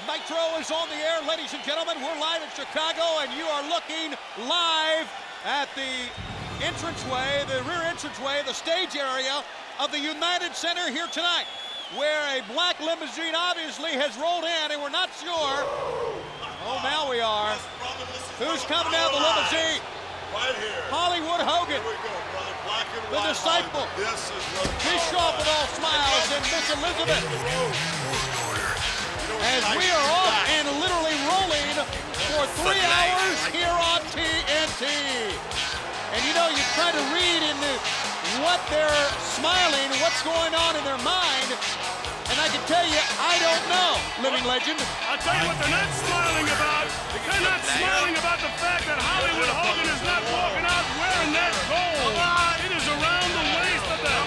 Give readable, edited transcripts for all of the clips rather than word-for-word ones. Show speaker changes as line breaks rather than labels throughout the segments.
Nitro is on the air, ladies and gentlemen. We're live in Chicago, and you are looking live at the entranceway, the rear entranceway, the stage area of the United Center here tonight, where a black limousine obviously has rolled in, and we're not sure. Oh, now we are. Who's coming down the limousine?
Right here.
Hollywood Hogan.
Here we go, brother. Black and
the
white
disciple.
Hollywood. This is what
Bischoff with all smiles, and Miss Elizabeth. As we are off and literally rolling for 3 hours here on TNT. And you know, you try to read into what they're smiling, what's going on in their mind, and I can tell you, I don't know, living legend.
I'll tell you what they're not smiling about. They're not smiling about the fact that Hollywood Hogan is not walking out wearing that gold. It is around the waist of the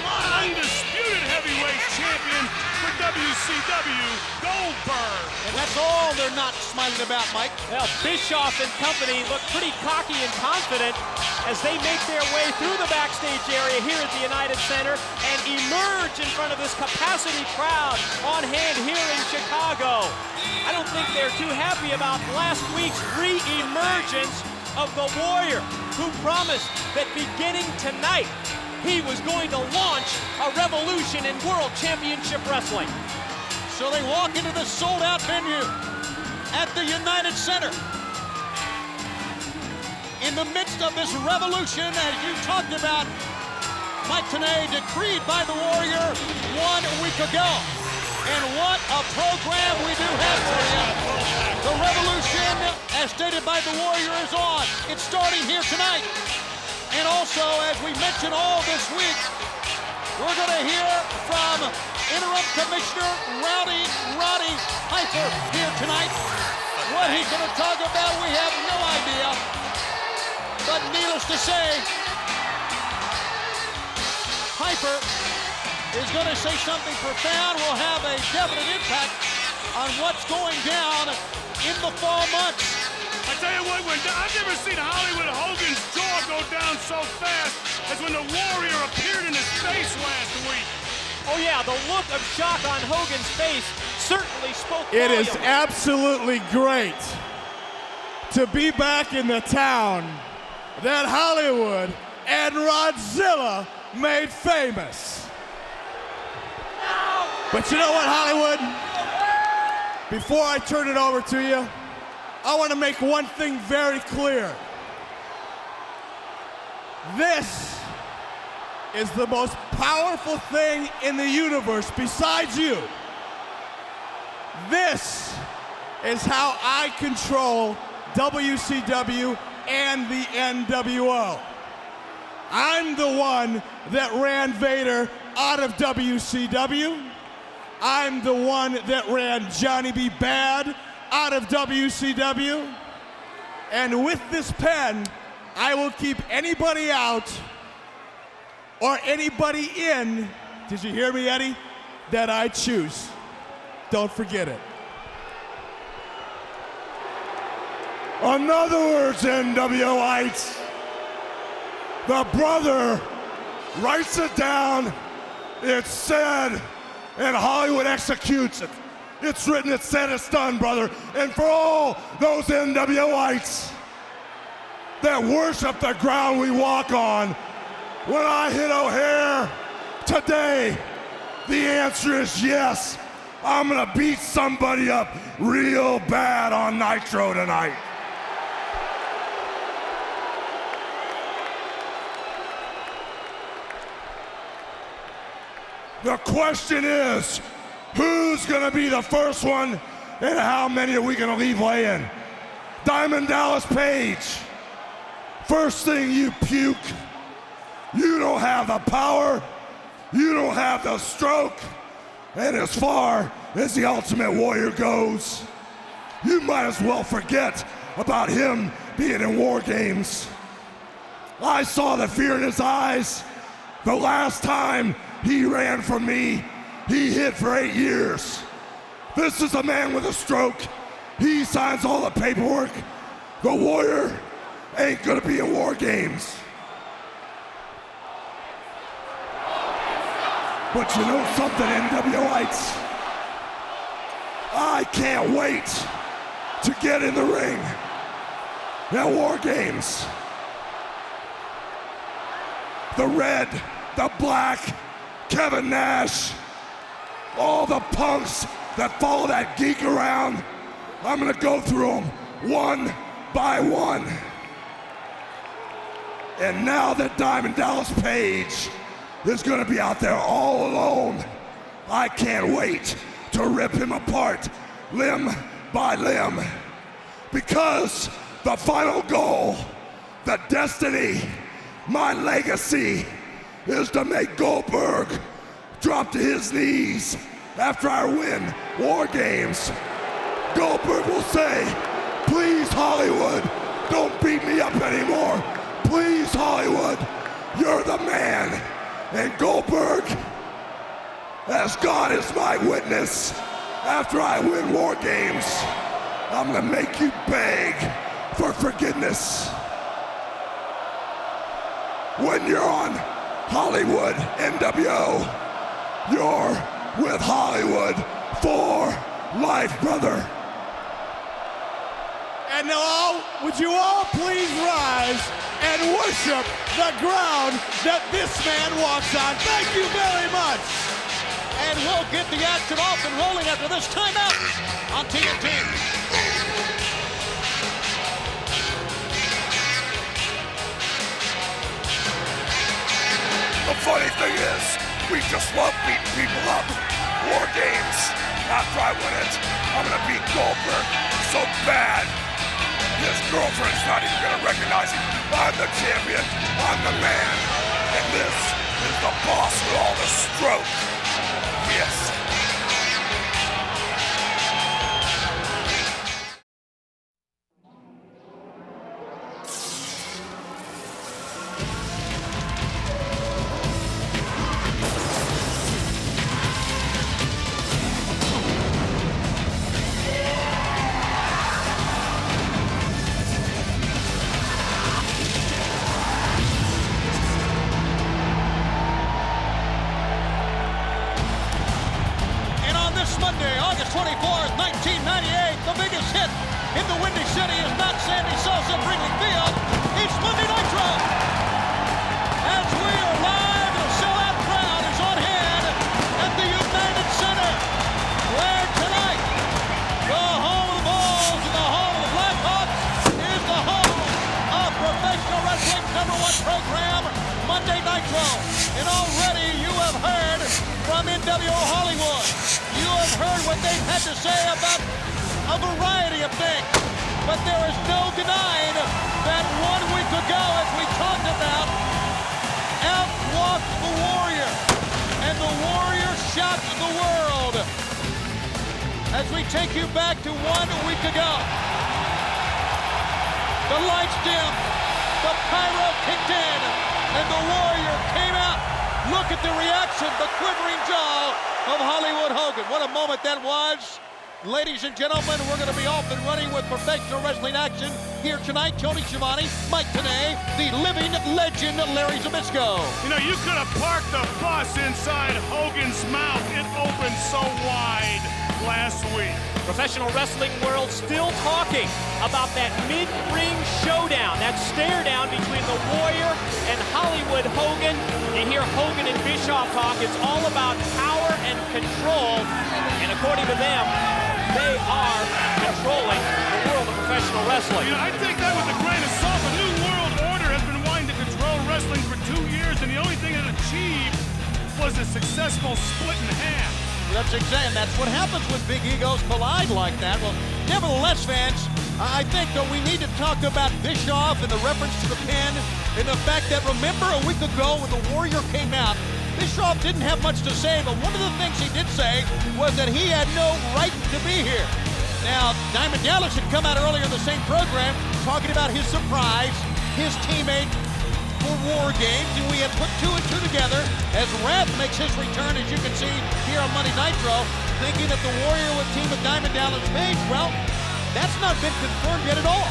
undisputed heavyweight champion for WCW, Goldberg.
And that's all they're not smiling about, Mike.
Well, Bischoff and company look pretty cocky and confident as they make their way through the backstage area here at the United Center and emerge in front of this capacity crowd on hand here in Chicago. I don't think they're too happy about last week's re-emergence of the Warrior, who promised that beginning tonight, he was going to launch a revolution in World Championship Wrestling.
So they walk into the sold-out venue at the United Center. In the midst of this revolution, as you talked about, Mike Tenay, decreed by the Warrior 1 week ago. And what a program we do have for you. The revolution, as stated by the Warrior, is on. It's starting here tonight. And also, as we mentioned all this week, we're going to hear from Interim Commissioner Roddy Piper here tonight. What he's going to talk about, we have no idea. But needless to say, Piper is going to say something profound, will have a definite impact on what's going down in the fall months.
I tell you what, I've never seen Hollywood Hogan's jaw go down so fast as when the Warrior appeared in his face last week.
Oh yeah, the look of shock on Hogan's face certainly spoke
It
volumes.
is absolutely great to be back in the town that Hollywood and Rodzilla made famous. But you know what, Hollywood? Before I turn it over to you, I want to make one thing very clear. This is the most powerful thing in the universe besides you. This is how I control WCW and the NWO. I'm the one that ran Vader out of WCW. I'm the one that ran Johnny B. Bad out of WCW. And with this pen, I will keep anybody out or anybody in, did you hear me, Eddie, that I choose. Don't forget it.
In other words, NWOites, the brother writes it down, it's said, and Hollywood executes it. It's written, it's said, it's done, brother. And for all those NWOites that worship the ground we walk on, when I hit O'Hare today, the answer is yes. I'm gonna beat somebody up real bad on Nitro tonight. The question is, who's gonna be the first one and how many are we gonna leave laying? Diamond Dallas Page, first thing you puke, you don't have the power, you don't have the stroke, and as far as the Ultimate Warrior goes, you might as well forget about him being in War Games. I saw the fear in his eyes the last time he ran from me. He hid for 8 years. This is a man with a stroke. He signs all the paperwork. The Warrior ain't gonna be in War Games. But you know something, NWOites? I can't wait to get in the ring at War Games. The red, the black, Kevin Nash, all the punks that follow that geek around, I'm gonna go through them one by one. And now that Diamond Dallas Page is gonna be out there all alone, I can't wait to rip him apart limb by limb. Because the final goal, the destiny, my legacy is to make Goldberg drop to his knees after I win War Games. Goldberg will say, please Hollywood, don't beat me up anymore. Please Hollywood, you're the man. And Goldberg, as God is my witness, after I win War Games, I'm gonna make you beg for forgiveness. When you're on Hollywood NWO, you're with Hollywood for life, brother.
And now, would you all please rise and worship the ground that this man walks on? Thank you very much.
And we'll get the action off and rolling after this timeout on TNT.
The funny thing is, we just love beating people up. War Games, after I win it, I'm gonna beat Goldberg so bad, his girlfriend's not even gonna recognize him. I'm the champion, I'm the man, and this is the boss with all the stroke. Yes.
Monday, August 24th, 1998, the biggest hit in the Windy City is not Sammy Sosa bringing field, it's Monday Nitro. As we are live, the sellout crowd is on hand at the United Center, where tonight, the home of the Bulls and the home of the Blackhawks is the home of professional wrestling's #1 program, Monday Nitro. And already you have heard from NWO Hollywood. You have heard what they've had to say about a variety of things. But there is no denying that 1 week ago, as we talked about, out walked the Warrior. And the Warrior shocked the world. As we take you back to 1 week ago, the lights dimmed, the pyro kicked in, and the Warrior came out. Look at the reaction, the quivering jaw of Hollywood Hogan. What a moment that was. Ladies and gentlemen, we're going to be off and running with professional wrestling action here tonight. Tony Schiavone, Mike Tenay, the living legend Larry Zbyszko.
You know, you could have parked the bus inside Hogan's mouth. It opened so wide last week.
Professional wrestling world still talking about that mid-ring showdown, that stare down between the Warrior and Hollywood Hogan. You hear Hogan and Bischoff talk, it's all about power and control, and according to them, they are controlling the world of professional wrestling.
You know, I take that with a grain of salt. The New World Order has been wanting to control wrestling for 2 years, and the only thing it achieved was a successful split in half.
That's exactly, and that's what happens when big egos collide like that. Well, nevertheless, fans, I think that we need to talk about Bischoff and the reference to the pin and the fact that, remember a week ago when the Warrior came out, Bischoff didn't have much to say, but one of the things he did say was that he had no right to be here. Now, Diamond Dallas had come out earlier in the same program talking about his surprise, his teammate for War Games, and we had put 2 and 2 together as Wrath makes his return, as you can see here on Monday Nitro, thinking that the Warrior would team with Diamond Dallas Page. Well, that's not been confirmed yet at all.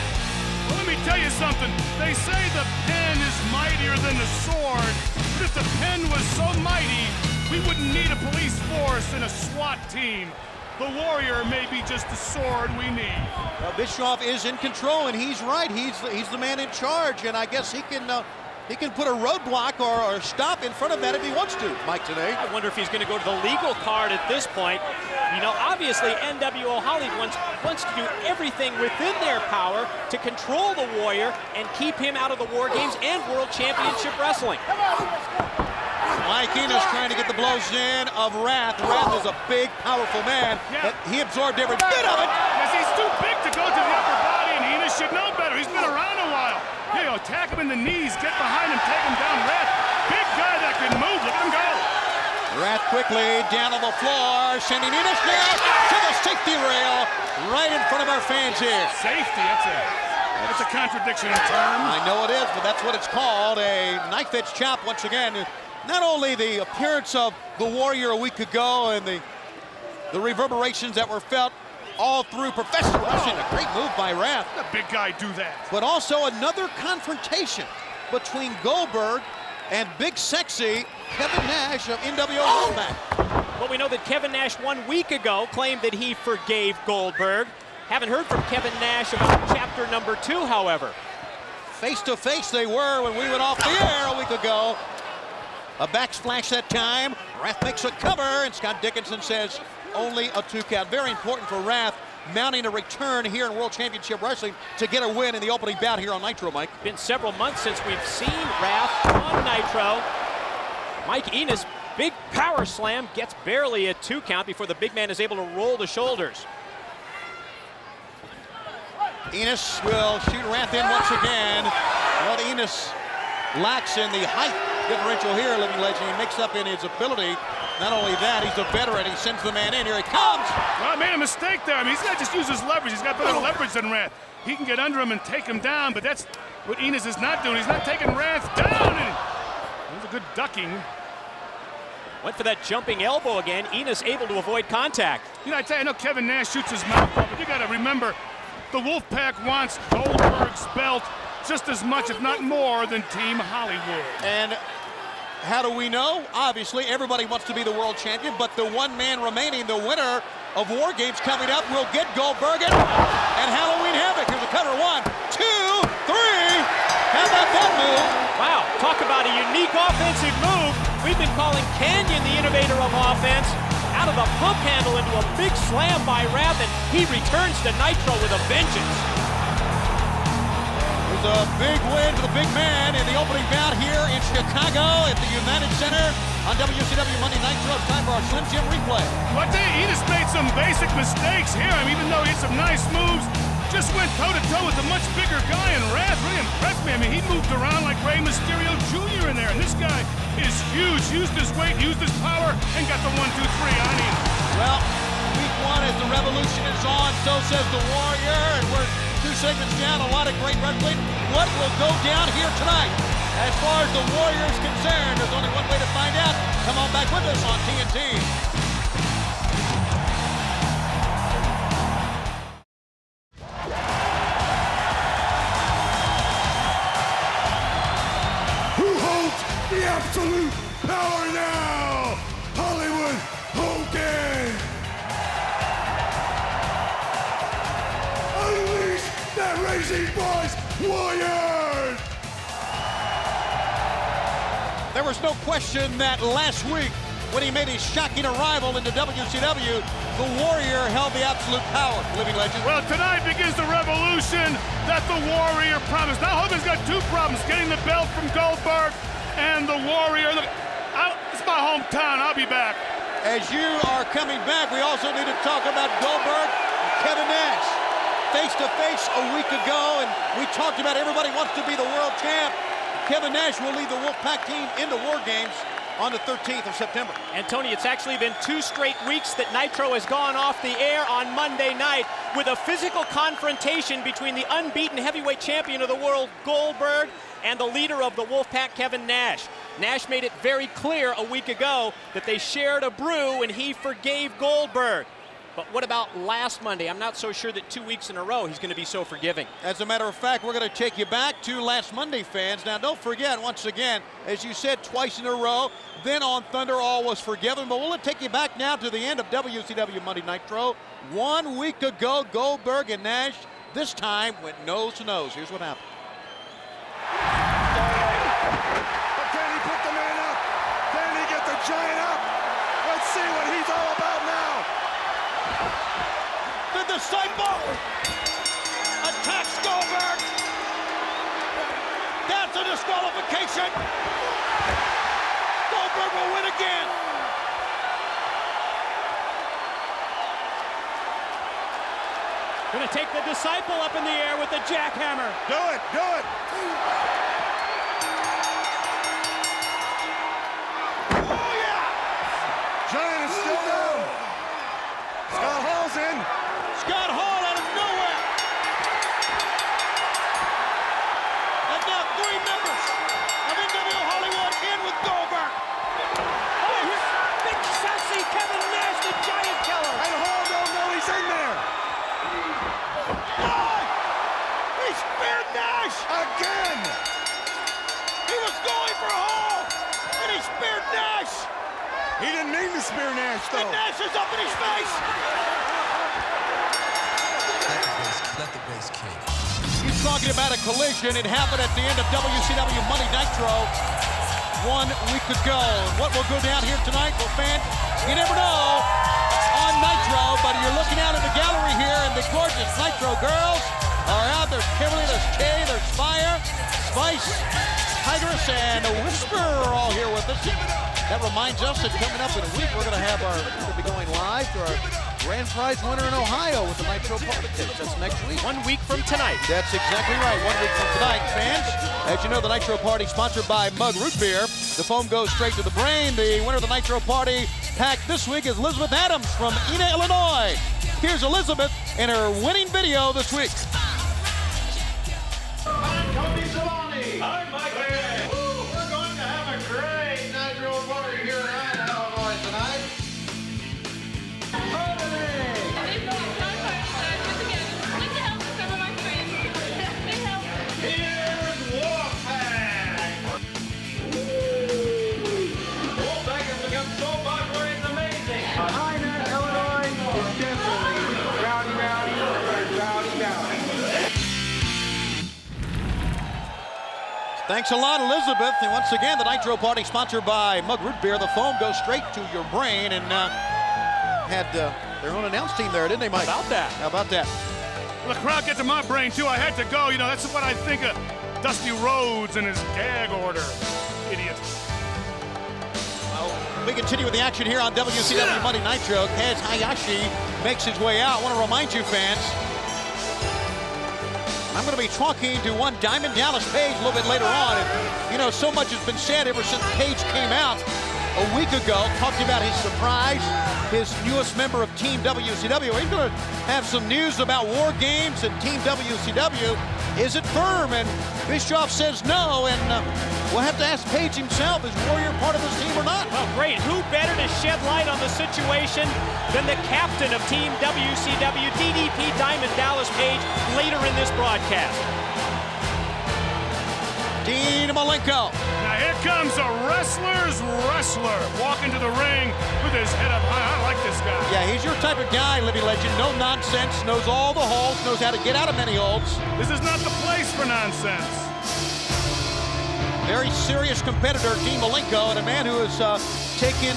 Well, let me tell you something. They say the pen is mightier than the sword, but if the pen was so mighty, we wouldn't need a police force and a SWAT team. the Warrior may be just the sword we need.
Bischoff is in control, and he's right. He's the man in charge, and I guess he can put a roadblock or stop in front of that if he wants to, Mike, today.
I wonder if he's going to go to the legal card at this point. You know, obviously NWO Hollywood wants to do everything within their power to control the Warrior and keep him out of the War Games and World Championship Wrestling.
Mike Enos trying to get the blows in of Wrath. Wrath is a big, powerful man.
Yeah.
He absorbed every bit of it.
Yes, he's too big to go to the upper body, and Enos should know better. He's been around a while. You know, attack him in the knees, get behind him, take him down. Wrath, big guy that can move. Look at him go.
Wrath quickly down on the floor, sending Enos down to the safety rail right in front of our fans here.
Safety, that's a contradiction in terms.
I know it is, but that's what it's called, a knife-edge chop once again. Not only the appearance of the Warrior a week ago and the reverberations that were felt all through professional wrestling, a great move by Wrath.
The big guy do that.
But also another confrontation between Goldberg and Big Sexy Kevin Nash of NWO Wolfpack.
Well, we know that Kevin Nash 1 week ago claimed that he forgave Goldberg. Haven't heard from Kevin Nash about chapter number 2, however.
Face to face they were when we went off the air a week ago. A backsplash that time. Wrath makes a cover, and Scott Dickinson says only a 2 count. Very important for Wrath, mounting a return here in World Championship Wrestling to get a win in the opening bout here on Nitro, Mike.
Been several months since we've seen Wrath on Nitro. Mike Enos, big power slam, gets barely a 2 count before the big man is able to roll the shoulders.
Enos will shoot Wrath in once again. What Enos lacks in the height differential here, Living Legend, he makes up in his ability. Not only that, he's a veteran. He sends the man in. Here he comes.
Well, I made a mistake there. I mean, he's got to just use his leverage. He's got better leverage than Wrath. He can get under him and take him down, but that's what Enos is not doing. He's not taking Wrath down. And it was a good ducking.
Went for that jumping elbow again. Enos able to avoid contact.
You know, I tell you, I know Kevin Nash shoots his mouth off, but you got to remember, the Wolfpack wants Goldberg's belt just as much, if not more, than Team Hollywood.
And how do we know? Obviously, everybody wants to be the world champion, but the one man remaining, the winner of War Games coming up, will get Goldberg and Halloween Havoc. Here's a cover. 1, 2, 3. How about that move?
Wow, talk about a unique offensive move. We've been calling Canyon the innovator of offense. Out of the pump handle into a big slam by Wrath, and he returns to Nitro with a vengeance.
There's a big win for the big man in the opening bout here in Chicago at the United Center on WCW Monday Nitro. It's time for our Slim Jim replay.
Well, I tell you, Enos made some basic mistakes here. I mean, even though he had some nice moves, just went toe-to-toe with a much bigger guy, and Wrath really impressed me. I mean, he moved around like Rey Mysterio Jr. in there, and this guy is huge. Used his weight, used his power, and got the 1, 2, 3 on him.
Well, week 1 as the revolution is on, so says the Warrior, and we're 2 segments down, a lot of great wrestling. What will go down here tonight? As far as the Warrior is concerned, there's only one way to find out. Come on back with us on TNT.
The absolute power now, Hollywood Hogan. Unleash that racing boys, Warriors.
There was no question that last week, when he made his shocking arrival into WCW, the Warrior held the absolute power, Living Legend.
Well, tonight begins the revolution that the Warrior promised. Now Hogan's got 2 problems, getting the belt from Goldberg and the Warrior. Look, it's my hometown. I'll be back.
As you are coming back, we also need to talk about Goldberg and Kevin Nash. Face to face a week ago, and we talked about everybody wants to be the world champ. Kevin Nash will lead the Wolfpack team into War Games on the 13th of September.
And Tony, it's actually been 2 straight weeks that Nitro has gone off the air on Monday night with a physical confrontation between the unbeaten heavyweight champion of the world, Goldberg, and the leader of the Wolfpack, Kevin Nash. Nash made it very clear a week ago that they shared a brew and he forgave Goldberg. But what about last Monday? I'm not so sure that 2 weeks in a row he's going to be so forgiving.
As a matter of fact, we're going to take you back to last Monday, fans. Now, don't forget, once again, as you said, twice in a row, then on Thunder, all was forgiven. But we'll take you back now to the end of WCW Monday Nitro. 1 week ago, Goldberg and Nash, this time went nose to nose. Here's what happened.
But can he put the man up? Can he get the giant up? Let's see what he's all about now.
The Disciple attacks Goldberg. That's a disqualification. Goldberg will win again.
Going to take the Disciple up in the air with the jackhammer.
Do it, do it.
Oh, yeah.
Giant is still down. Scott Hall's in.
Scott Hall out of nowhere. And now 3 members of NWO Hollywood in with Goldberg.
Oh, here's big sassy Kevin Nash, the giant killer.
And Hall don't know he's in there.
Oh, he speared Nash.
Again.
He was going for Hall, and he speared Nash.
He didn't mean to spear Nash,
And
though.
Nash is up in his face.
Let the bass kick.
He's talking about a collision. It happened at the end of WCW Monday Nitro 1 week ago. And what will go down here tonight, well, fans, you never know on Nitro, but you're looking out in the gallery here, and the gorgeous Nitro girls are out. There's Kimberly, there's Kay, there's Fire, Spice, Tigress, and Whisper are all here with us. That reminds us that coming up in a week, we're going to be going live to our grand prize winner in Ohio with the Nitro Party Tips. That's next week.
1 week from tonight.
That's exactly right. 1 week from tonight, fans. As you know, the Nitro Party sponsored by Mug Root Beer. The foam goes straight to the brain. The winner of the Nitro Party pack this week is Elizabeth Adams from Ena, Illinois. Here's Elizabeth in her winning video this week.
Tony Schiavone. I'm Mike Ray. We're going to have a great Nitro Party here in Ina, Illinois tonight. Here's Wolfpack. Wolfpack has become so popular, it's amazing. Ina, Illinois is definitely rowdy, rowdy, rowdy, rowdy.
Thanks a lot, Elizabeth. And once again, the Nitro Party sponsored by Mug Root Beer. The foam goes straight to your brain, and had their own announce team there, didn't they, Mike?
How about that?
How about that?
Well, the crowd get to my brain, too. I had to go. You know, that's what I think of Dusty Rhodes and his gag order. Idiot.
We continue with the action here on WCW Monday Nitro. Kaz Hayashi makes his way out. I want to remind you, fans, I'm going to be talking to one Diamond Dallas Page a little bit later on. And, you know, so much has been said ever since Page came out a week ago, talking about his surprise, his newest member of Team WCW. He's going to have some news about War Games and Team WCW. Is it firm? And Bischoff says no, and we'll have to ask Page himself, is Warrior part of this team or not?
Well, great. Who better to shed light on the situation than the captain of Team WCW, DDP Diamond Dallas Page, later in this broadcast.
Dean Malenko.
Now here comes a wrestler's wrestler walking to the ring with his head up high. I like this guy.
Yeah, he's your type of guy, Living Legend. No nonsense, knows all the holes, knows how to get out of many holes.
This is not the place for nonsense.
Very serious competitor, Dean Malenko, and a man who has taken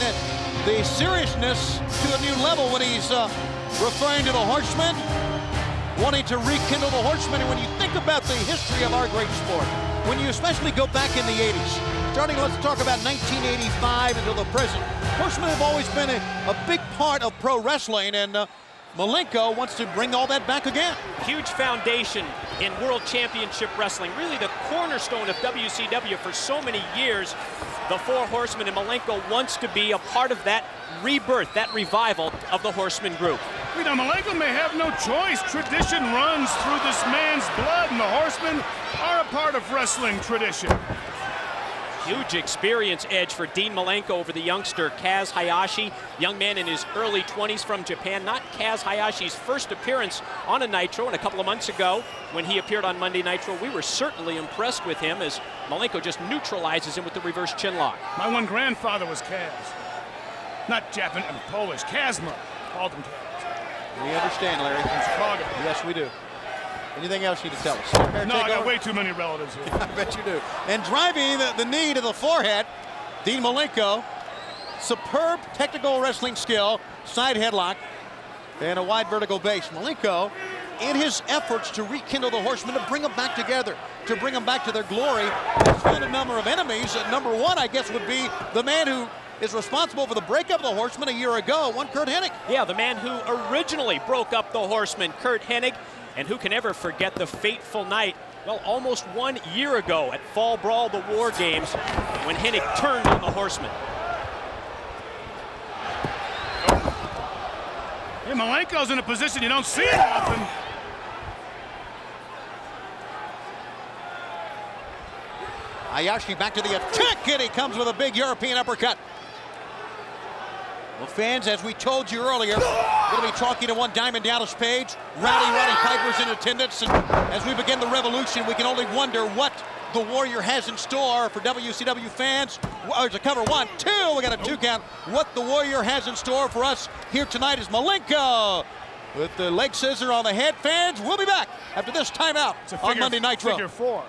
the seriousness to a new level when he's referring to the Horsemen, wanting to rekindle the Horsemen. And when you think about the history of our great sport, when you especially go back in the 80s, starting, let's talk about 1985 until the present, Horsemen have always been a big part of pro wrestling, and Malenko wants to bring all that back again.
Huge foundation in World Championship Wrestling, really the cornerstone of WCW for so many years. The Four Horsemen, and Malenko wants to be a part of that rebirth, that revival of the Horsemen group.
You know, Malenko may have no choice. Tradition runs through this man's blood, and the Horsemen are a part of wrestling tradition.
Huge experience edge for Dean Malenko over the youngster Kaz Hayashi. Young man in his early 20s from Japan. Not Kaz Hayashi's first appearance on a Nitro, and a couple of months ago when he appeared on Monday Nitro, we were certainly impressed with him as Malenko just neutralizes him with the reverse chin lock.
My one grandfather was Kaz. Not Japanese, Polish. Kazma. Called him Kaz.
We understand, Larry.
From Chicago.
Yes, we do. Anything else you need to tell us?
No, I got way too many relatives here.
I bet you do. And driving the knee to the forehead, Dean Malenko. Superb technical wrestling skill, side headlock, and a wide vertical base. Malenko, in his efforts to rekindle the Horsemen, to bring them back together, to bring them back to their glory, has found a number of enemies. Number one, I guess, would be the man who is responsible for the breakup of the Horsemen a year ago, one Curt Hennig.
Yeah, the man who originally broke up the Horsemen, Curt Hennig. And who can ever forget the fateful night, well, almost 1 year ago at Fall Brawl, the War Games, when Hennig turned on the Horsemen.
Hey, Malenko's in a position you don't see it often.
Hayashi back to the attack, and he comes with a big European uppercut. Well, fans, as we told you earlier, we're going to be talking to one Diamond Dallas Page. Roddy Piper's in attendance, and as we begin the revolution, we can only wonder what the Warrior has in store for WCW fans. To cover 1, 2, we got a 2 count. What the Warrior has in store for us here tonight is Malenko with the leg scissor on the head. Fans, we'll be back after this timeout on Monday Nitro.
Figure 4.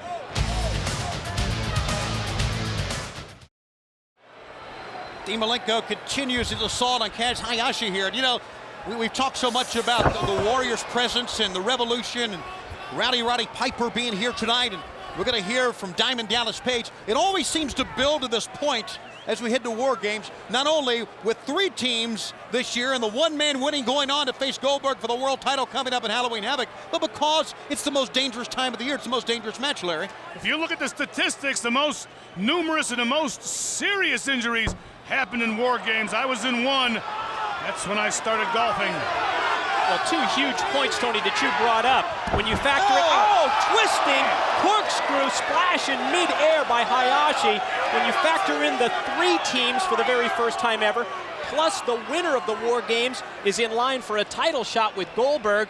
Dean Malenko continues his assault on Kaz Hayashi here. And, you know, we've talked so much about the Warriors' presence and the Revolution and Roddy Piper being here tonight. And we're going to hear from Diamond Dallas Page. It always seems to build to this point as we head to War Games, not only with 3 teams this year and the one-man winning going on to face Goldberg for the world title coming up in Halloween Havoc, but because it's the most dangerous time of the year. It's the most dangerous match, Larry.
If you look at the statistics, the most numerous and the most serious injuries happened in War Games. I was in one. That's when I started golfing.
Well, 2 huge points, Tony, that you brought up. When you factor in, twisting, corkscrew splash in mid-air by Hayashi. When you factor in the 3 teams for the very first time ever, plus the winner of the War Games is in line for a title shot with Goldberg.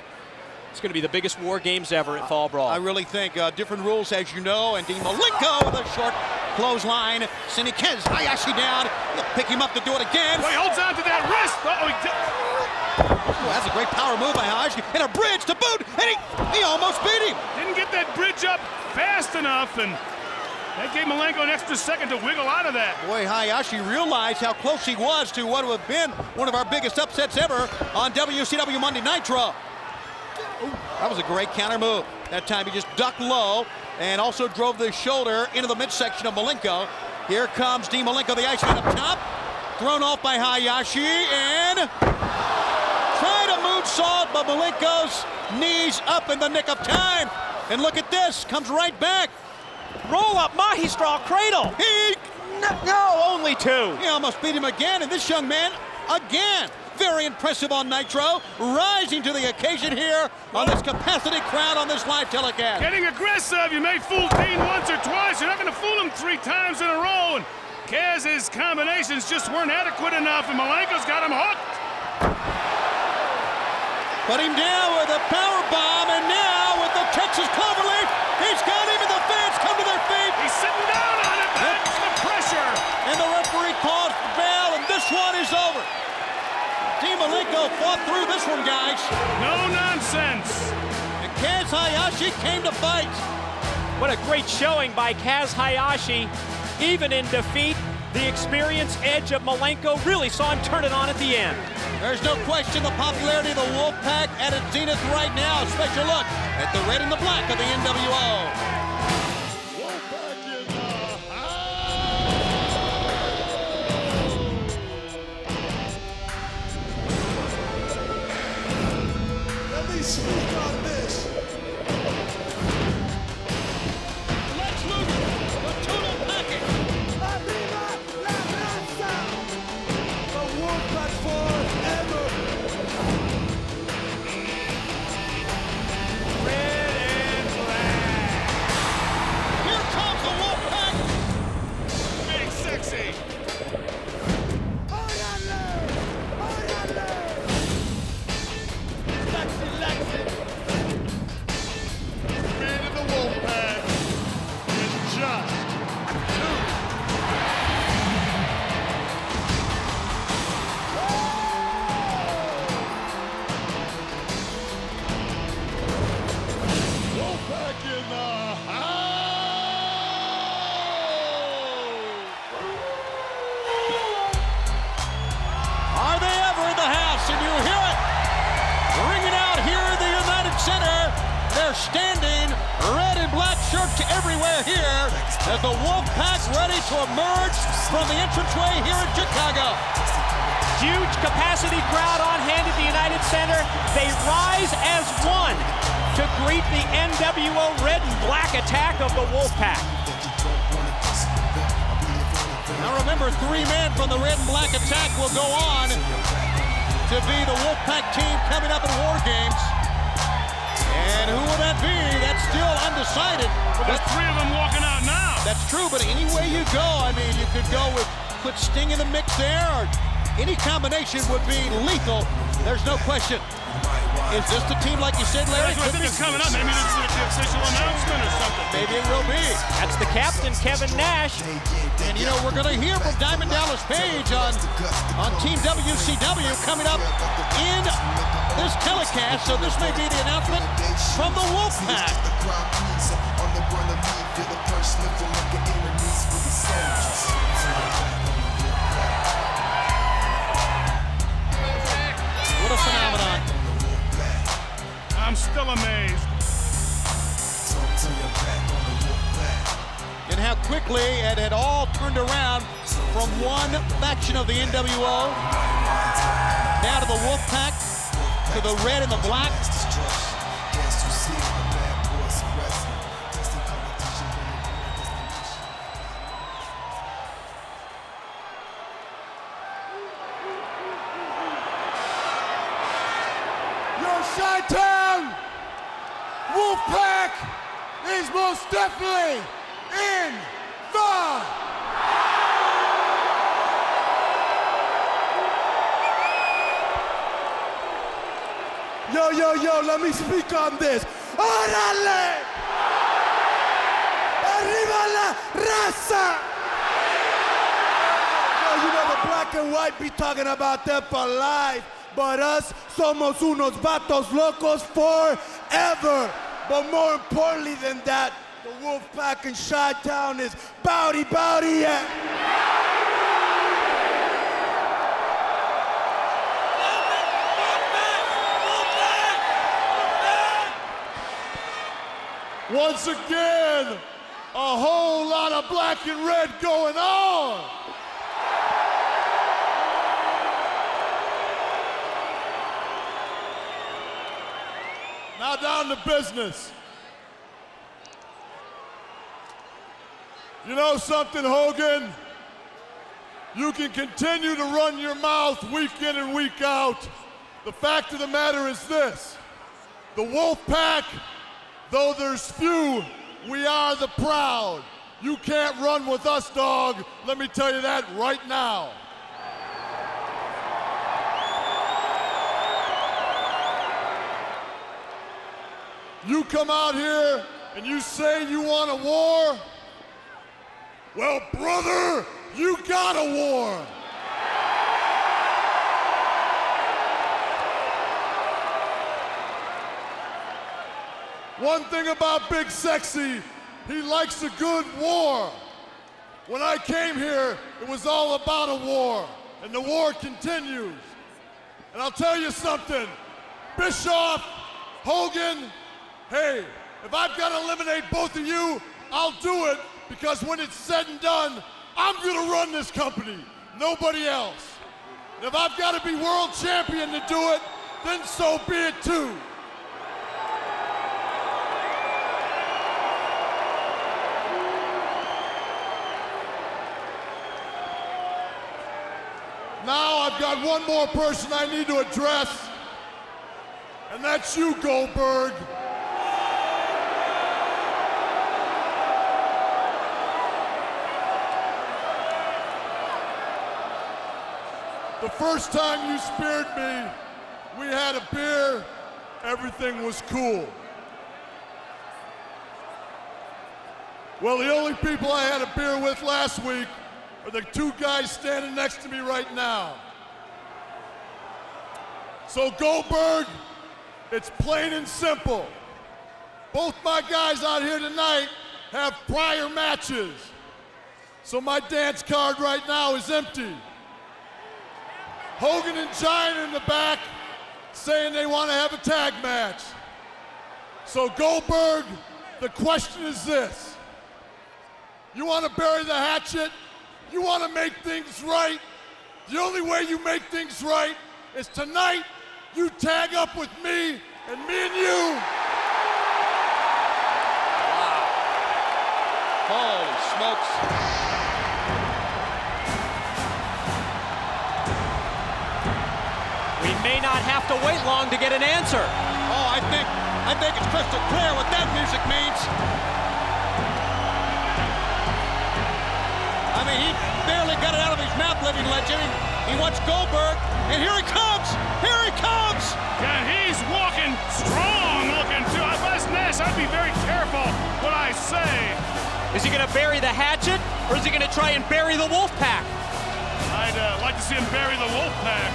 It's going to be the biggest War Games ever at Fall Brawl.
I really think different rules, as you know, and Dean Malenko with a short clothesline, sending Kaz Hayashi down. He'll pick him up to do it again.
Well, he holds on to that wrist.
Oh, that's a great power move by Hayashi, and a bridge to boot, and he almost beat him.
Didn't get that bridge up fast enough, and that gave Malenko an extra second to wiggle out of that.
Boy, Hayashi realized how close he was to what would have been one of our biggest upsets ever on WCW Monday Nitro. That was a great counter move. That time he just ducked low and also drove the shoulder into the midsection of Malenko. Here comes Dean Malenko, the Iceman up top. Thrown off by Hayashi and trying to moonsault, but Malenko's knees up in the nick of time. And look at this, comes right back.
Roll up, Mahistral cradle. No, only 2.
He almost beat him again, and this young man, again, very impressive on Nitro, rising to the occasion here on this capacity crowd on this live telecast.
Getting aggressive. You may fool Dean once or twice. You're not going to fool him 3 times in a row. And Kaz's combinations just weren't adequate enough, and Malenko's got him hooked.
Put him down with a power bomb, and now with the Texas Cloverleaf, he's got him, and the fans come to their feet.
He's sitting down on it. That's the pressure.
And the referee calls the bell, and this one is over. Dean Malenko fought through this one, guys.
No nonsense.
And Kaz Hayashi came to fight.
What a great showing by Kaz Hayashi. Even in defeat, the experience edge of Malenko really saw him turn it on at the end.
There's no question the popularity of the Wolfpack at its zenith right now. A special look at the red and the black of the NWO.
Speak on this.
Let's look the total package.
Arriba la raza. The Wolfpack forever.
Red and black.
Here comes the Wolfpack.
in the house.
Are they ever in the house? And you hear it ringing out here in the United Center. They're standing, red and black shirts everywhere here as the Wolfpack ready to emerge from the entranceway here in Chicago.
Huge capacity crowd on hand at the United Center. They rise as one to greet the NWO red and black attack of the Wolfpack.
Now remember, 3 men from the red and black attack will go on to be the Wolfpack team coming up in War Games. And who will that be? That's still undecided.
But there's 3 of them walking out now.
That's true, but any way you go, I mean, you could go with put Sting in the mix there, or any combination would be lethal. There's no question. Is this the team, like you said, Larry?
I think it's coming up. Maybe this is the official announcement or something.
Maybe it will be.
That's the captain, Kevin Nash.
And, you know, we're going to hear from Diamond Dallas Page on Team WCW coming up in this telecast. So this may be the announcement from the Wolfpack. What a phenomenon.
I'm still amazed.
And how quickly it had all turned around from one faction of the NWO down to the Wolfpack, to the red and the black.
Chi-Town Wolfpack is most definitely in the Yo, let me speak on this. ¡Órale! ¡Arriba la raza! Yo, you know the black and white be talking about that for life. But us somos unos vatos locos forever. But more importantly than that, the Wolfpack and Chi-Town is bowdy, yeah.
Once again, a whole lot of black and red going on. Now down to business. You know something, Hogan? You can continue to run your mouth week in and week out. The fact of the matter is this. The Wolfpack, though there's few, we are the proud. You can't run with us, dog. Let me tell you that right now. You come out here and you say you want a war? Well, brother, you got a war. One thing about Big Sexy, he likes a good war. When I came here, it was all about a war, and the war continues. And I'll tell you something, Bischoff, Hogan, hey, if I've got to eliminate both of you, I'll do it, because when it's said and done, I'm gonna run this company, nobody else. And if I've got to be world champion to do it, then so be it too. Now I've got one more person I need to address, and that's you, Goldberg. The first time you speared me, we had a beer, everything was cool. Well, the only people I had a beer with last week are the two guys standing next to me right now. So Goldberg, it's plain and simple.
both my guys out here tonight have prior matches. So my dance card right now is empty. Hogan and Giant in the back saying they want to have a tag match. So Goldberg, the question is this. You want to bury the hatchet? You want to make things right? The only way you make things right is tonight you tag up with me and you.
Holy smokes.
We may not have to wait long to get an answer.
Oh, I think it's crystal clear what that music means. I mean, he barely got it out of his mouth, living legend. He wants Goldberg, and here he comes! Here he comes!
Yeah, he's walking strong looking too. If I was Nash, I'd be very careful what I say.
Is he gonna bury the hatchet, or is he gonna try and bury the Wolfpack?
I'd like to see him bury the Wolfpack.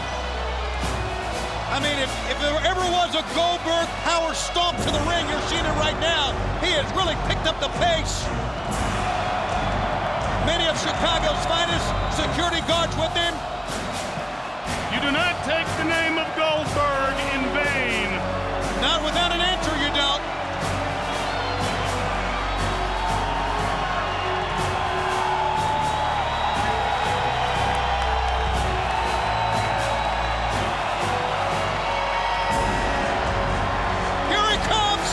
I mean, if there ever was a Goldberg power stomp to the ring, you're seeing it right now. He has really picked up the pace. Many of Chicago's finest security guards with him.
You do not take the name of Goldberg in vain.
Not without an answer, you don't. Here he comes!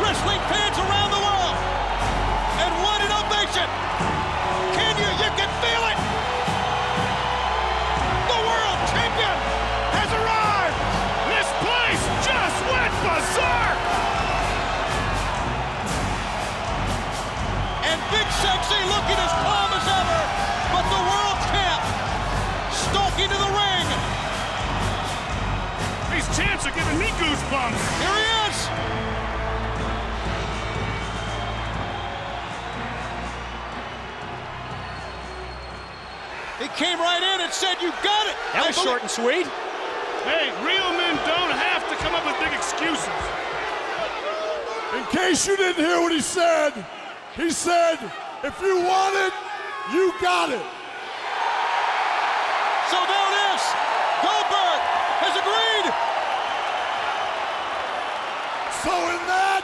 Wrestling fans around the world. And what an ovation! You can feel it! The world champion has arrived!
This place just went berserk!
And Big Sexy looking as calm as ever, but the world champ stalking to the ring.
These chants are giving me goosebumps.
Here he is! He came right in and said, "You got it."
That was short and sweet.
Hey, real men don't have to come up with big excuses.
In case you didn't hear what he said, if you want it, you got it.
So there it is. Goldberg has agreed.
So in that,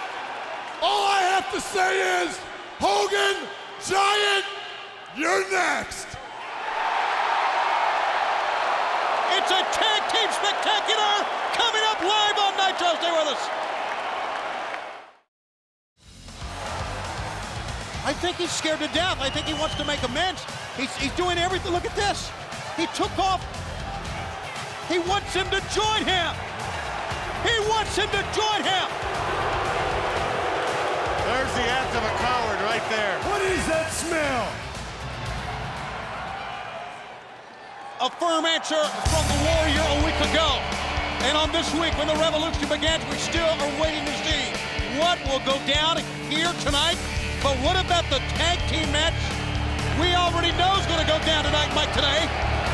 all I have to say is, Hogan, Giant, you're next.
It's a tag team spectacular coming up live on Nitro. Stay with us. I think he's scared to death. I think he wants to make amends. He's doing everything. Look at this. He took off. He wants him to join him. He wants him to join him.
There's the act of a coward right there.
What is that smell?
A firm answer from the Warrior a week ago. And on this week, when the Revolution begins, we still are waiting to see what will go down here tonight. But what about the tag team match we already know is going to go down tonight, Mike, today?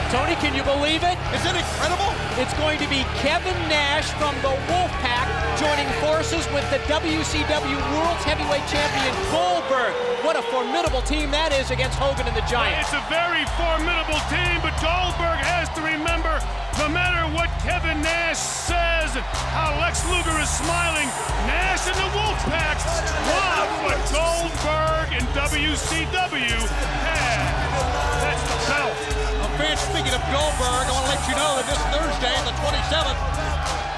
Tony, can you believe it?
Is it incredible?
It's going to be Kevin Nash from the Wolfpack joining forces with the WCW World's Heavyweight Champion Goldberg. What a formidable team that is against Hogan and the Giants.
It's a very formidable team, but Goldberg has to remember, no matter what Kevin Nash says, how Lex Luger is smiling, Nash and the Wolfpack love what Goldberg and WCW have. That's the belt.
Fans, speaking of Goldberg, I want to let you know that this Thursday, the 27th,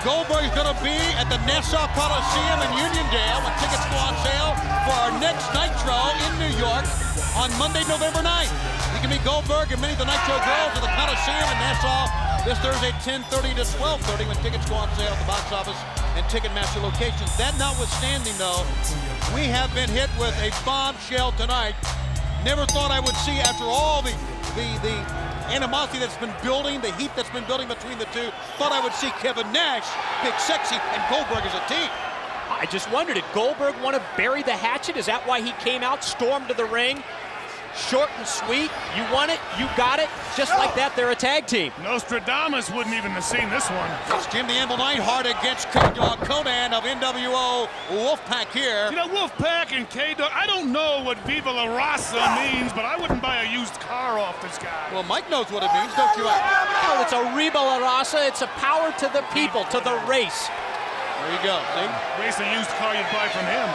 Goldberg is going to be at the Nassau Coliseum in Uniondale when tickets go on sale for our next Nitro in New York on Monday, November 9th. You can meet Goldberg and many of the Nitro girls at the Coliseum in Nassau this Thursday, 10:30 to 12:30 when tickets go on sale at the box office and Ticketmaster locations. That notwithstanding, though, we have been hit with a bombshell tonight. Never thought I would see, after all the animosity that's been building, the heat that's been building between the two, thought I would see Kevin Nash, Big Sexy, and Goldberg as a team.
I just wondered, did Goldberg want to bury the hatchet? Is that why he came out, stormed to the ring? Short and sweet. You want it, you got it. Just like that, they're a tag team.
Nostradamus wouldn't even have seen this one.
It's Jim the Anvil Neidhart against K-Dog Konnan of NWO Wolfpack here.
You know, Wolfpack and K-Dog, I don't know what Viva La Raza means, but I wouldn't buy a used car off this guy.
Well, Mike knows what it means, don't you?
Oh, it's a Reba La Raza. It's a power to the people, to the race.
There you go, see?
Race a used car you'd buy from him.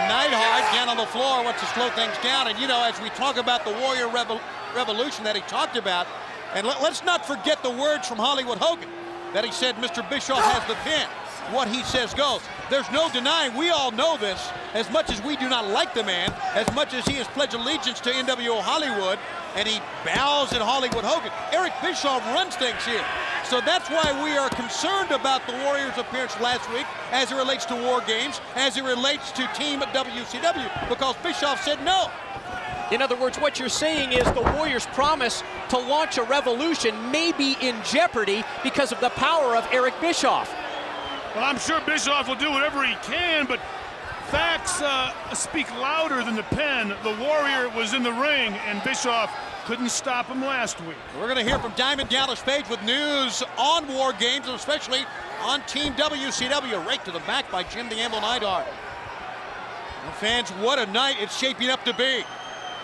Neidhart down on the floor wants to slow things down. And, you know, as we talk about the Warrior Revolution that he talked about, and let's not forget the words from Hollywood Hogan that he said Mr. Bischoff has the pin. What he says goes. There's no denying, we all know this, as much as we do not like the man, as much as he has pledged allegiance to NWO Hollywood, and he bows at Hollywood Hogan. Eric Bischoff runs things here. So that's why we are concerned about the Warriors' appearance last week as it relates to War Games, as it relates to Team WCW, because Bischoff said no.
In other words, what you're saying is the Warriors' promise to launch a revolution may be in jeopardy because of the power of Eric Bischoff.
Well, I'm sure Bischoff will do whatever he can, but facts speak louder than the pen. The Warrior was in the ring, and Bischoff couldn't stop him last week.
We're going to hear from Diamond Dallas Page with news on War Games, and especially on Team WCW. Right to the back by Jim the Anvil Neidhart. Well, fans, what a night it's shaping up to be.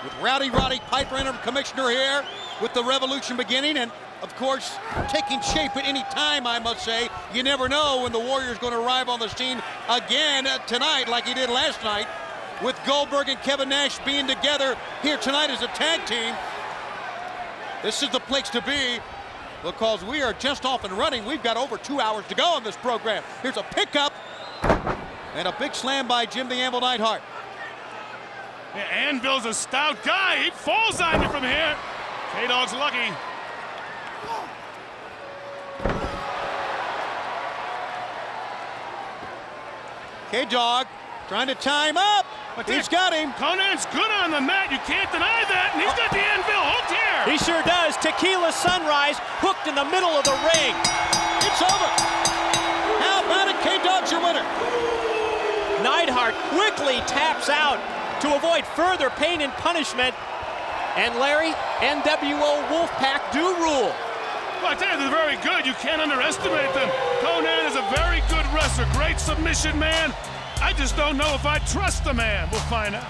With Rowdy Roddy Piper, interim commissioner here, with the revolution beginning, and of course, taking shape at any time, I must say. You never know when the Warrior's going to arrive on the scene again tonight like he did last night, with Goldberg and Kevin Nash being together here tonight as a tag team. This is the place to be because we are just off and running. We've got over 2 hours to go on this program. Here's a pickup and a big slam by Jim the Anvil Neidhart.
Yeah, Anvil's a stout guy. He falls on you from here. K-Dog's lucky.
K-Dog trying to time up. But he's got him.
Konnan's good on the mat. You can't deny that. And he's got the Anvil hooked here.
He sure does. Tequila Sunrise hooked in the middle of the ring.
It's over. How about it? K-Dog's your winner.
Neidhart quickly taps out to avoid further pain and punishment. And Larry, NWO Wolfpack do rule.
Well, I tell you, they're very good. You can't underestimate them. Konnan is a very good wrestler. Great submission man. I just don't know if I trust the man. We'll find out.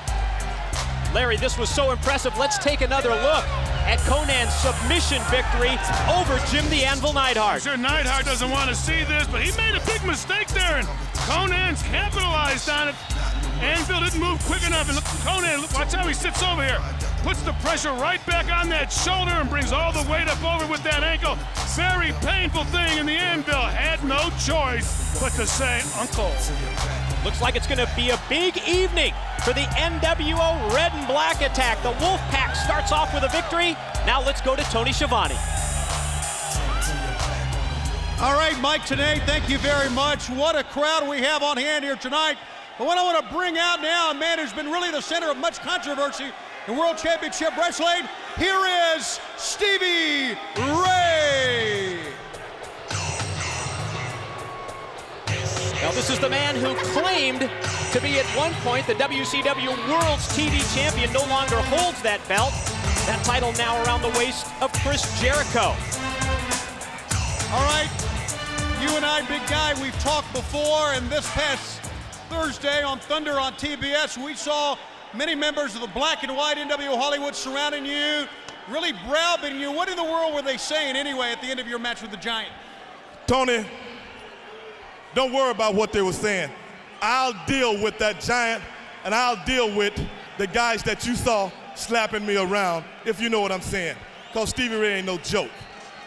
Larry, this was so impressive. Let's take another look at Konnan's submission victory over Jim the Anvil Neidhart.
I'm sure Neidhart doesn't want to see this, but he made a big mistake there, and Konnan's capitalized on it. Anvil didn't move quick enough, and look, Konnan, watch how he sits over here. Puts the pressure right back on that shoulder and brings all the weight up over with that ankle. Very painful thing, and the Anvil had no choice but to say, Uncle.
Looks like it's going to be a big evening for the NWO Red and Black attack. The Wolfpack starts off with a victory. Now let's go to Tony Schiavone.
All right, Mike Tenay, thank you very much. What a crowd we have on hand here tonight. But what I want to bring out now, a man who's been really the center of much controversy in World Championship Wrestling, here is Stevie Ray.
Now this is the man who claimed to be at one point the WCW World's TV Champion, no longer holds that belt. That title now around the waist of Chris Jericho.
All right, you and I, big guy, we've talked before, and this past Thursday on Thunder on TBS, we saw many members of the Black and White NWO Hollywood surrounding you, really browbeating you. What in the world were they saying anyway at the end of your match with the Giant?
Tony, don't worry about what they were saying. I'll deal with that Giant, and I'll deal with the guys that you saw slapping me around, if you know what I'm saying. Because Stevie Ray ain't no joke.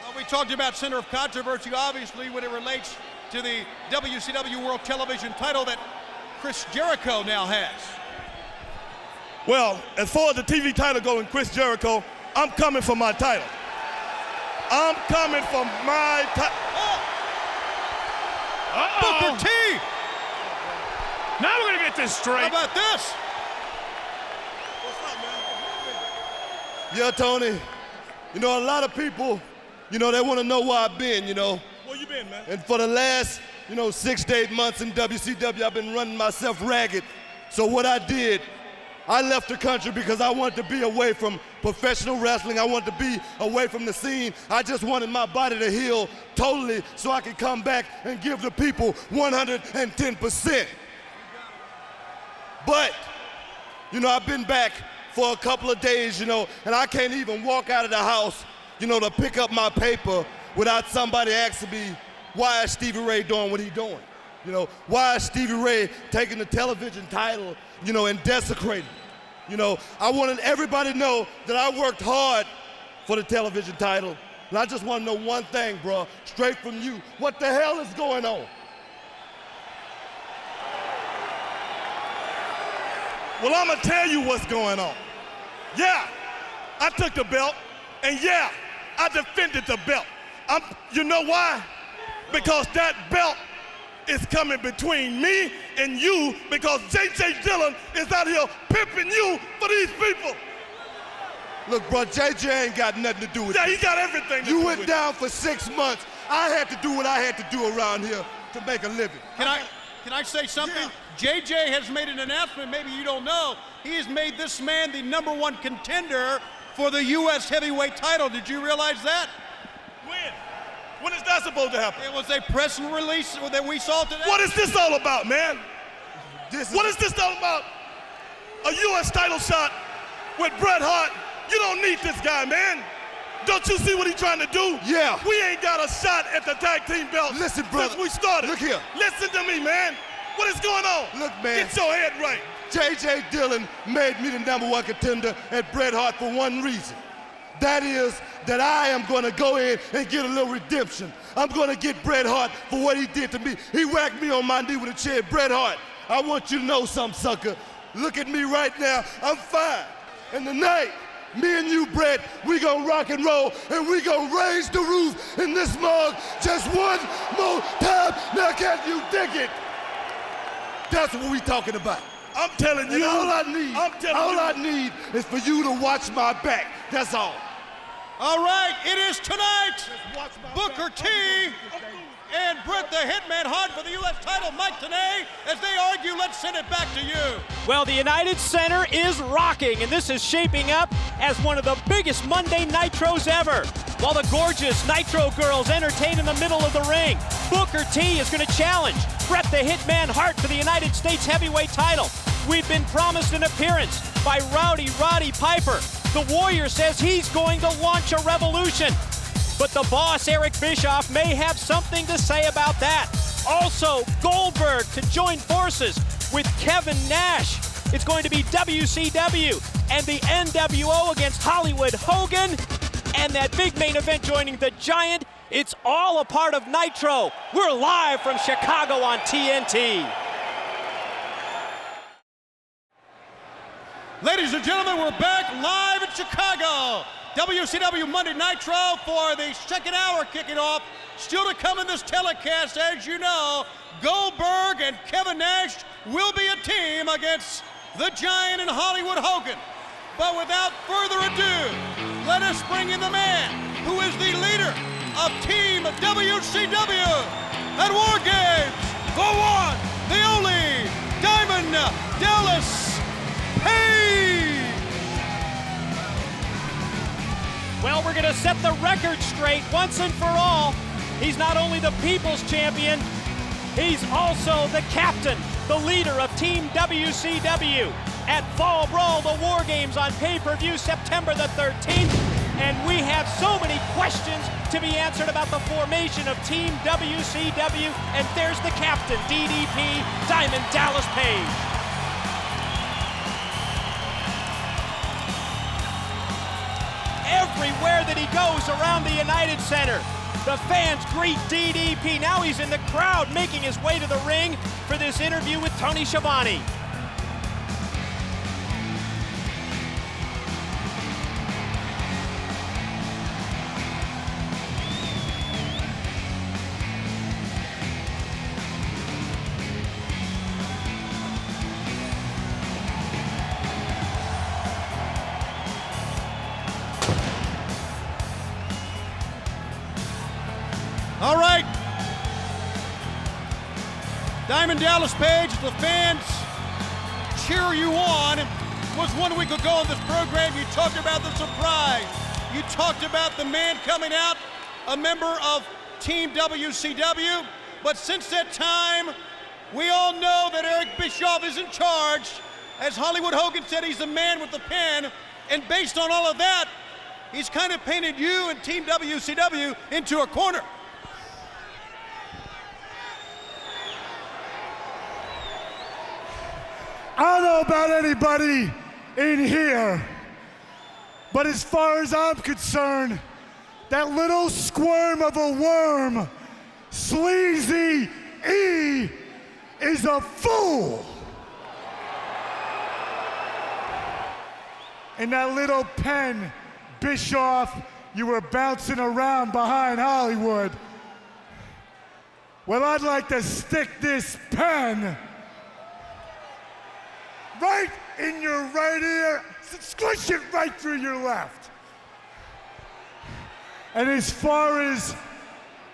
Well, we talked about center of controversy, obviously, when it relates to the WCW World Television title that Chris Jericho now has.
Well, as far as the TV title goes, Chris Jericho, I'm coming for my title. I'm coming for my title.
Booker T!
Now we're gonna get this straight.
How about this?
Yeah, Tony. You know, a lot of people, they want to know where I've been,
Where you been, man?
And for the last, 6 to 8 months in WCW, I've been running myself ragged. So what I did, I left the country because I wanted to be away from professional wrestling. I wanted to be away from the scene. I just wanted my body to heal totally so I could come back and give the people 110%. But, you know, I've been back for a couple of days, you know, and I can't even walk out of the house, you know, to pick up my paper without somebody asking me, why is Stevie Ray doing what he's doing? You know, why is Stevie Ray taking the television title, you know, and desecrating? You know, I wanted everybody to know that I worked hard for the television title. And I just want to know one thing, bro, straight from you. What the hell is going on?
Well, I'm going to tell you what's going on. Yeah, I took the belt, and yeah, I defended the belt. You know why? Because that belt is coming between me and you because J.J. Dillon is out here pimping you for these people.
Look, bro, J.J. ain't got nothing to do with
Yeah,
this.
he got everything to
You
do
went
with
down for 6 months. I had to do what I had to do around here to make a living.
Can I say something?
Yeah.
JJ has made an announcement, maybe you don't know. He has made this man the #1 contender for the U.S. heavyweight title. Did you realize that?
When? When is that supposed to happen?
It was a press release that we saw today.
What is this all about, man?
What
is this all about? A U.S. title shot with Bret Hart? You don't need this guy, man. Don't you see what he's trying to do?
Yeah.
We ain't got a shot at the tag team belt
Listen, brother.
since we started.
Look here.
Listen to me, man. What is going on?
Look, man.
Get your head right.
J.J. Dillon made me the #1 contender at Bret Hart for one reason. That is that I am going to go in and get a little redemption. I'm going to get Bret Hart for what he did to me. He whacked me on my knee with a chair. Bret Hart, I want you to know something, sucker. Look at me right now. I'm fine. And tonight, me and you, Bret, we gonna rock and roll, and we gonna raise the roof in this mug just one more time. Now can you dig it? That's what we talking about.
I'm telling
And
you.
all I need is for you to watch my back. That's all.
All right, it is tonight. Booker T and Bret the Hitman Hart for the U.S. title. Mike Tenay, as they argue, let's send it back to you.
Well, the United Center is rocking, and this is shaping up as one of the biggest Monday Nitros ever. While the gorgeous Nitro girls entertain in the middle of the ring, Booker T is going to challenge Bret the Hitman Hart for the United States heavyweight title. We've been promised an appearance by Rowdy Roddy Piper. The Warrior says he's going to launch a revolution. But the boss, Eric Bischoff, may have something to say about that. Also, Goldberg to join forces with Kevin Nash. It's going to be WCW and the NWO against Hollywood Hogan. And that big main event joining the Giant. It's all a part of Nitro. We're live from Chicago on TNT.
Ladies and gentlemen, we're back live in Chicago. WCW Monday Nitro for the second hour kicking off. Still to come in this telecast, as you know, Goldberg and Kevin Nash will be a team against the Giant and Hollywood Hogan. But without further ado, let us bring in the man who is the leader of Team WCW at War Games, the one, the only, Diamond Dallas Page.
Well, we're going to set the record straight once and for all. He's not only the People's Champion, he's also the captain, the leader of Team WCW at Fall Brawl, the War Games on pay-per-view September the 13th. And we have so many questions to be answered about the formation of Team WCW. And there's the captain, DDP, Diamond Dallas Page. Everywhere that he goes around the United Center, the fans greet DDP. Now he's in the crowd making his way to the ring for this interview with Tony Schiavone.
All right. Diamond Dallas Page, the fans cheer you on. was 1 week ago on this program. You talked about the surprise. You talked about the man coming out, a member of Team WCW. But since that time, we all know that Eric Bischoff is in charge. As Hollywood Hogan said, he's the man with the pen. And based on all of that, he's kind of painted you and Team WCW into a corner.
I don't know about anybody in here, but as far as I'm concerned, that little squirm of a worm, Sleazy E, is a fool. And that little pen, Bischoff, you were bouncing around behind Hollywood. Well, I'd like to stick this pen right in your right ear, squish it right through your left. And as far as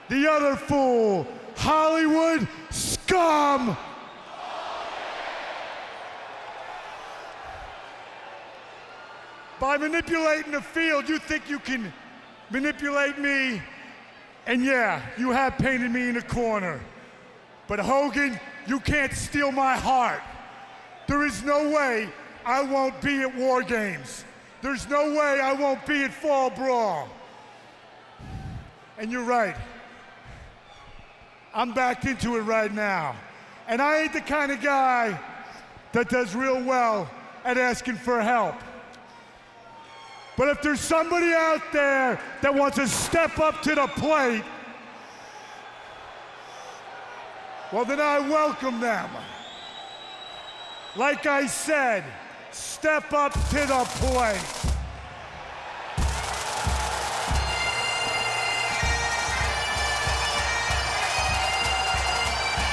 the other fool, Hollywood scum, by manipulating the field, you think you can manipulate me, and yeah, you have painted me in a corner. But Hogan, you can't steal my heart. There is no way I won't be at War Games. There's no way I won't be at Fall Brawl. And you're right. I'm backed into it right now. And I ain't the kind of guy that does real well at asking for help. But if there's somebody out there that wants to step up to the plate, well, then I welcome them. Like I said, step up to the plate.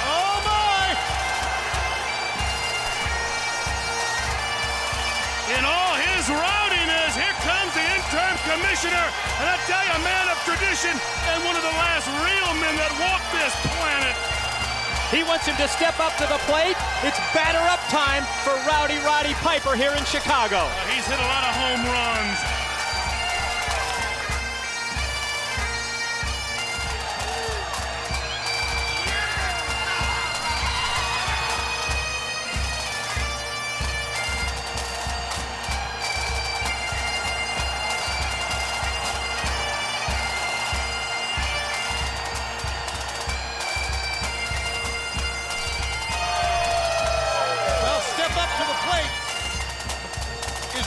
Oh my!
In all his rowdiness, here comes the interim commissioner, and I tell you, a man of tradition and one of the last real men that walked this planet.
He wants him to step up to the plate. It's batter up time for Rowdy Roddy Piper here in Chicago.
He's hit a lot of home runs.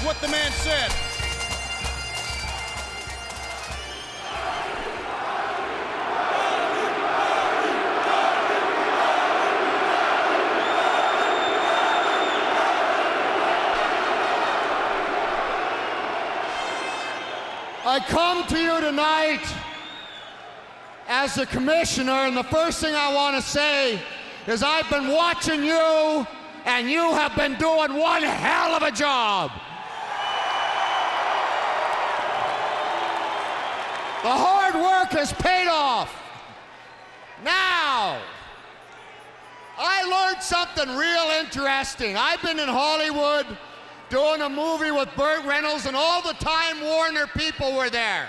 What the man said.
I come to you tonight as the commissioner, and the first thing I want to say is I've been watching you, and you have been doing one hell of a job. The hard work has paid off. Now, I learned something real interesting. I've been in Hollywood doing a movie with Burt Reynolds, and all the Time Warner people were there.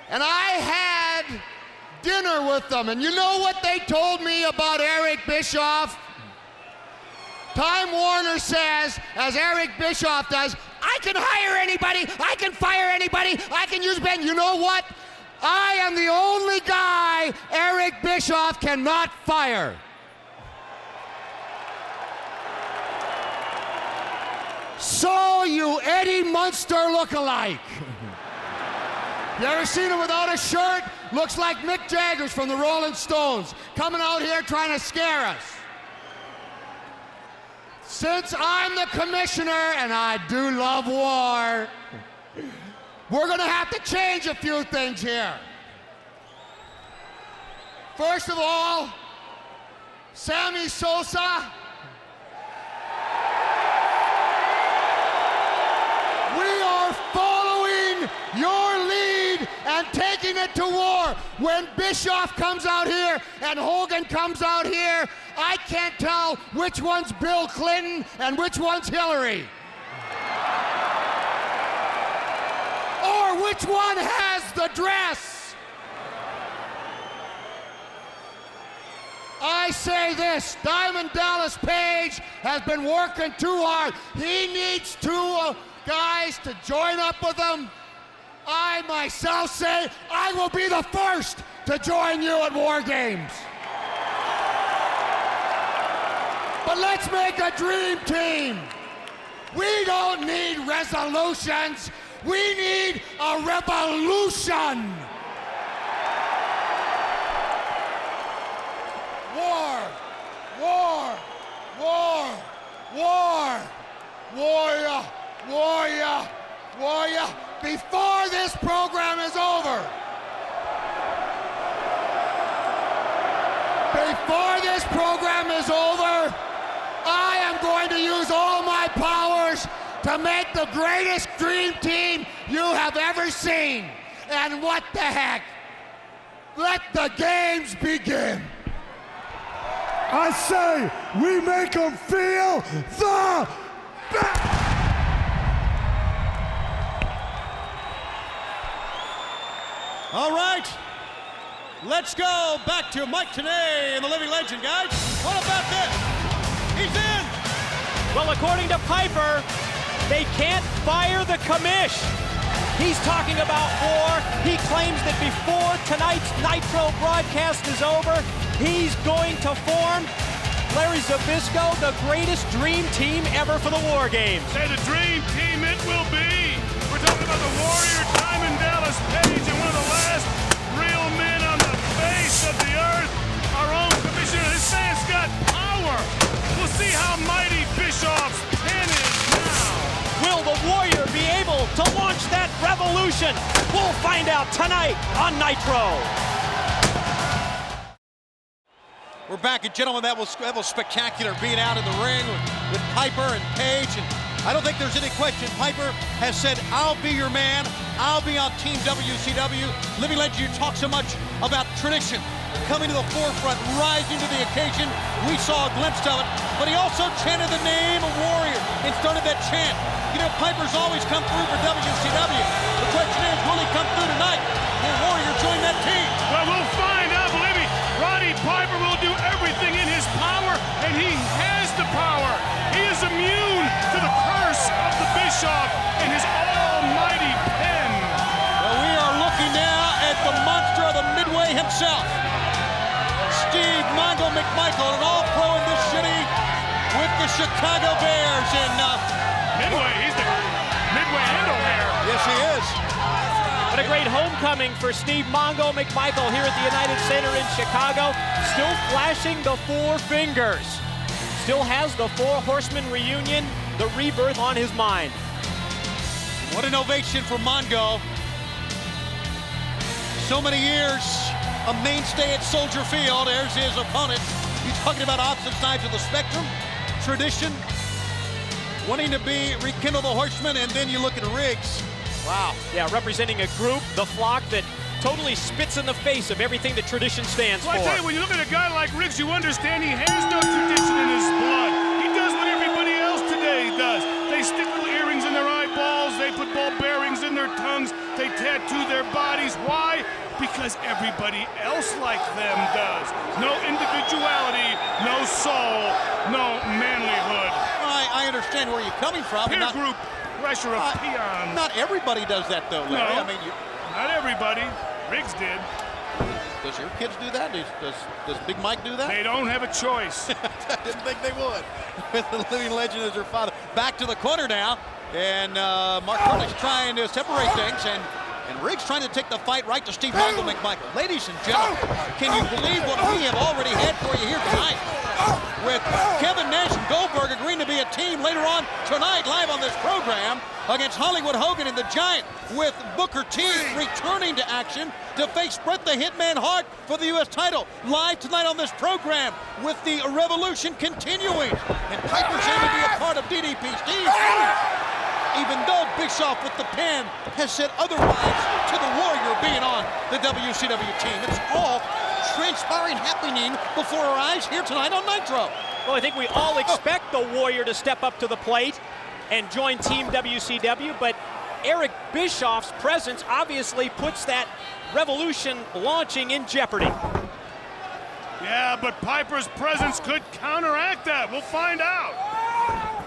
And I had dinner with them, and you know what they told me about Eric Bischoff? Time Warner says, as Eric Bischoff does, I can hire anybody, I can fire anybody, I can use Ben. You know what? I am the only guy Eric Bischoff cannot fire. So, you Eddie Munster look-alike. You ever seen him without a shirt? Looks like Mick Jagger's from the Rolling Stones, coming out here trying to scare us. Since I'm the commissioner, and I do love war, we're gonna have to change a few things here. First of all, Sammy Sosa. We are following your lead and taking it to war. When Bischoff comes out here and Hogan comes out here, I can't tell which one's Bill Clinton and which one's Hillary. which one has the dress? I say this, Diamond Dallas Page has been working too hard. He needs two guys to join up with him. I myself say I will be the first to join you at War Games. But let's make a dream team. We don't need resolutions. We need a revolution. War, war, war, war, warrior, warrior, warrior. Before this program is over, before this program is over, I am going to use all my powers to make the greatest dream team you have ever seen. And what the heck? Let the games begin.
I say we make them feel the best.
All right, let's go back to Mike Tenay and the Living Legend, guys. What about this? He's in.
Well, according to Piper, they can't fire the commish. He's talking about war. He claims that before tonight's Nitro broadcast is over, he's going to form, Larry Zbyszko, the greatest dream team ever for the War Games.
Say the dream team it will be. We're talking about the Warrior, Diamond Dallas Page, and one of the last real men on the face of the earth, our own commissioner. This man's got power. We'll see how mighty Bischoff's pen is now.
Will the Warrior be able to launch that revolution? We'll find out tonight on Nitro.
We're back, and gentlemen, that was spectacular, being out in the ring with Piper and Page, and I don't think there's any question. Piper has said, I'll be your man, I'll be on Team WCW. Living Legend, you talk so much about tradition coming to the forefront, rising to the occasion. We saw a glimpse of it, but he also chanted the name of Warrior and started that chant. You know, Piper's always come through for WCW. The question is, will he come through tonight? Will Warrior join that team?
Well, we'll find out, believe me. Roddy Piper will do everything in his power, and he has the power. He is immune to the curse of the Bischoff and his almighty pen.
Well, we are looking now at the monster of the Midway himself, Steve Mongo McMichael, an all-pro in this city with the Chicago Bears. And
Midway, he's the Midway and O'Hare.
Yes, he is.
What a great homecoming for Steve Mongo McMichael here at the United Center in Chicago. Still flashing the four fingers. Still has the Four Horsemen reunion, the rebirth on his mind.
What an ovation for Mongo. So many years, a mainstay at Soldier Field. There's his opponent. He's talking about opposite sides of the spectrum. Tradition, wanting to rekindle the Horsemen, and then you look at Riggs. Wow.
Yeah, representing a group, the Flock, that totally spits in the face of everything that tradition stands
Well,
for.
I tell you, when you look at a guy like Riggs, you understand he has no tradition in his blood. He does what everybody else today does. They stick little earrings in their eyeballs, they put ball bearings in their tongues, they tattoo their bodies. Why? Because everybody else like them does. No individuality, no soul, no manlyhood.
I understand where you're coming from.
Peer group pressure of peons.
Not everybody does that, though, Larry.
No,
I mean,
not everybody. Riggs did.
Does your kids do that? Does Big Mike do that?
They don't have a choice.
I didn't think they would. With the Living Legend as their father. Back to the corner now, and Mark Curtis trying to separate things, and Riggs trying to take the fight right to Steve Mongo McMichael. Ladies and gentlemen, can you believe what we have already had for you here tonight? With Kevin Nash and Goldberg agreeing to be a team later on tonight, live on this program, against Hollywood Hogan and the Giant, with Booker T returning to action to face Bret the Hitman Hart for the U.S. title. Live tonight on this program, with the revolution continuing, and Piper's going to be a part of DDP. Steve, even though Bischoff with the pen has said otherwise to the Warrior being on the WCW team. It's all transpiring, happening before our eyes here tonight on Nitro.
Well, I think we all expect the Warrior to step up to the plate and join Team WCW, but Eric Bischoff's presence obviously puts that Revolution launching in jeopardy.
Yeah, but Piper's presence could counteract that. We'll find out.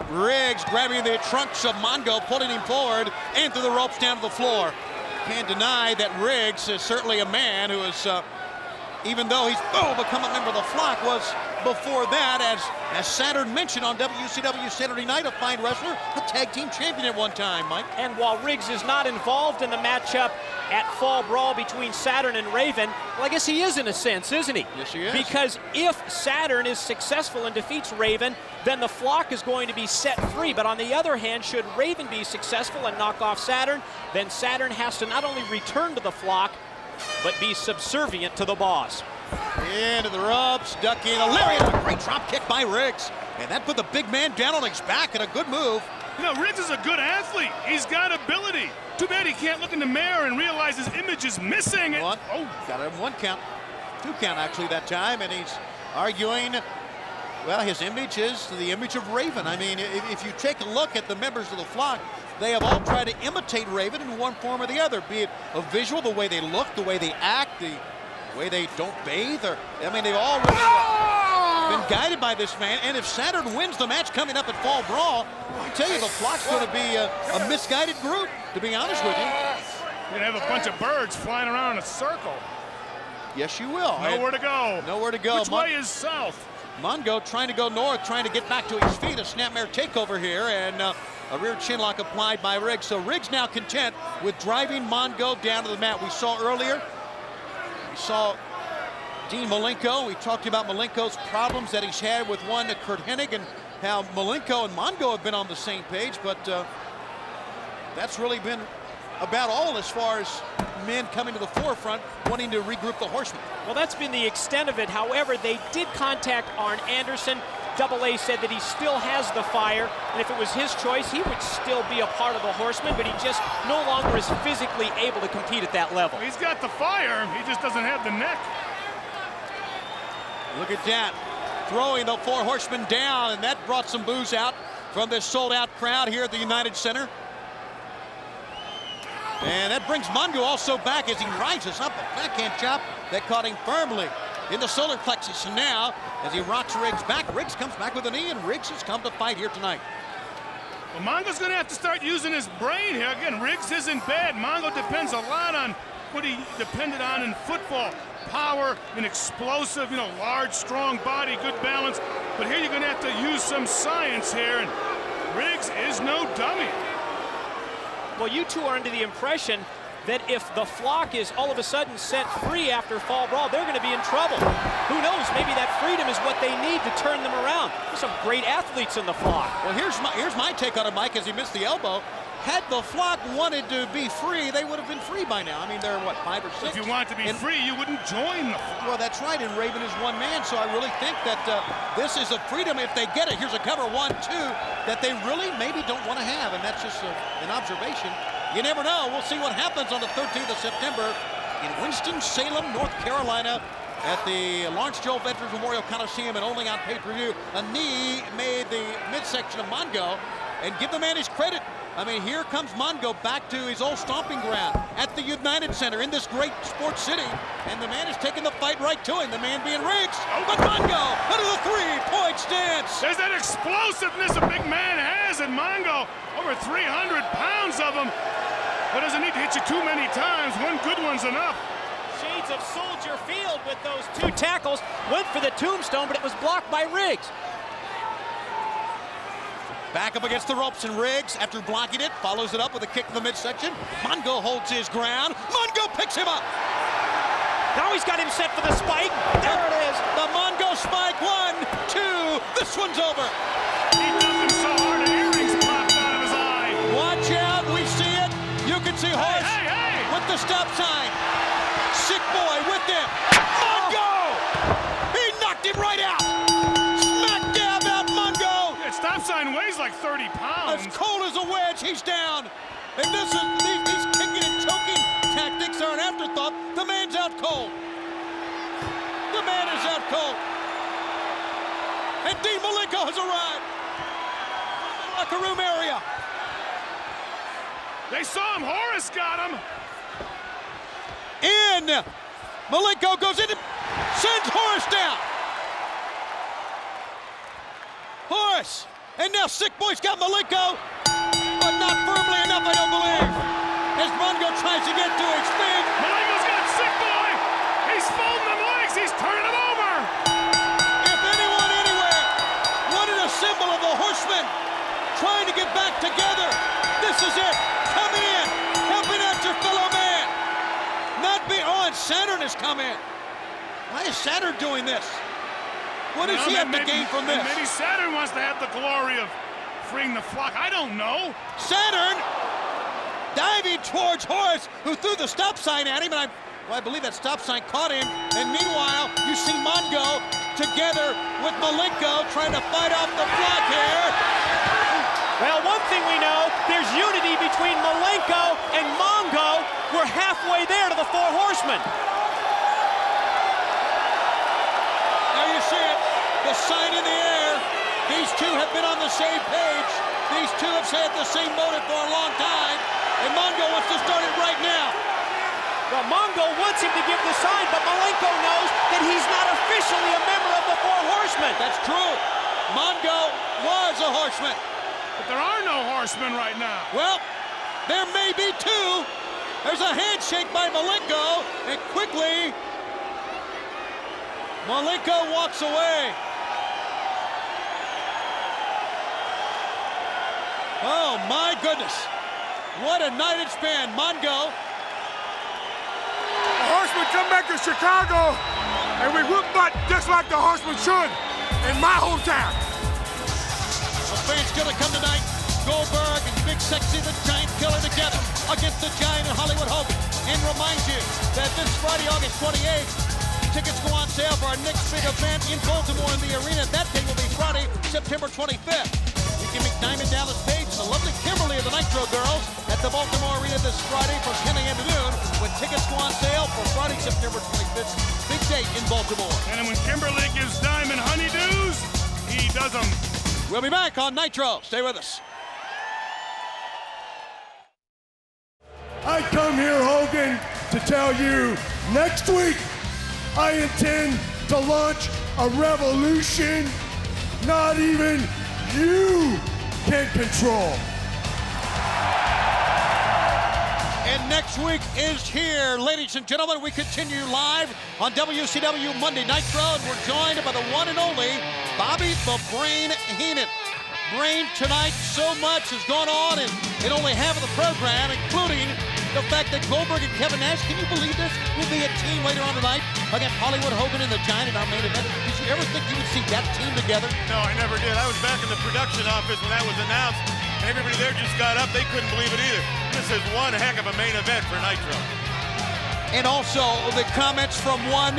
Riggs grabbing the trunks of Mongo, pulling him forward and through the ropes down to the floor. Can't deny that Riggs is certainly a man who is, even though he's become a member of the Flock, was before that, as Saturn mentioned on WCW Saturday Night, a fine wrestler, a tag team champion at one time, Mike.
And while Riggs is not involved in the matchup at Fall Brawl between Saturn and Raven, well, I guess he is in a sense, isn't he?
Yes, he is.
Because if Saturn is successful and defeats Raven, then the Flock is going to be set free. But on the other hand, should Raven be successful and knock off Saturn, then Saturn has to not only return to the Flock, but be subservient to the boss.
Into the ropes, ducking a lariat, a great drop kick by Riggs. And that put the big man down on his back, and a good move.
You know, Riggs is a good athlete. He's got ability. Too bad he can't look in the mirror and realize his image is missing.
Got him 1 count. 2 count actually that time, and he's arguing, well, his image is the image of Raven. I mean, if you take a look at the members of the Flock, they have all tried to imitate Raven in one form or the other, be it a visual, the way they look, the way they act, the way they don't bathe, or, I mean, they've all really been guided by this man. And if Saturn wins the match coming up at Fall Brawl, I tell you, the Flock's going to be a misguided group, to be honest with you.
You're going to have a bunch of birds flying around in a circle.
Yes, you will.
Nowhere to go.
Nowhere to go.
Which way is south?
Mongo trying to go north, trying to get back to his feet. A snapmare takeover here, and a rear chinlock applied by Riggs. So Riggs now content with driving Mongo down to the mat. We saw earlier, we saw Dean Malenko. We talked about Malenko's problems that he's had with one Kurt Hennig, and how Malenko and Mongo have been on the same page, but that's really been about all as far as men coming to the forefront wanting to regroup the Horsemen.
Well, that's been the extent of it. However, they did contact Arn Anderson. Double A said that he still has the fire, and if it was his choice, he would still be a part of the Horsemen, but he just no longer is physically able to compete at that level.
He's got the fire, he just doesn't have the neck.
Look at that, throwing the 4 Horsemen down, and that brought some boos out from this sold-out crowd here at the United Center. And that brings Mongo also back as he rises up. A backhand chop that caught him firmly in the solar plexus. And now, as he rocks Riggs back, Riggs comes back with a knee, and Riggs has come to fight here tonight.
Well, Mongo's going to have to start using his brain here. Again, Riggs isn't bad. Mongo depends a lot on what he depended on in football. Power and explosive, you know, large, strong body, good balance. But here you're going to have to use some science here, and Riggs is no dummy.
Well, you two are under the impression that if the Flock is all of a sudden set free after Fall Brawl, they're going to be in trouble. Who knows? Maybe that freedom is what they need to turn them around. There's some great athletes in the Flock.
Well, here's my take on it, Mike, as he missed the elbow. Had the Flock wanted to be free, they would have been free by now. I mean, they're, what, 5 or 6?
If you want to be free, you wouldn't join the Flock.
Well, that's right, and Raven is one man, so I really think that this is a freedom, if they get it. Here's a cover 1-2 that they really maybe don't want to have, and that's just an observation. You never know. We'll see what happens on the 13th of September in Winston-Salem, North Carolina, at the Lawrence Joel Veterans Memorial Coliseum, and only on pay-per-view. A knee made the midsection of Mongo, and give the man his credit. I mean, here comes Mongo back to his old stomping ground at the United Center in this great sports city, and the man is taking the fight right to him, the man being Riggs. But Mongo under the 3-point stance.
There's that explosiveness a big man has, and Mongo, over 300 pounds of him, but doesn't need to hit you too many times. One good one's enough.
Shades of Soldier Field with those 2 tackles. Went for the tombstone, but it was blocked by Riggs.
Back up against the ropes, and Riggs, after blocking it, follows it up with a kick to the midsection. Mongo holds his ground. Mongo picks him up.
Now he's got him set for the spike. There it is.
The Mongo spike. 1, 2. This one's over.
He does him so hard, and earrings popped out of his eye.
Watch out. We see it. You can see Horse
Hey!
with the stop sign. Sick boy with him. Mongo! He knocked him right out. Smack dab out Mongo.
That stop sign weighs like 30 pounds.
As cold as a wedge, he's down. And this is these kicking and choking tactics are an afterthought. The man's out cold. The man is out cold. And Dean Malenko has arrived in the locker room area.
They saw him. Horace got him.
In. Malenko goes in, sends Horace down. Horace. And now Sick Boy's got Malenko, but not firmly enough, I don't believe. As Mongo tries to get to his feet.
Malenko's got Sick Boy. He's folding them legs. He's turning him over.
If anyone anywhere wanted a symbol of the Horsemen trying to get back together, this is it. Coming in, helping out your fellow man. Not be. Oh, and Saturn has come in. Why is Saturn doing this? What does he have to gain from this?
Maybe Saturn wants to have the glory of freeing the flock. I don't know.
Saturn diving towards Horace, who threw the stop sign at him, and I believe that stop sign caught him. And meanwhile, you see Mongo together with Malenko trying to fight off the flock here.
Well, one thing we know, there's unity between Malenko and Mongo. We're halfway there to the Four Horsemen.
There you see it, the sign in the air. These two have been on the same page. These two have had the same motive for a long time, and Mongo wants to start it right now.
Well, Mongo wants him to give the sign, but Malenko knows that he's not officially a member of the Four Horsemen.
That's true. Mongo was a horseman.
But there are no horsemen right now.
Well, there may be two. There's a handshake by Malenko, and quickly, Malenko walks away. Oh my goodness. What a night it's been. Mongo.
The Horsemen come back to Chicago, and we whoop butt just like the Horsemen should in my hometown.
The fans gonna come tonight. Goldberg and Big Sexy the Giant Killer together against the Giant and Hollywood Hogan. And remind you that this Friday, August 28th, tickets go on sale for our next big event in Baltimore in the arena. That day will be Friday, September 25th. You can meet Diamond Dallas Page and the lovely Kimberly of the Nitro Girls at the Baltimore Arena this Friday from 10 a.m. to noon, when tickets go on sale for Friday, September 25th. Big date in Baltimore.
And when Kimberly gives Diamond honeydews, he does them.
We'll be back on Nitro. Stay with us.
I come here, Hogan, to tell you next week I intend to launch a revolution not even you can control.
And next week is here, ladies and gentlemen. We continue live on WCW Monday Nitro, and we're joined by the one and only Bobby the Brain Heenan. Brain, tonight, so much has gone on in only half of the program, including the fact that Goldberg and Kevin Nash, can you believe this, will be a team later on tonight against Hollywood Hogan and the Giant in our main event. Did you ever think you would see that team together?
No, I never did. I was back in the production office when that was announced, and everybody there just got up. They couldn't believe it either. This is one heck of a main event for Nitro.
And also the comments from one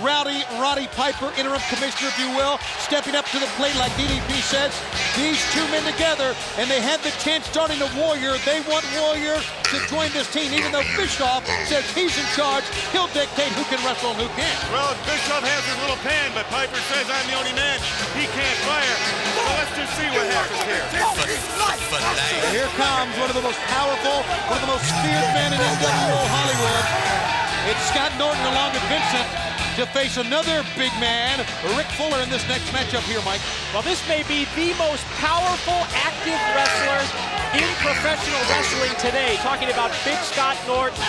Roddy Piper, interim commissioner, if you will, stepping up to the plate like DDP says. These two men together, and they had the chance starting to Warrior. They want Warrior to join this team, even though Bischoff says he's in charge. He'll dictate who can wrestle and who can't.
Well, Bischoff has his little pen, but Piper says I'm the only man. He can't fire. So let's just see what happens here.
So here comes one of the most powerful, one of the most feared men in NWO Hollywood. It's Scott Norton along with Vincent to face another big man, Rick Fuller, in this next matchup here, Mike.
Well, this may be the most powerful active wrestler in professional wrestling today. Talking about Big Scott Norton.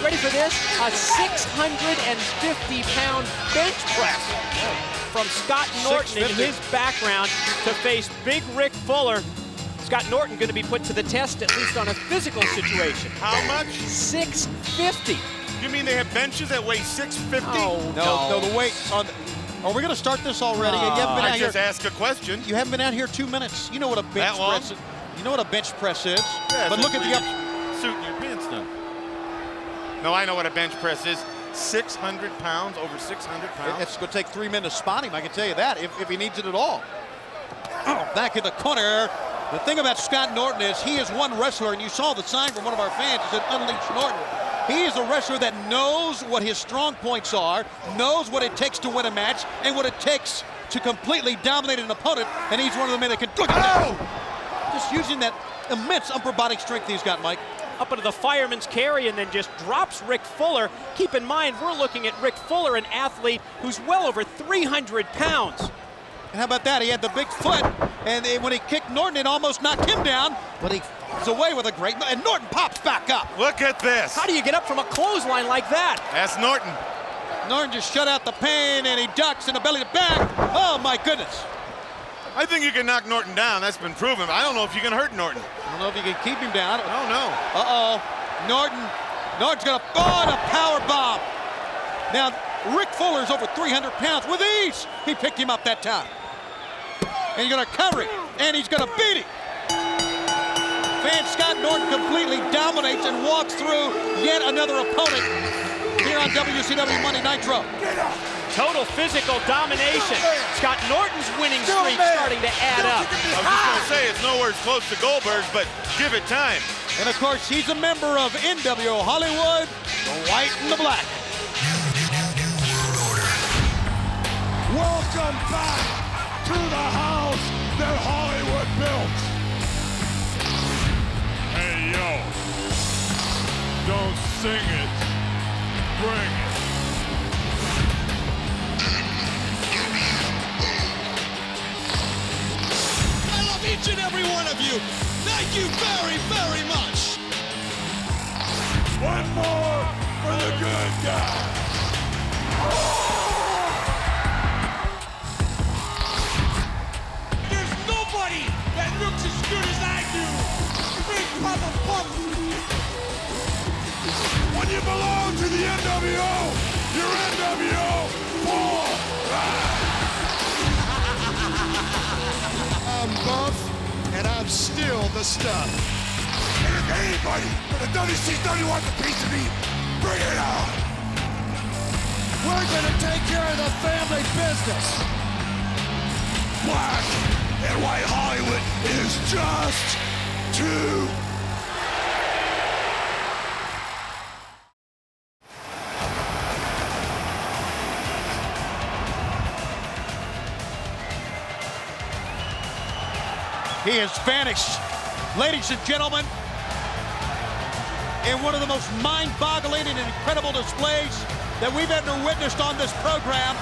Ready for this? A 650-pound bench press from Scott Norton in his background to face Big Rick Fuller. Scott Norton going to be put to the test, at least on a physical situation.
How much?
650.
You mean they have benches that weigh 650?
No, the weight on the, are we going to start this already? You haven't been out
I
here.
just asked a question.
You haven't been out here 2 minutes. You know what a bench press is. You know what a bench press is.
Yeah,
but look at the
suit in your pants now. No, I know what a bench press is. 600 pounds, over 600 pounds.
It's going to take 3 minutes to spot him, I can tell you that, if he needs it at all. Back in the corner. The thing about Scott Norton is he is one wrestler, and you saw the sign from one of our fans that said Unleash Norton. He is a wrestler that knows what his strong points are, knows what it takes to win a match, and what it takes to completely dominate an opponent, and he's one of the men that can look at that. Just using that immense upper body strength he's got, Mike.
up into the fireman's carry and then just drops Rick Fuller. Keep in mind, we're looking at Rick Fuller, an athlete who's well over 300 pounds.
And how about that? He had the big foot, and when he kicked Norton, it almost knocked him down, but he was away with a great, and Norton pops back up.
Look at this.
How do you get up from a clothesline like that?
That's Norton.
Norton just shut out the pain, and he ducks in the belly to back. Oh, my goodness.
I think you can knock Norton down. That's been proven. I don't know if you can hurt Norton.
I don't know if you can keep him down.
I don't know.
Norton's gonna, and a power bomb. Now, Rick Fuller's over 300 pounds with ease. He picked him up that time. And he's gonna cover it, and he's gonna beat him. Scott Norton completely dominates and walks through yet another opponent here on WCW Monday Nitro.
Total physical domination. Scott Norton's winning streak starting to add up.
I was just going to say, it's nowhere as close to Goldberg's, but give it time.
And of course, he's a member of NWO Hollywood, the white and the black.
Welcome back to the house that Hollywood built.
Hey, yo. Don't sing it. Bring it.
I love each and every one of you. Thank you very, very much.
One more for the good guy.
There's nobody that looks as good as I do. Big Papa Pump.
When you belong to the NWO, you're NWO for life.
I'm buff, and I'm still the stuff.
And if anybody but the WCW wants a piece of me, bring it on.
We're gonna take care of the family business.
Black and white Hollywood is just too.
He has vanished, ladies and gentlemen, in one of the most mind-boggling and incredible displays that we've ever witnessed on this program.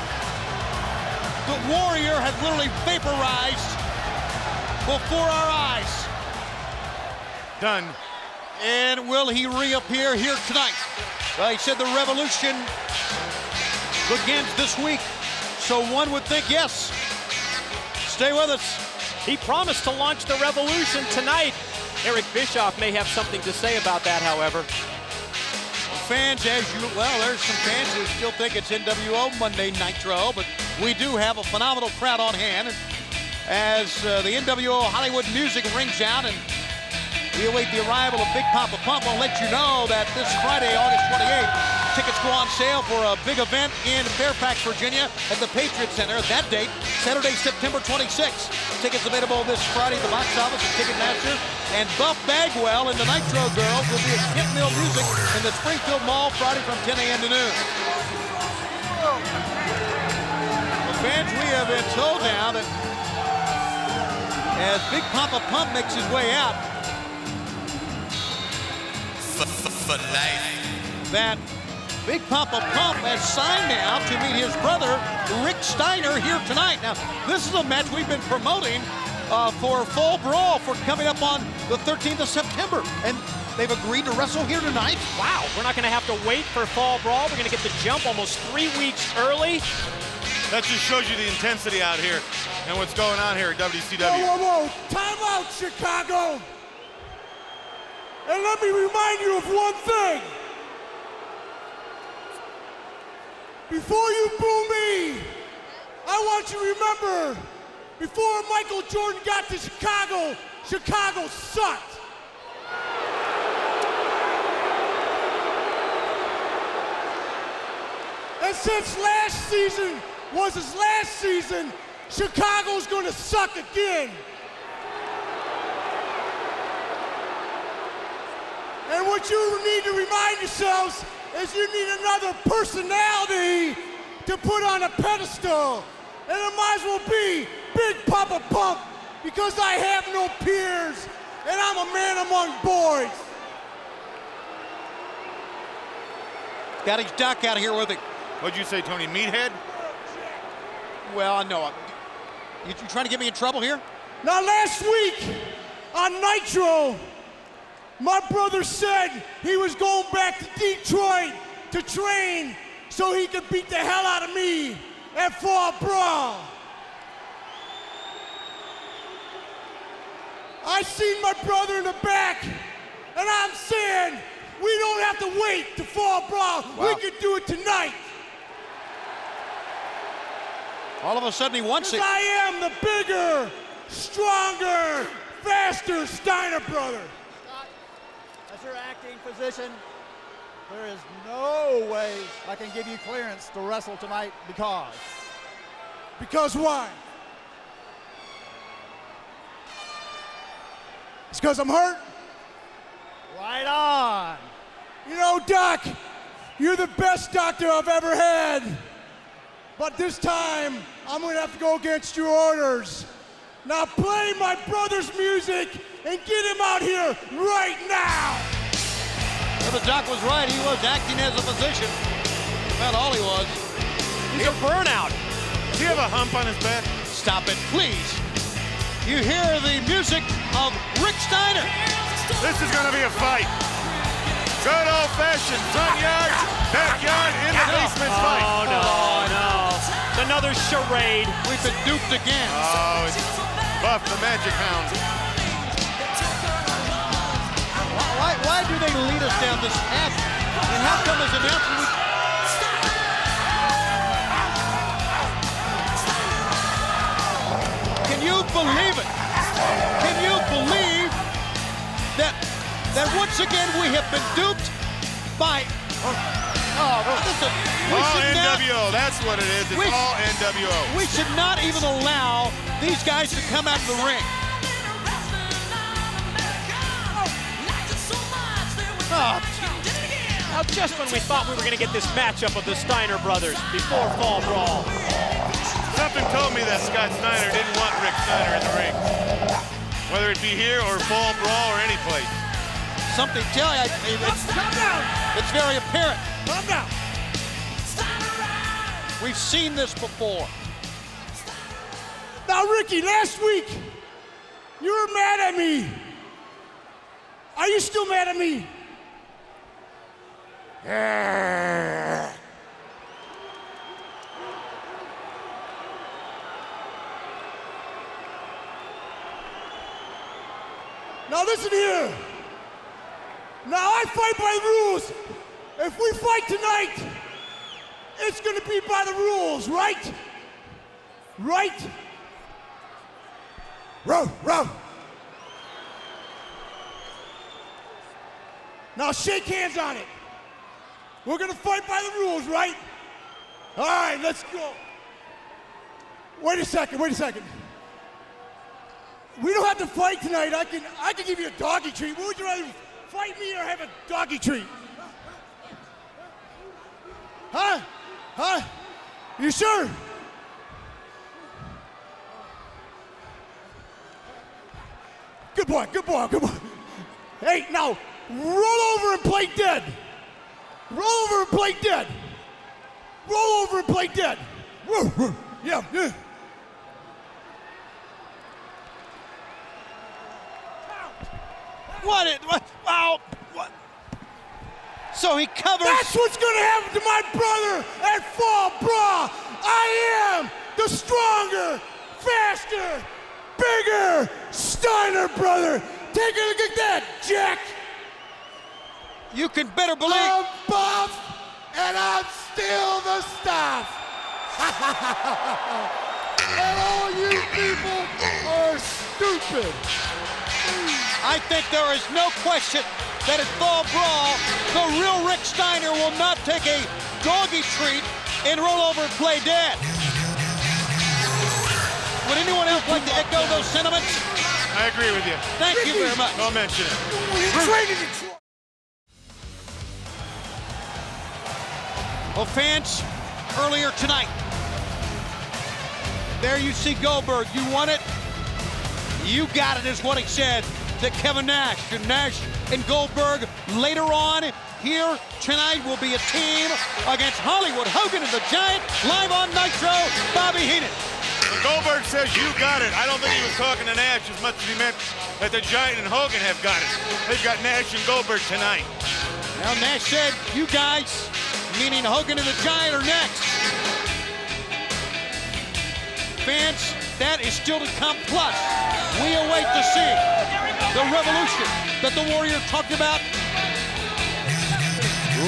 The Warrior has literally vaporized before our eyes.
Done.
And will he reappear here tonight? Well, he said the revolution begins this week, so one would think yes. Stay with us.
He promised to launch the revolution tonight. Eric Bischoff may have something to say about that, however.
Fans, there's some fans who still think it's NWO Monday Nitro, but we do have a phenomenal crowd on hand. As the NWO Hollywood music rings out and we await the arrival of Big Papa Pump, we'll let you know that this Friday, August 28th, tickets go on sale for a big event in Fairfax, Virginia at the Patriot Center. That date, Saturday, September 26th. Tickets available this Friday at the box office at Ticketmaster. And Buff Bagwell and the Nitro Girls will be at Kent Mill Music in the Springfield Mall Friday from 10 a.m. to noon. Well, fans, we have been told now that as Big Papa Pump makes his way out,
For life.
that Big Papa Pump has signed now to meet his brother, Rick Steiner, here tonight. Now, this is a match we've been promoting for Fall Brawl for coming up on the 13th of September. And they've agreed to wrestle here tonight.
Wow, we're not going to have to wait for Fall Brawl. We're going to get the jump almost 3 weeks early.
That just shows you the intensity out here and what's going on here at WCW.
Whoa. Time out, Chicago. And let me remind you of one thing. Before you boo me, I want you to remember, before Michael Jordan got to Chicago, Chicago sucked. And since last season was his last season, Chicago's gonna suck again. And what you need to remind yourselves is you need another personality to put on a pedestal. And it might as well be Big Papa Pump, because I have no peers and I'm a man among boys.
Got his duck out of here with it.
What'd you say, Tony? Meathead?
Well, no. You trying to get me in trouble here?
Now, last week on Nitro, my brother said he was going back to Detroit to train so he could beat the hell out of me at Fall Brawl. I seen my brother in the back, and I'm saying we don't have to wait to Fall Brawl.
Wow.
We can do it tonight.
All of a sudden he wants it.
I am the bigger, stronger, faster Steiner brother.
As your acting physician, there is no way I can give you clearance to wrestle tonight because.
Because why? It's because I'm hurt?
Right on.
You know, Doc, you're the best doctor I've ever had. But this time, I'm gonna have to go against your orders. Now play my brother's music and get him out here right now!
Well, the doc was right. He was acting as a physician. About all he was.
He's a burnout.
Does he have a hump on his back?
Stop it, please. You hear the music of Rick Steiner.
This is going to be a fight. Good old-fashioned front yard, backyard, in the basement fight.
Oh, no. It's another charade.
We've been duped again.
Oh, it's Buff the Magic Hound.
Why do they lead us down this path? And how come as announcers Can you believe it? Can you believe that once again we have been duped by listen,
all NWO, that's what it is. It's all NWO.
We should not even allow these guys to come out of the ring.
Now, just when we thought we were going to get this matchup of the Steiner brothers before Fall Brawl.
Something told me that Scott Steiner didn't want Rick Steiner in the ring. Whether it be here or Fall Brawl or any place.
Something tell you, it's very apparent.
Calm down.
We've seen this before.
Now, Ricky, last week, you were mad at me. Are you still mad at me? Now listen here. Now I fight by the rules. If we fight tonight, it's gonna be by the rules, right? Right? Row. Now shake hands on it. We're gonna fight by the rules, right? All right, let's go. Wait a second. We don't have to fight tonight. I can give you a doggy treat. What would you rather, fight me or have a doggy treat? Huh? You sure? Good boy. Hey, now, roll over and play dead. Roll over and play dead. Yeah.
Wow. So he covers.
That's what's gonna happen to my brother at Fall Brawl. I am the stronger, faster, bigger Steiner brother. Take a look at that, Jack.
You can better believe.
I'm buff, and I'm still the stuff. And all you people are stupid.
I think there is no question that at Fall Brawl, the real Rick Steiner will not take a doggy treat and roll over and play dead. Would anyone else like to echo those sentiments?
I agree with you.
Thank you very much.
Don't mention it.
Well, fans, earlier tonight, there you see Goldberg. You want it? You got it, is what he said to Kevin Nash. And Nash and Goldberg later on here tonight will be a team against Hollywood Hogan and the Giant, live on Nitro, Bobby Heenan.
When Goldberg says you got it, I don't think he was talking to Nash as much as he meant that the Giant and Hogan have got it. They've got Nash and Goldberg tonight.
Now Nash said, you guys, meaning Hogan and the Giant, are next. Fans, that is still to come. Plus, we await to see the revolution that the Warrior talked about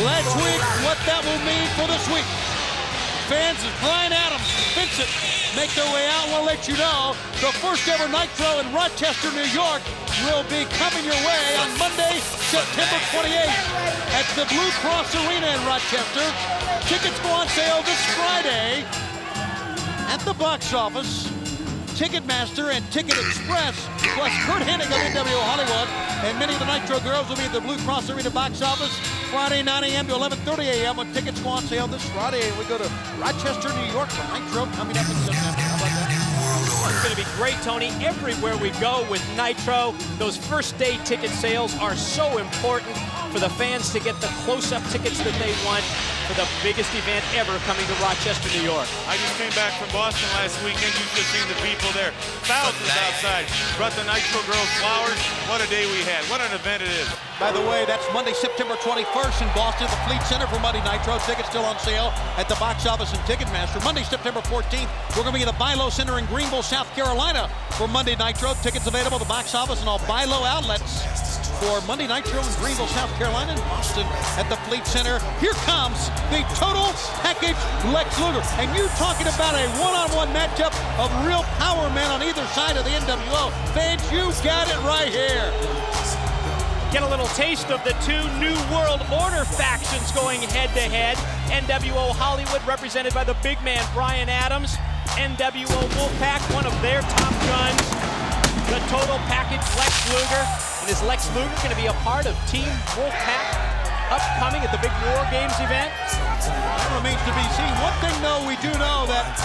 last week, what that will mean for this week. Fans, as Brian Adams, Vincent make their way out, we'll let you know the first ever Nitro in Rochester, New York will be coming your way on Monday, September 28th at the Blue Cross Arena in Rochester. Tickets go on sale this Friday at the box office. Ticketmaster and Ticket Express, plus Kurt Hennig of NWO Hollywood, and many of the Nitro girls will be at the Blue Cross Arena box office Friday 9 a.m. to 11:30 a.m. when tickets go on sale this Friday. And we go to Rochester, New York for Nitro coming up in September. How about that?
It's going to be great, Tony. Everywhere we go with Nitro, those first day ticket sales are so important for the fans to get the close-up tickets that they want for the biggest event ever coming to Rochester, New York.
I just came back from Boston last weekend. You should have seen the people there. Thousands outside. Brought the Nitro girls flowers. What a day we had. What an event it is.
By the way, that's Monday, September 21st in Boston, the Fleet Center for Monday Nitro. Tickets still on sale at the box office and Ticketmaster. Monday, September 14th, we're going to be at the Bilo Center in Greenville, South Carolina for Monday Nitro. Tickets available at the box office and all Bilo outlets for Monday Nitro in Greenville, South Carolina, and Boston at the Fleet Center. Here comes the Total Package Lex Luger. And you talking about a one-on-one matchup of real power men on either side of the NWO. Fans, you got it right here.
Get a little taste of the two New World Order factions going head-to-head. NWO Hollywood, represented by the big man Brian Adams. NWO Wolfpack, one of their top guns. The Total Package Lex Luger. And is Lex Luger going to be a part of Team Wolfpack upcoming at the big War Games event?
That remains to be seen. One thing, though, we do know that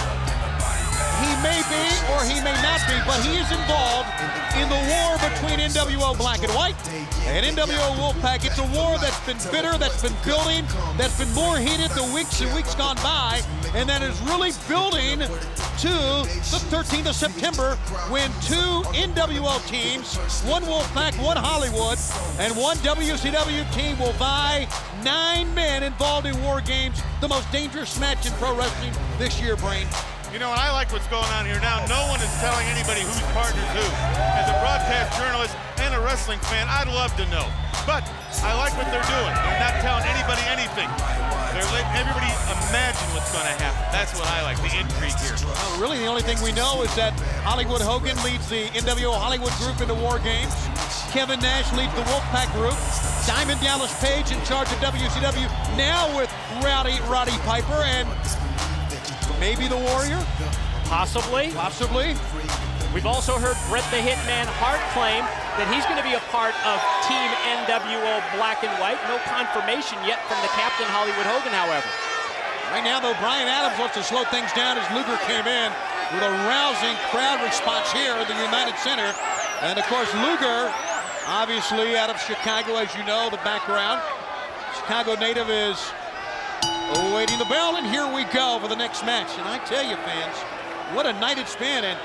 he may be or he may not be, but he is involved in the war between NWO Black and White and NWO Wolfpack. It's a war that's been bitter, that's been building, that's been more heated the weeks and weeks gone by, and that is really building to the 13th of September when two NWO teams, one Wolfpack, one Hollywood, and one WCW team will vie 9 men involved in War Games, the most dangerous match in pro wrestling this year, Brain.
You know, and I like what's going on here now. No one is telling anybody who's partners who. As a broadcast journalist and a wrestling fan, I'd love to know. But I like what they're doing. They're not telling anybody anything. They're letting everybody imagine what's going to happen. That's what I like, the intrigue here.
Well, really, the only thing we know is that Hollywood Hogan leads the NWO Hollywood group into War Games. Kevin Nash leads the Wolfpack group. Diamond Dallas Page in charge of WCW, now with Roddy Piper, and maybe the Warrior?
Possibly.
Possibly.
We've also heard Bret the Hitman Hart claim that he's going to be a part of Team NWO Black and White. No confirmation yet from the Captain Hollywood Hogan, however.
Right now, though, Brian Adams wants to slow things down as Luger came in with a rousing crowd response here at the United Center. And, of course, Luger, obviously out of Chicago, as you know, the background. Chicago native is awaiting the bell, and here we go for the next match. And I tell you, fans, what a night it's been. And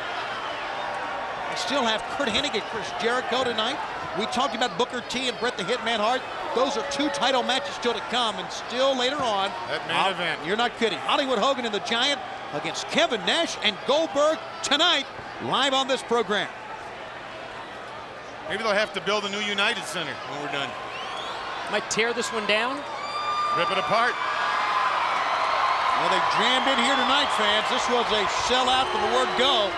we still have Kurt Hennig and Chris Jericho tonight. We talked about Booker T and Bret the Hitman Hart. Those are 2 title matches still to come, and still later on.
That main event.
You're not kidding. Hollywood Hogan and the Giant against Kevin Nash and Goldberg tonight, live on this program.
Maybe they'll have to build a new United Center when we're done.
Might tear this one down.
Rip it apart.
Well, they jammed in here tonight, fans. This was a sellout from the word go.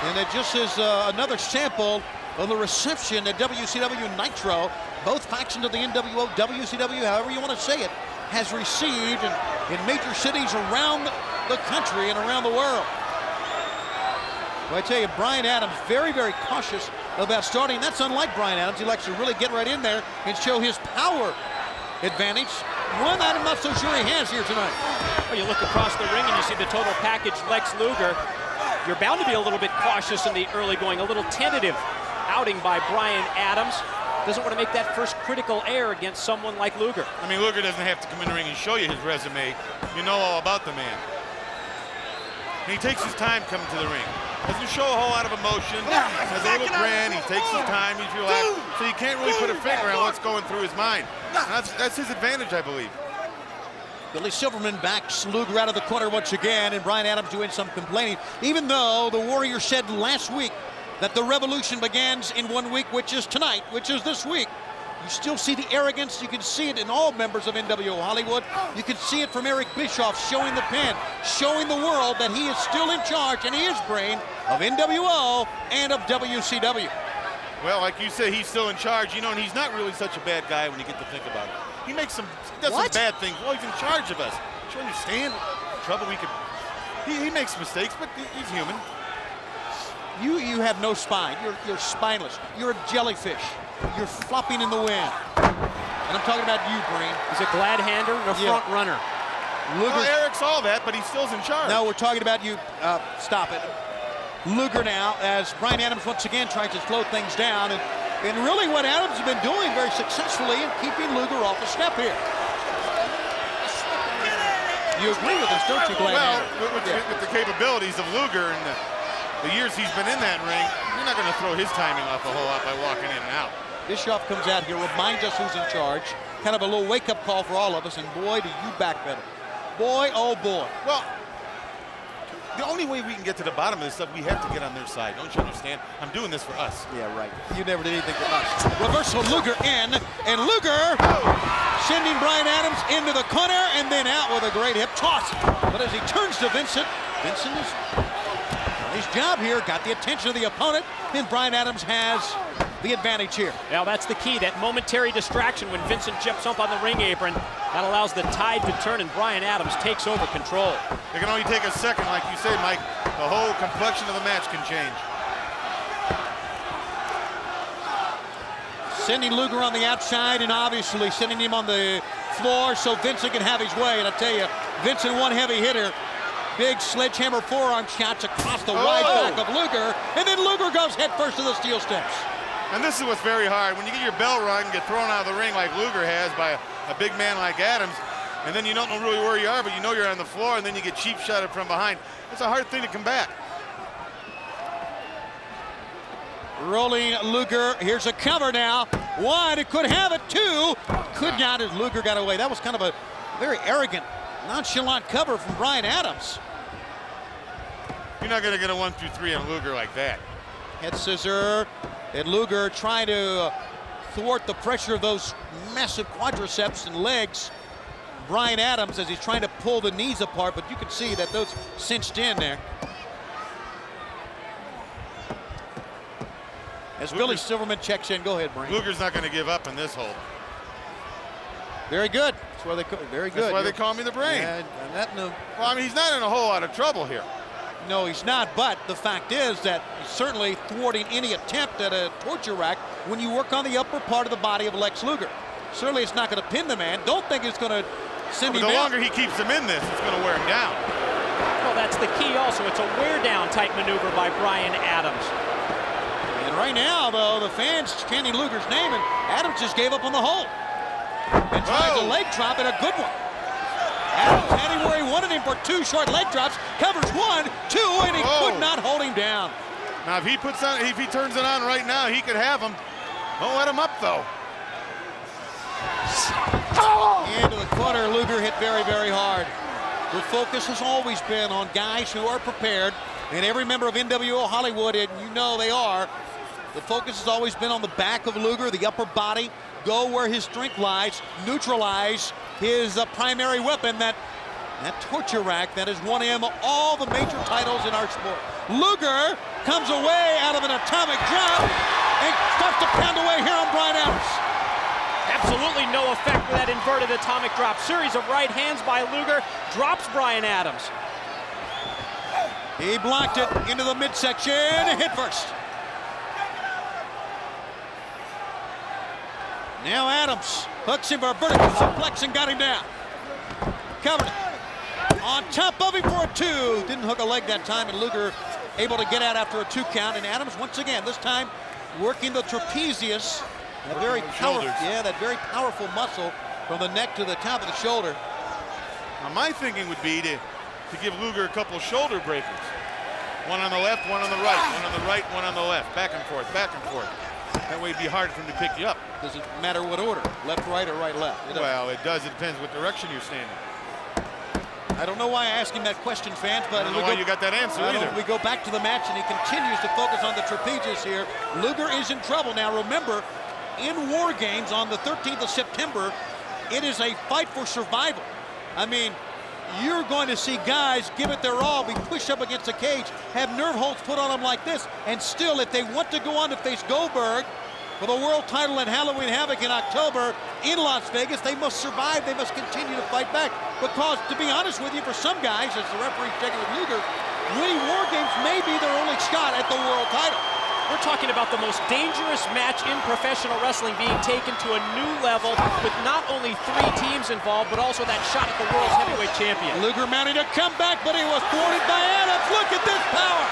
And it just is another sample of the reception at WCW Nitro. Both factions of the NWO, WCW, however you want to say it, has received in major cities around the country and around the world. Well, I tell you, Brian Adams, very, very cautious about starting. That's unlike Brian Adams. He likes to really get right in there and show his power advantage. One that I'm not so sure he has here tonight.
Well, you look across the ring and you see the Total Package Lex Luger. You're bound to be a little bit cautious in the early going, a little tentative outing by Brian Adams. doesn't want to make that first critical error against someone like Luger.
I mean, Luger doesn't have to come in the ring and show you his resume. You know all about the man. And he takes his time coming to the ring. Doesn't show a whole lot of emotion. Has a little grin. He takes his time. He's relaxed. So you can't really put a finger on what's going through his mind. And that's his advantage, I believe.
Billy Silverman backs Luger out of the corner once again, and Bryan Adams doing some complaining. Even though the Warrior said last week that the revolution begins in 1 week, which is tonight, which is this week. You still see the arrogance. You can see it in all members of NWO Hollywood. You can see it from Eric Bischoff showing the pen, showing the world that he is still in charge and he is brain of NWO and of WCW.
Well, like you say, he's still in charge, you know, and he's not really such a bad guy when you get to think about it. He does some bad things. Well, he's in charge of us. Don't you understand the trouble we could... He makes mistakes, but he's human.
You have no spine. You're spineless. You're a jellyfish. You're flopping in the wind. And I'm talking about you, Brain.
He's a glad hander and a front runner.
Well, Eric's all that, but he's still in charge.
No, we're talking about you. Stop it. Luger now, as Bryan Adams once again tries to slow things down. And really what Adams has been doing very successfully in keeping Luger off the step here. You agree with us, don't you, Glenn?
Well, with the capabilities of Luger and the years he's been in that ring, you're not going to throw his timing off a whole lot by walking in and out.
Bischoff comes out here, reminds us who's in charge. Kind of a little wake-up call for all of us, and boy, do you back better. Boy, oh boy.
Well, the only way we can get to the bottom of this stuff, we have to get on their side. Don't you understand? I'm doing this for us.
Yeah, right. You never did anything for us. Reversal, Luger in, and Luger sending Bryan Adams into the corner and then out with a great hip toss. But as he turns to Vincent is done his job here, got the attention of the opponent, then Bryan Adams has the advantage here.
Now that's the key, that momentary distraction when Vincent jumps up on the ring apron. That allows the tide to turn and Bryan Adams takes over control.
It can only take a second, like you say, Mike. The whole complexion of the match can change.
Sending Luger on the outside and obviously sending him on the floor so Vincent can have his way. And I tell you, Vincent, one heavy hitter. Big sledgehammer forearm shots across the wide back of Luger. And then Luger goes head first to the steel steps.
And this is what's very hard. When you get your bell rung and get thrown out of the ring like Luger has by a big man like Adams, and then you don't know really where you are, but you know you're on the floor, and then you get cheap shotted from behind. It's a hard thing to combat.
Rolling Luger. Here's a cover now. One, it could have it. Two, could not as Luger got away. That was kind of a very arrogant, nonchalant cover from Bryan Adams.
You're not going to get a 1, 2, 3 on Luger like that.
Head scissor, and Luger trying to thwart the pressure of those massive quadriceps and legs. Bryan Adams as he's trying to pull the knees apart, but you can see that those cinched in there. As Billy Silverman checks in, go ahead, Brain.
Luger's not going to give up in this hold.
Very good. That's why they very good.
That's why they call me the Brain.
Well,
I mean, he's not in a whole lot of trouble here.
No, he's not, but the fact is that he's certainly thwarting any attempt at a torture rack when you work on the upper part of the body of Lex Luger. Certainly it's not going to pin the man. Don't think it's going to send him out.
The longer he keeps him in this, it's going to wear him down.
Well, that's the key also. It's a wear-down type maneuver by Bryan Adams.
And right now, though, the fans chanting Luger's name, and Adams just gave up on the hold. And tries a leg drop and a good one. Adams had him where he wanted him for two short leg drops, covers 1, 2, and he could not hold him down.
Now, if he turns it on right now, he could have him. Don't let him up, though.
Into the corner, Luger hit very, very hard. The focus has always been on guys who are prepared, and every member of NWO Hollywood, and you know they are, the focus has always been on the back of Luger, the upper body, go where his strength lies, neutralize his primary weapon, that torture rack that has won him all the major titles in our sport. Luger comes away out of an atomic drop and starts to pound away here on Bryan Adams.
Absolutely no effect with that inverted atomic drop. Series of right hands by Luger drops Bryan Adams.
He blocked it into the midsection, hit first. Now Adams hooks him for a vertical suplex and got him down. Covered it. On top of him for a 2. Didn't hook a leg that time, and Luger able to get out after a 2 count. And Adams once again, this time working the trapezius That very powerful, that very powerful muscle from the neck to the top of the shoulder.
Now my thinking would be to give Luger a couple shoulder breakers. One on the left, one on the right, one on the right, one on the left. Back and forth, back and forth. That way it'd be hard for him to pick you up.
Does it matter what order? Left, right, or right, left?
Well, it does. It depends what direction you're standing.
I don't know why I asked him that question, fans, but
I don't know why you got that answer either.
We go back to the match, and he continues to focus on the trapezius here. Luger is in trouble. Now, remember, in War Games on the 13th of September, it is a fight for survival. I mean, you're going to see guys give it their all, be pushed up against the cage, have nerve holds put on them like this, and still, if they want to go on to face Goldberg for the world title at Halloween Havoc in October in Las Vegas, they must survive, they must continue to fight back. Because, to be honest with you, for some guys, as the referee's checking with Luger, winning War Games may be their only shot at the world title.
We're talking about the most dangerous match in professional wrestling being taken to a new level with not only 3 teams involved, but also that shot at the world's heavyweight champion.
Luger mounting a comeback, but he was thwarted by Adams. Look at this power.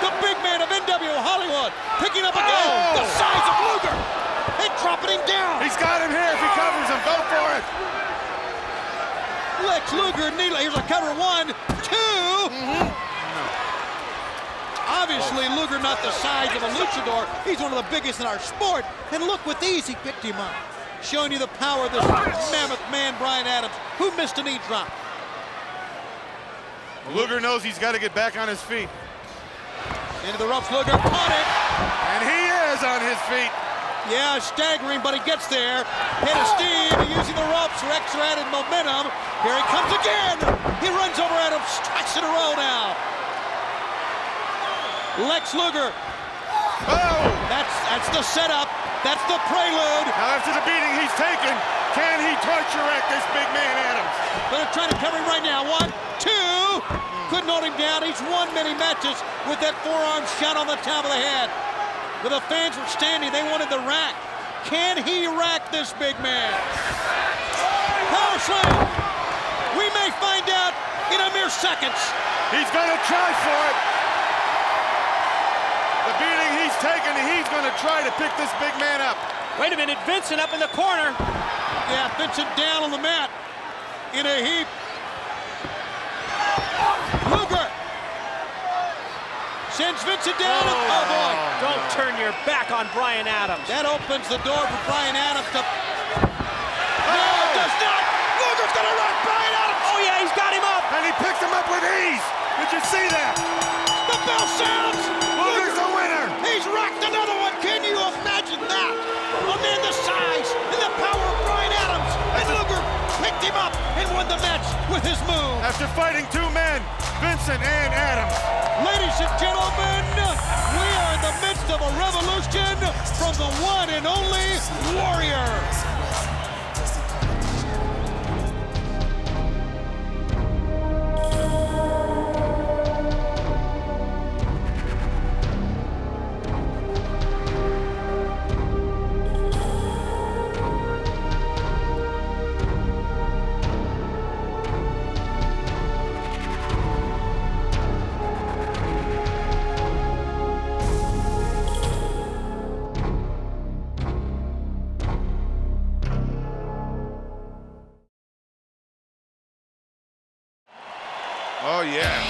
The big man of NWO Hollywood picking up again the size of Luger and dropping him down.
He's got him here. If he covers him, go for it.
Lex Luger, here's a cover, 1, 2. Obviously, Luger not the size of a luchador. He's one of the biggest in our sport. And look, with ease, he picked him up. Showing you the power of this mammoth man, Brian Adams, who missed a knee drop.
Luger knows he's got to get back on his feet.
Into the ropes, Luger caught it.
And he is on his feet.
Yeah, staggering, but he gets there. Head of steam, using the ropes for extra added momentum. Here he comes again. He runs over Adams, strikes in a row now. Lex Luger.
Oh!
That's the setup. That's the prelude.
Now after the beating he's taken, can he torture at this big man Adams?
They're trying to cover him right now. 1, 2. Couldn't hold him down. He's won many matches with that forearm shot on the top of the head. But the fans were standing. They wanted the rack. Can he rack this big man? Power slam. We may find out in a mere seconds.
He's going to try for it. The beating he's taken, he's going to try to pick this big man up.
Wait a minute, Vincent up in the corner.
Yeah, Vincent down on the mat in a heap. Luger sends Vincent down. Oh boy.
Don't turn your back on Brian Adams.
That opens the door for Brian Adams to... No, it does not. Luger's going to rock Brian Adams.
Oh yeah, he's got him up.
And he picked him up with ease. Did you see that?
The bell sounds.
Luger's the winner.
He's rocked another one. Can you imagine that? A man the size and the power of Brian Adams. And Luger picked him up and won the match with his move.
After fighting 2 men, Vincent and Adams.
Ladies and gentlemen, we are in the midst of a revolution from the one and only Warrior.
Oh, yeah.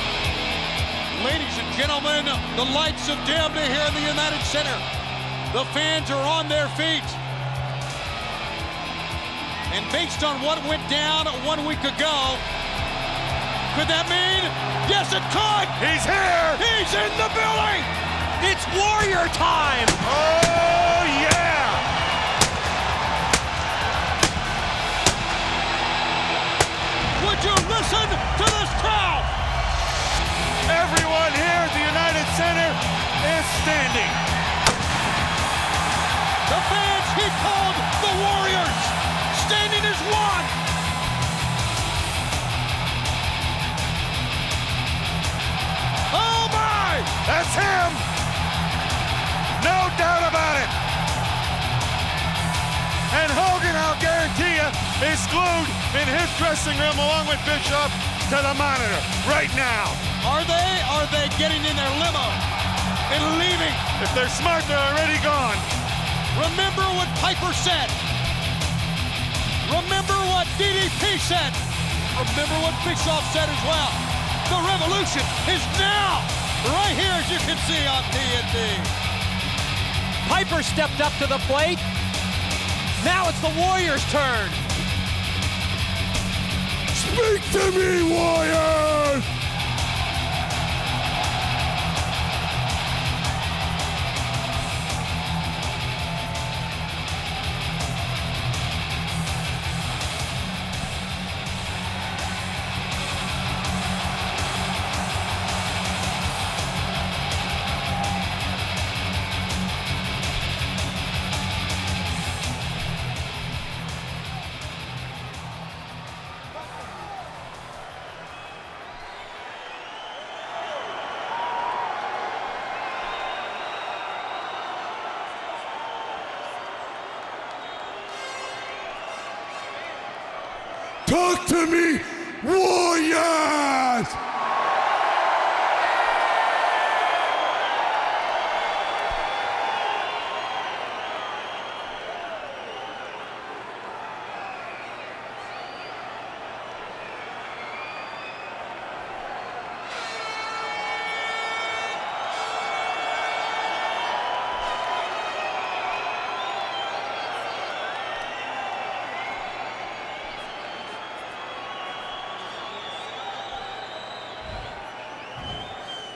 Ladies and gentlemen, the lights have dimmed here in the United Center. The fans are on their feet. And based on what went down 1 week ago, could that mean? Yes, it could!
He's here!
He's in the building!
It's Warrior time!
Oh, yeah!
Would you listen to this crowd?
Everyone here at the United Center is standing.
The fans he called the Warriors, standing as one. Oh my!
That's him! No doubt about it. And Hogan, I'll guarantee you, is glued in his dressing room along with Bischoff to the monitor right now.
Are they getting in their limo and leaving?
If they're smart, they're already gone.
Remember what Piper said. Remember what DDP said. Remember what Bischoff said as well. The revolution is now, right here as you can see on TNT.
Piper stepped up to the plate. Now it's the Warriors' turn.
Speak to me, Warriors! Talk to me, Warriors!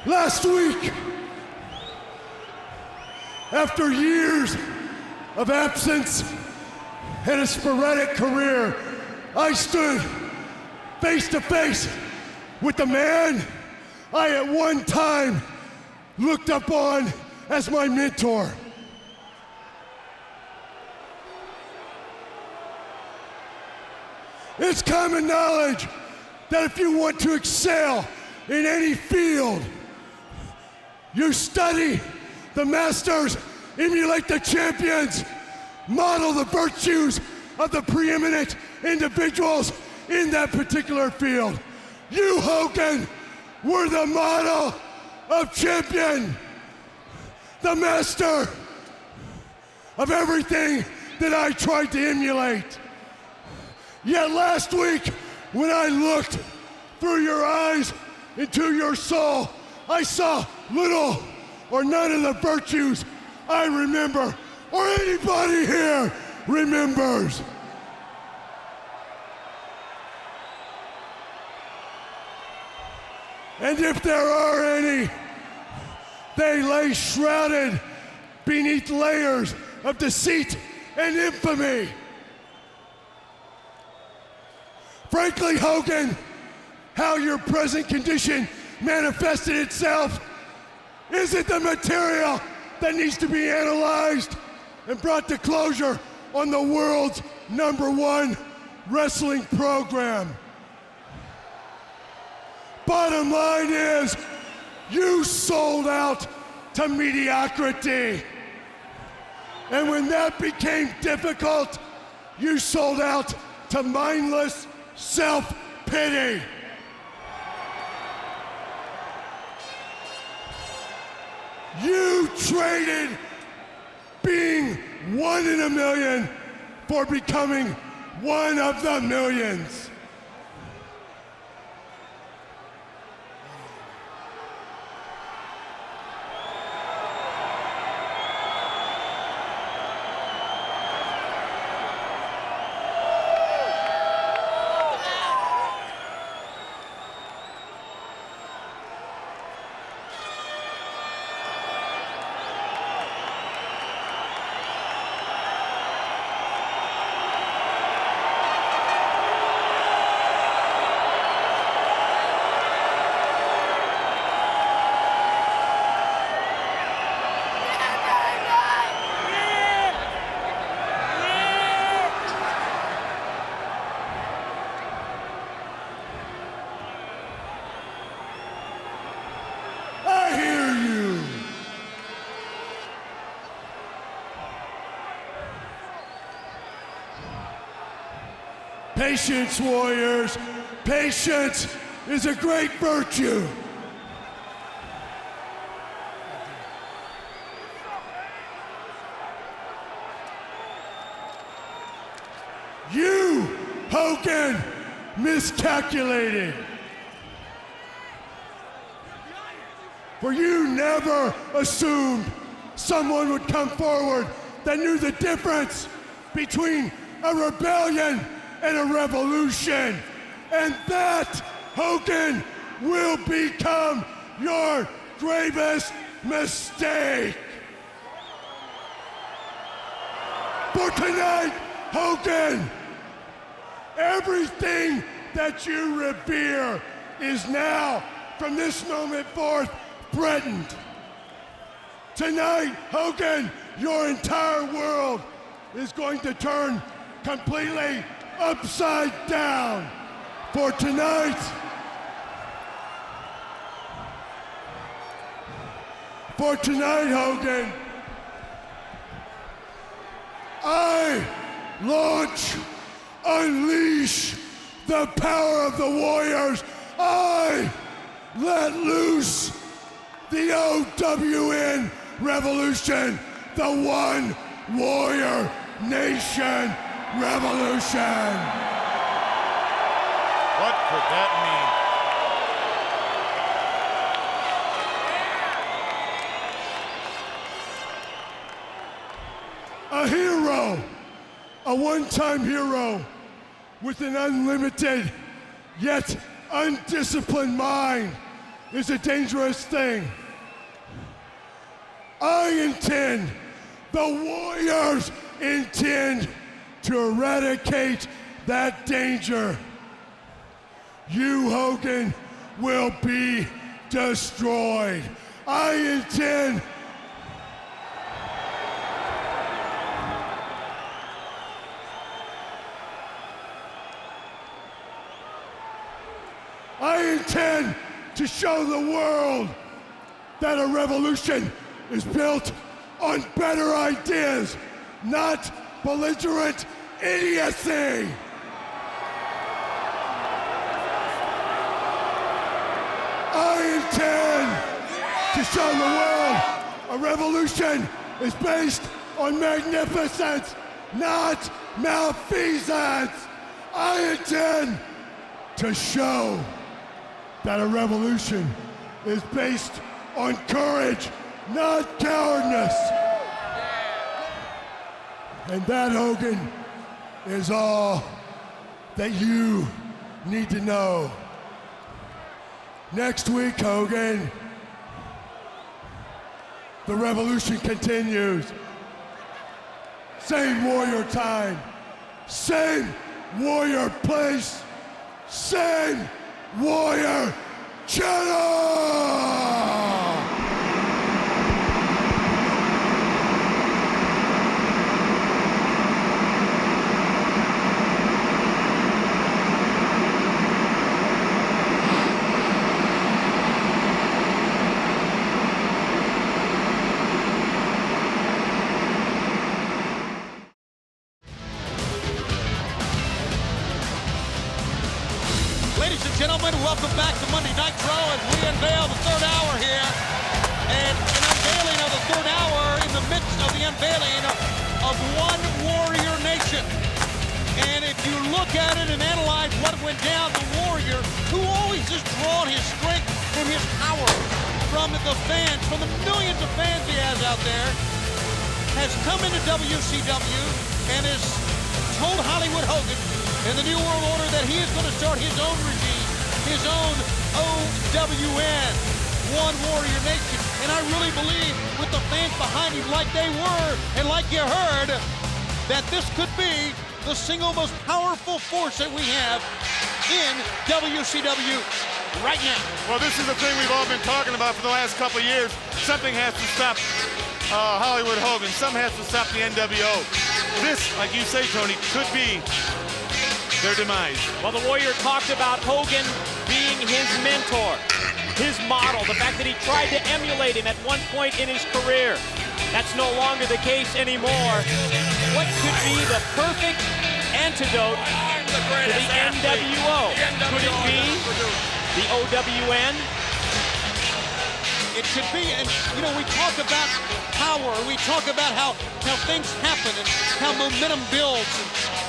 Last week, after years of absence and a sporadic career, I stood face to face with the man I at one time looked up on as my mentor. It's common knowledge that if you want to excel in any field, you study the masters, emulate the champions, model the virtues of the preeminent individuals in that particular field. You, Hogan, were the model of champion, the master of everything that I tried to emulate. Yet last week, when I looked through your eyes into your soul, I saw little or none of the virtues I remember, or anybody here remembers. And if there are any, they lay shrouded beneath layers of deceit and infamy. Frankly, Hogan, how your present condition manifested itself isn't the material that needs to be analyzed and brought to closure on the world's #1 wrestling program. Bottom line is, you sold out to mediocrity. And when that became difficult, you sold out to mindless self-pity. You traded being one in a million for becoming one of the millions. Patience, Warriors. Patience is a great virtue. You, Hogan, miscalculated. For you never assumed someone would come forward that knew the difference between a rebellion and a revolution. And that, Hogan, will become your gravest mistake. For tonight, Hogan, everything that you revere is now, from this moment forth, threatened. Tonight, Hogan, your entire world is going to turn completely upside down. For tonight, Hogan, I launch, unleash the power of the Warriors. I let loose the OWN Revolution, the One Warrior Nation Revolution.
What could that
mean? A hero, a one-time hero with an unlimited yet undisciplined mind is a dangerous thing. I intend, the Warriors intend to eradicate that danger. You, Hogan, will be destroyed. I intend to show the world that a revolution is built on better ideas, not belligerent idiocy. I intend to show the world a revolution is based on magnificence, not malfeasance. I intend to show that a revolution is based on courage, not cowardice. And that, Hogan, is all that you need to know. Next week, Hogan, the revolution continues. Same Warrior time, same Warrior place, same Warrior channel!
Ladies and gentlemen, welcome back to Monday Nitro as we unveil the third hour here. And an unveiling of the third hour in the midst of the unveiling of One Warrior Nation. And if you look at it and analyze what went down, the Warrior, who always has drawn his strength and his power from the fans, from the millions of fans he has out there, has come into WCW and has told Hollywood Hogan in the New World Order that he is going to start his own regime, his own OWN, One Warrior Nation. And I really believe with the fans behind him like they were, and like you heard, that this could be the single most powerful force that we have in WCW right now.
Well, this is the thing we've all been talking about for the last couple of years. Something has to stop Hollywood Hogan. Something has to stop the NWO. This, like you say, Tony, could be their demise.
Well, the Warrior talked about Hogan being his mentor, his model, the fact that he tried to emulate him at one point in his career. That's no longer the case anymore. What could be the perfect antidote to the NWO? Could it be the OWN?
It could be, and you know, we talk about power, we talk about how things happen and how momentum builds.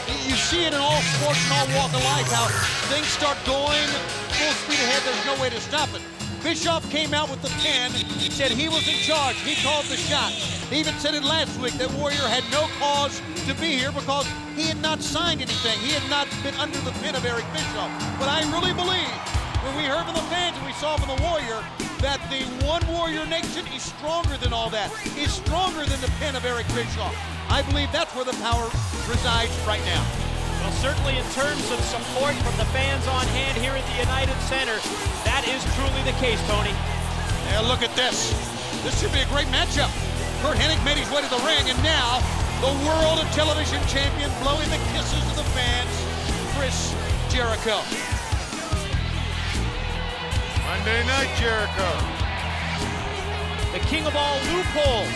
And you see it in all sports and all walk of life, how things start going full speed ahead, there's no way to stop it. Bischoff came out with the pen, said he was in charge, he called the shot. He even said it last week that Warrior had no cause to be here because he had not signed anything. He had not been under the pen of Eric Bischoff. But I really believe, when we heard from the fans and we saw from the Warrior, that the One Warrior Nation is stronger than all that, is stronger than the pen of Eric Bischoff. I believe that's where the power resides right now.
Well, certainly in terms of support from the fans on hand here at the United Center, that is truly the case, Tony.
Yeah, look at this. This should be a great matchup. Curt Hennig made his way to the ring, and now the World Television Champion blowing the kisses to the fans, Chris Jericho.
Monday Night Jericho.
The king of all loopholes.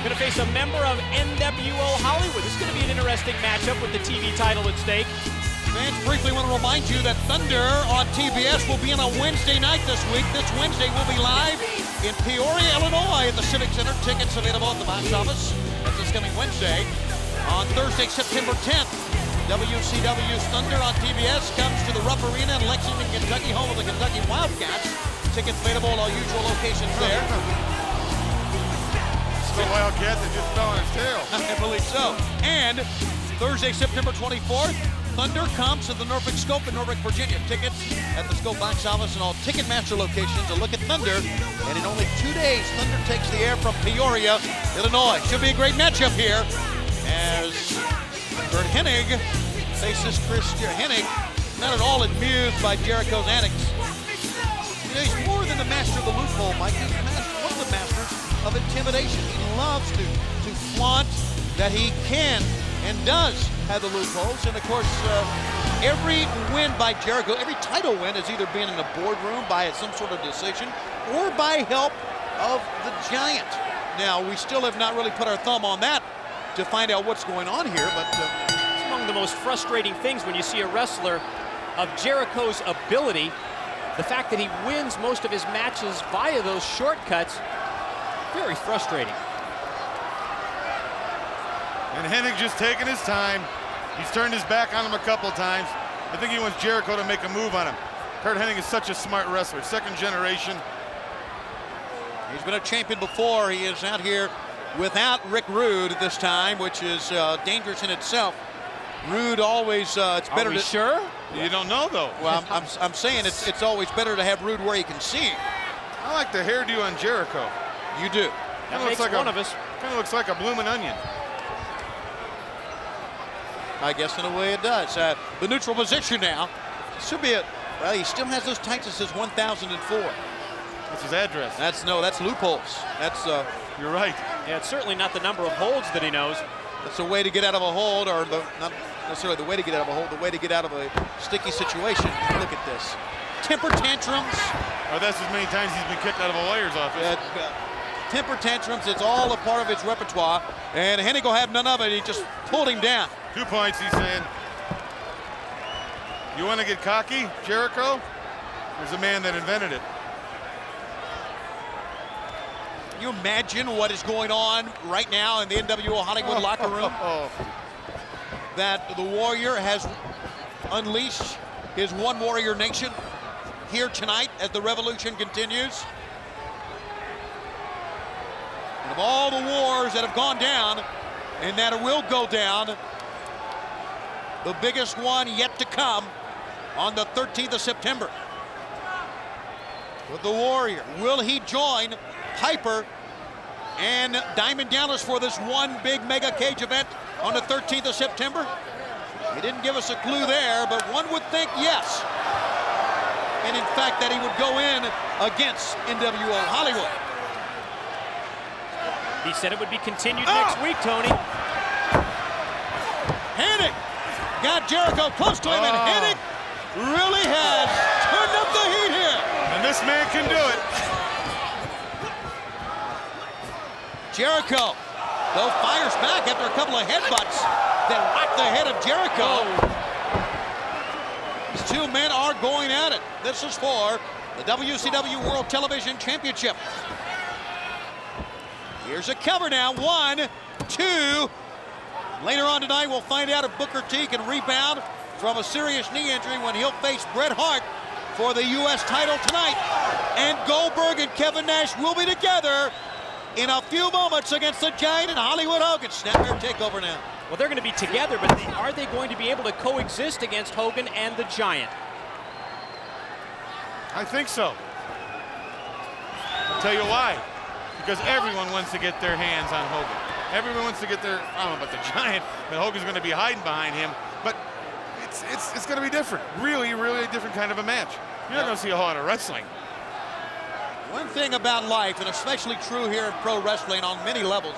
Going to face a member of NWO Hollywood. This is going to be an interesting matchup with the TV title at stake.
Fans, briefly want to remind you that Thunder on TBS will be on a Wednesday night this week. This Wednesday will be live in Peoria, Illinois at the Civic Center. Tickets available at the box office. That's this coming Wednesday. On Thursday, September 10th, WCW's Thunder on TBS comes to the Rupp Arena in Lexington, Kentucky, home of the Kentucky Wildcats. Tickets available at all usual locations there.
The Wildcat that just fell on his tail.
I believe so. And Thursday, September 24th, Thunder comes to the Norfolk Scope in Norfolk, Virginia. Tickets at the Scope box office and all Ticketmaster locations. A look at Thunder. And in only 2 days, Thunder takes the air from Peoria, Illinois. Should be a great matchup here as Curt Hennig faces Chris Hennig. Not at all amused by Jericho's antics. You know, he's more than the master of the loophole, Mike. He's one of the masters of intimidation. He loves to flaunt that he can and does have the loopholes. And of course, every win by Jericho, every title win has either been in the boardroom by some sort of decision or by help of the Giant. Now, we still have not really put our thumb on that to find out what's going on here, but
it's among the most frustrating things when you see a wrestler of Jericho's ability. The fact that he wins most of his matches via those shortcuts, very frustrating.
And Hennig just taking his time. He's turned his back on him a couple times. I think he wants Jericho to make a move on him. Curt Hennig is such a smart wrestler, second generation.
He's been a champion before. He is out here without Rick Rude this time, which is dangerous in itself. Rude always, it's better to...
Sure?
You don't know, though.
Well, I'm saying it's always better to have Rude where you can see him.
I like the hairdo on Jericho.
You do.
That makes one of us.
Kind of looks like a blooming onion.
I guess in a way it does. The neutral position now. Should be a... Well, he still has those tights that says 1004.
That's his address.
That's loopholes. That's...
You're right.
Yeah, it's certainly not the number of holds that he knows.
It's a way to get out of a hold, or not necessarily the way to get out of a hold, the way to get out of a sticky situation. Look at this. Temper tantrums.
Oh, that's as many times he's been kicked out of a lawyer's office.
Temper tantrums, it's all a part of his repertoire. And Hennig will have none of it. He just pulled him down.
2 points, he's saying. You want to get cocky, Jericho? There's a man that invented it.
Can you imagine what is going on right now in the NWO Hollywood locker room? That the Warrior has unleashed his One Warrior Nation here tonight as the revolution continues. And of all the wars that have gone down and that will go down, the biggest one yet to come on the 13th of September. With the Warrior, will he join Piper and Diamond Dallas for this one big mega cage event on the 13th of September? He didn't give us a clue there, but one would think yes. And in fact, that he would go in against NWO Hollywood.
He said it would be continued next week, Tony.
Hennig got Jericho close to him, and Hennig really has turned up the heat here.
And this man can do it.
Jericho, though, fires back after a couple of headbutts that rocked the head of Jericho. These two men are going at it. This is for the WCW World Television Championship. Here's a cover now. 1, 2. Later on tonight, we'll find out if Booker T can rebound from a serious knee injury when he'll face Bret Hart for the U.S. title tonight. And Goldberg and Kevin Nash will be together in a few moments against the Giant and Hollywood Hogan. Snapmare takeover now.
Well, they're going to be together, but are they going to be able to coexist against Hogan and the Giant?
I think so. I'll tell you why. Because everyone wants to get their hands on Hogan. Everyone wants to get their, I don't know about the Giant, but Hogan's going to be hiding behind him. But it's going to be different. Really, really a different kind of a match. You're not going to see a whole lot of wrestling.
One thing about life, and especially true here in pro wrestling on many levels,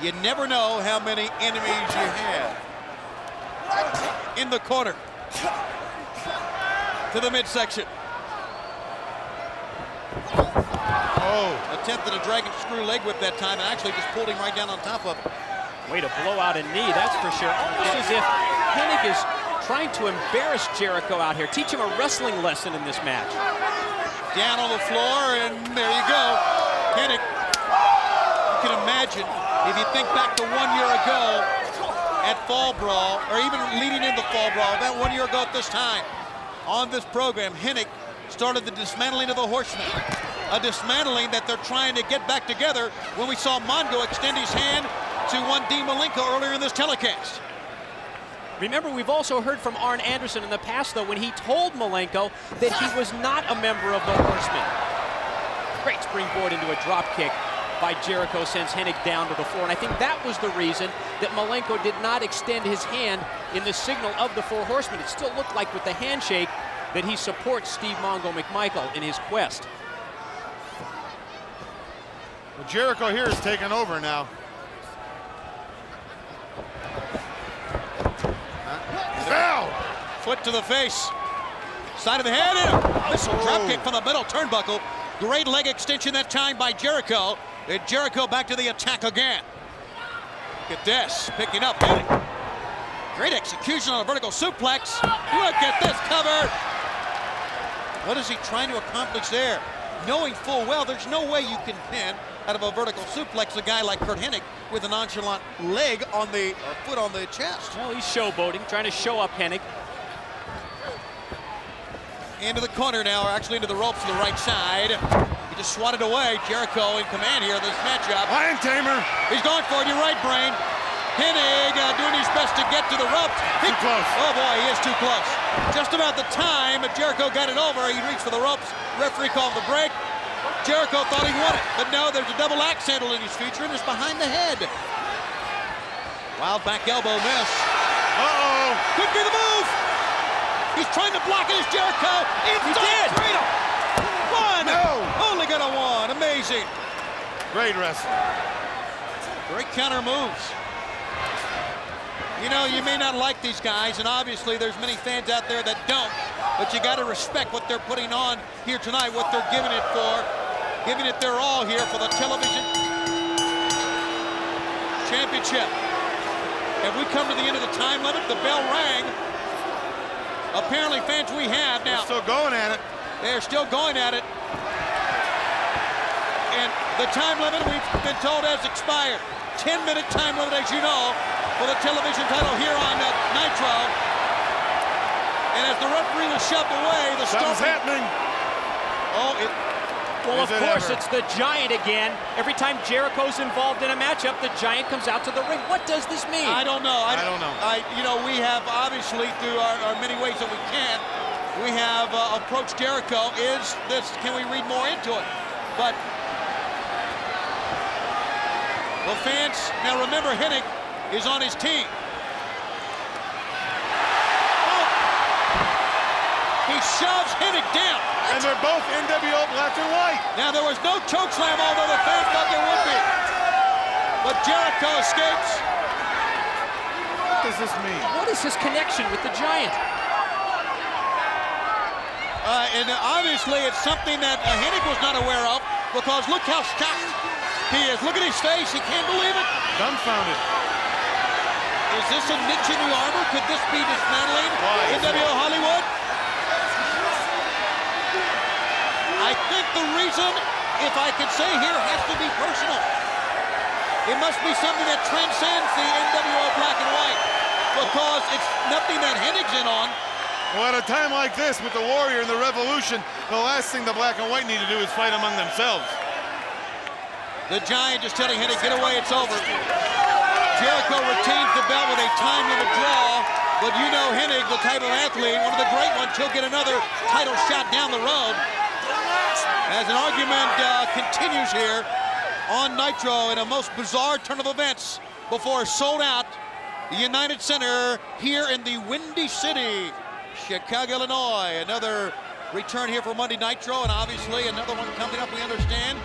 you never know how many enemies you have. In the corner. To the midsection.
Oh.
Attempted a dragon screw leg whip that time and actually just pulled him right down on top of it.
Way to blow out a knee, that's for sure. Almost as if Hennig is trying to embarrass Jericho out here, teach him a wrestling lesson in this match.
Down on the floor, and there you go. Hennig, you can imagine, if you think back to 1 year ago at Fall Brawl, or even leading into Fall Brawl, about 1 year ago at this time, on this program, Hennig started the dismantling of the Horsemen. A dismantling that they're trying to get back together when we saw Mongo extend his hand to one Dean Malenko earlier in this telecast.
Remember, we've also heard from Arn Anderson in the past, though, when he told Malenko that he was not a member of the Horsemen. Great springboard into a drop kick by Jericho sends Hennig down to the floor, and I think that was the reason that Malenko did not extend his hand in the signal of the Four Horsemen. It still looked like with the handshake that he supports Steve Mongo McMichael in his quest.
Well, Jericho here is taking over now.
Foul! Foot to the face. Side of the head, and a missile drop kick from the middle turnbuckle. Great leg extension that time by Jericho. And Jericho back to the attack again. Look at this, picking up. Great execution on a vertical suplex. Look at this cover. What is he trying to accomplish there? Knowing full well there's no way you can pin out of a vertical suplex a guy like Curt Hennig with a nonchalant leg on the, or foot on the chest.
Well, he's showboating, trying to show up Hennig.
Into the corner now, or actually into the ropes to the right side. He just swatted away. Jericho in command here in this matchup.
Lion Tamer.
He's going for it, you're right, Brain. Hennig doing his best to get to the ropes.
Too close.
Oh boy, he is too close. Just about the time Jericho got it over, he reached for the ropes. Referee called the break. Jericho thought he won it, but no, there's a double axe handle in his feature, and it's behind the head. Wild back elbow miss.
Uh-oh.
Could be the move. He's trying to block it as Jericho.
He did.
Freedom. One.
No.
Only got a one. Amazing.
Great wrestling.
Great counter moves. You know, you may not like these guys, and obviously there's many fans out there that don't, but you got to respect what they're putting on here tonight, what they're giving it for, giving it their all here for the television championship. Have we come to the end of the time limit? The bell rang. Apparently fans we have now.
They're still going at it.
They're still going at it. And the time limit we've been told has expired. 10-minute time limit, as you know, for the television title here on Nitro. And as the referee was shoved away, the
Something's happening.
Oh,
well, of course, it's the Giant again. Every time Jericho's involved in a matchup, the Giant comes out to the ring. What does this mean?
I don't know.
I don't know.
You know, we have obviously through our many ways that we can, we have approached Jericho. Is this? Can we read more into it? But well, fans, now remember, Hennig is on his team. Oh. He shoves Hennig down.
And they're both NWO black and white.
Now, there was no choke slam, although the fans thought there would be. But Jericho escapes.
What does this mean?
What is his connection with the Giant?
And obviously, it's something that Hennig was not aware of, because look how shocked he is. Look at his face. He can't believe it.
Dumbfounded.
Is this a niche in the armor? Could this be dismantling NWO Hollywood? I think the reason, if I could say here, has to be personal. It must be something that transcends the NWO black and white, because it's nothing that Hennig's in on.
Well, at a time like this, with the Warrior and the Revolution, the last thing the black and white need to do is fight among themselves.
The Giant just telling Hennig, get away, it's over. Jericho retains the belt with a time limit draw, but you know Hennig, the type of athlete, one of the great ones, he'll get another title shot down the road. As an argument continues here on Nitro in a most bizarre turn of events before sold out United Center here in the Windy City, Chicago, Illinois. Another return here for Monday Nitro, and obviously another one coming up, we understand,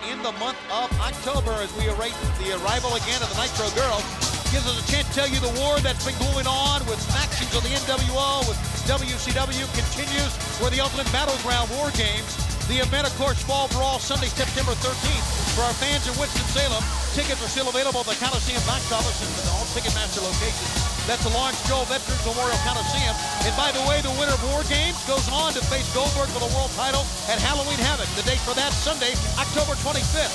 in the month of October as we await the arrival again of the Nitro Girls. Gives us a chance to tell you the war that's been going on with factions of the NWO, with WCW continues, where the Ultimate Battleground War Games. The event, of course, Fall Brawl, Sunday, September 13th. For our fans in Winston-Salem, tickets are still available at the Coliseum box office and all Ticketmaster locations. That's the Lawrence Joel Veterans Memorial Coliseum. And by the way, the winner of War Games goes on to face Goldberg for the world title at Halloween Havoc. The date for that, Sunday, October 25th.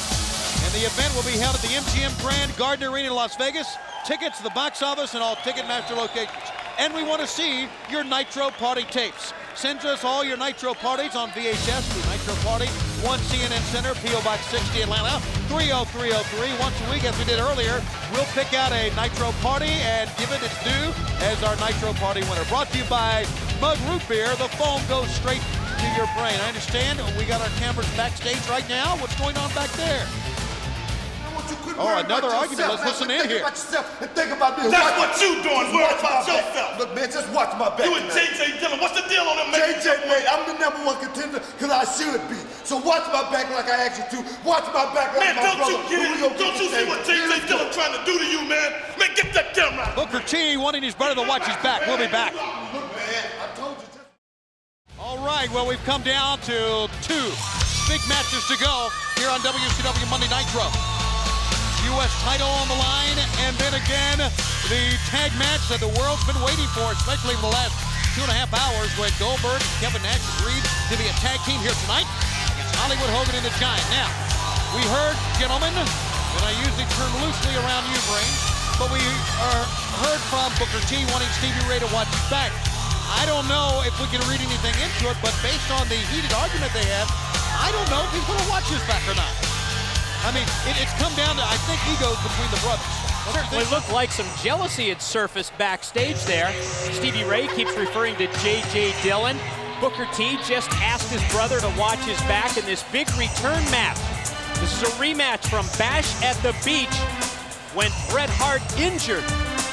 And the event will be held at the MGM Grand Garden Arena in Las Vegas. Tickets to the box office and all Ticketmaster locations. And we want to see your Nitro Party tapes. Send us all your Nitro Parties on VHS to Nitro Party, 1 CNN Center, P.O. Box 60, Atlanta, 30303. Once a week, as we did earlier, we'll pick out a Nitro Party and give it its due as our Nitro Party winner. Brought to you by Mug Root Beer. The foam goes straight to your brain. I understand we got our cameras backstage right now. What's going on back there? Oh, another argument. Let's listen in here.
And think about this.
That's what you doing. Worry about yourself.
Look, man, just watch my back.
You and JJ Dillon. What's the deal on them, man?
JJ, man, I'm the #1 contender because I should be. So watch my back like I asked you to. Watch my back like
Man,
my
don't
brother.
you get it? Don't you see what JJ Dillon trying to do to you, man? Man, get that camera out.
Booker T wanting his brother to watch his back. We'll be back.
Look, man, I told you.
All right, well, we've come down to 2 big matches to go here on WCW Monday Nitro. U.S. title on the line, and then again, the tag match that the world's been waiting for, especially for the last 2.5 hours, when Goldberg and Kevin Nash agreed to be a tag team here tonight against Hollywood Hogan and the Giant. Now, we heard, gentlemen, and I use the term loosely around you, Brain, but we heard from Booker T wanting Stevie Ray to watch his back. I don't know if we can read anything into it, but based on the heated argument they had, I don't know if he's going to watch his back or not. I mean, it's come down to, I think, egos between the brothers.
Certainly looked like some jealousy had surfaced backstage there. Stevie Ray keeps referring to J.J. Dillon. Booker T just asked his brother to watch his back in this big return match. This is a rematch from Bash at the Beach when Bret Hart injured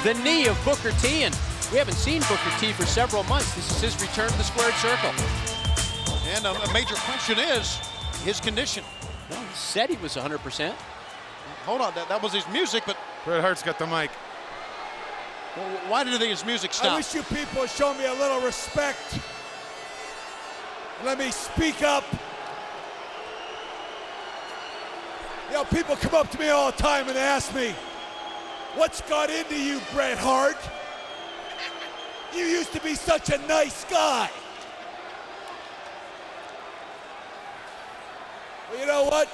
the knee of Booker T, and we haven't seen Booker T for several months. This is his return to the squared circle.
And a major question is his condition.
Well, he said he was 100%.
Hold on, that was his music, but
Bret Hart's got the mic.
well, why did his music stop?
I wish you people would show me a little respect. Let me speak up. You know, people come up to me all the time and ask me, what's got into you, Bret Hart? You used to be such a nice guy. Well, you know what?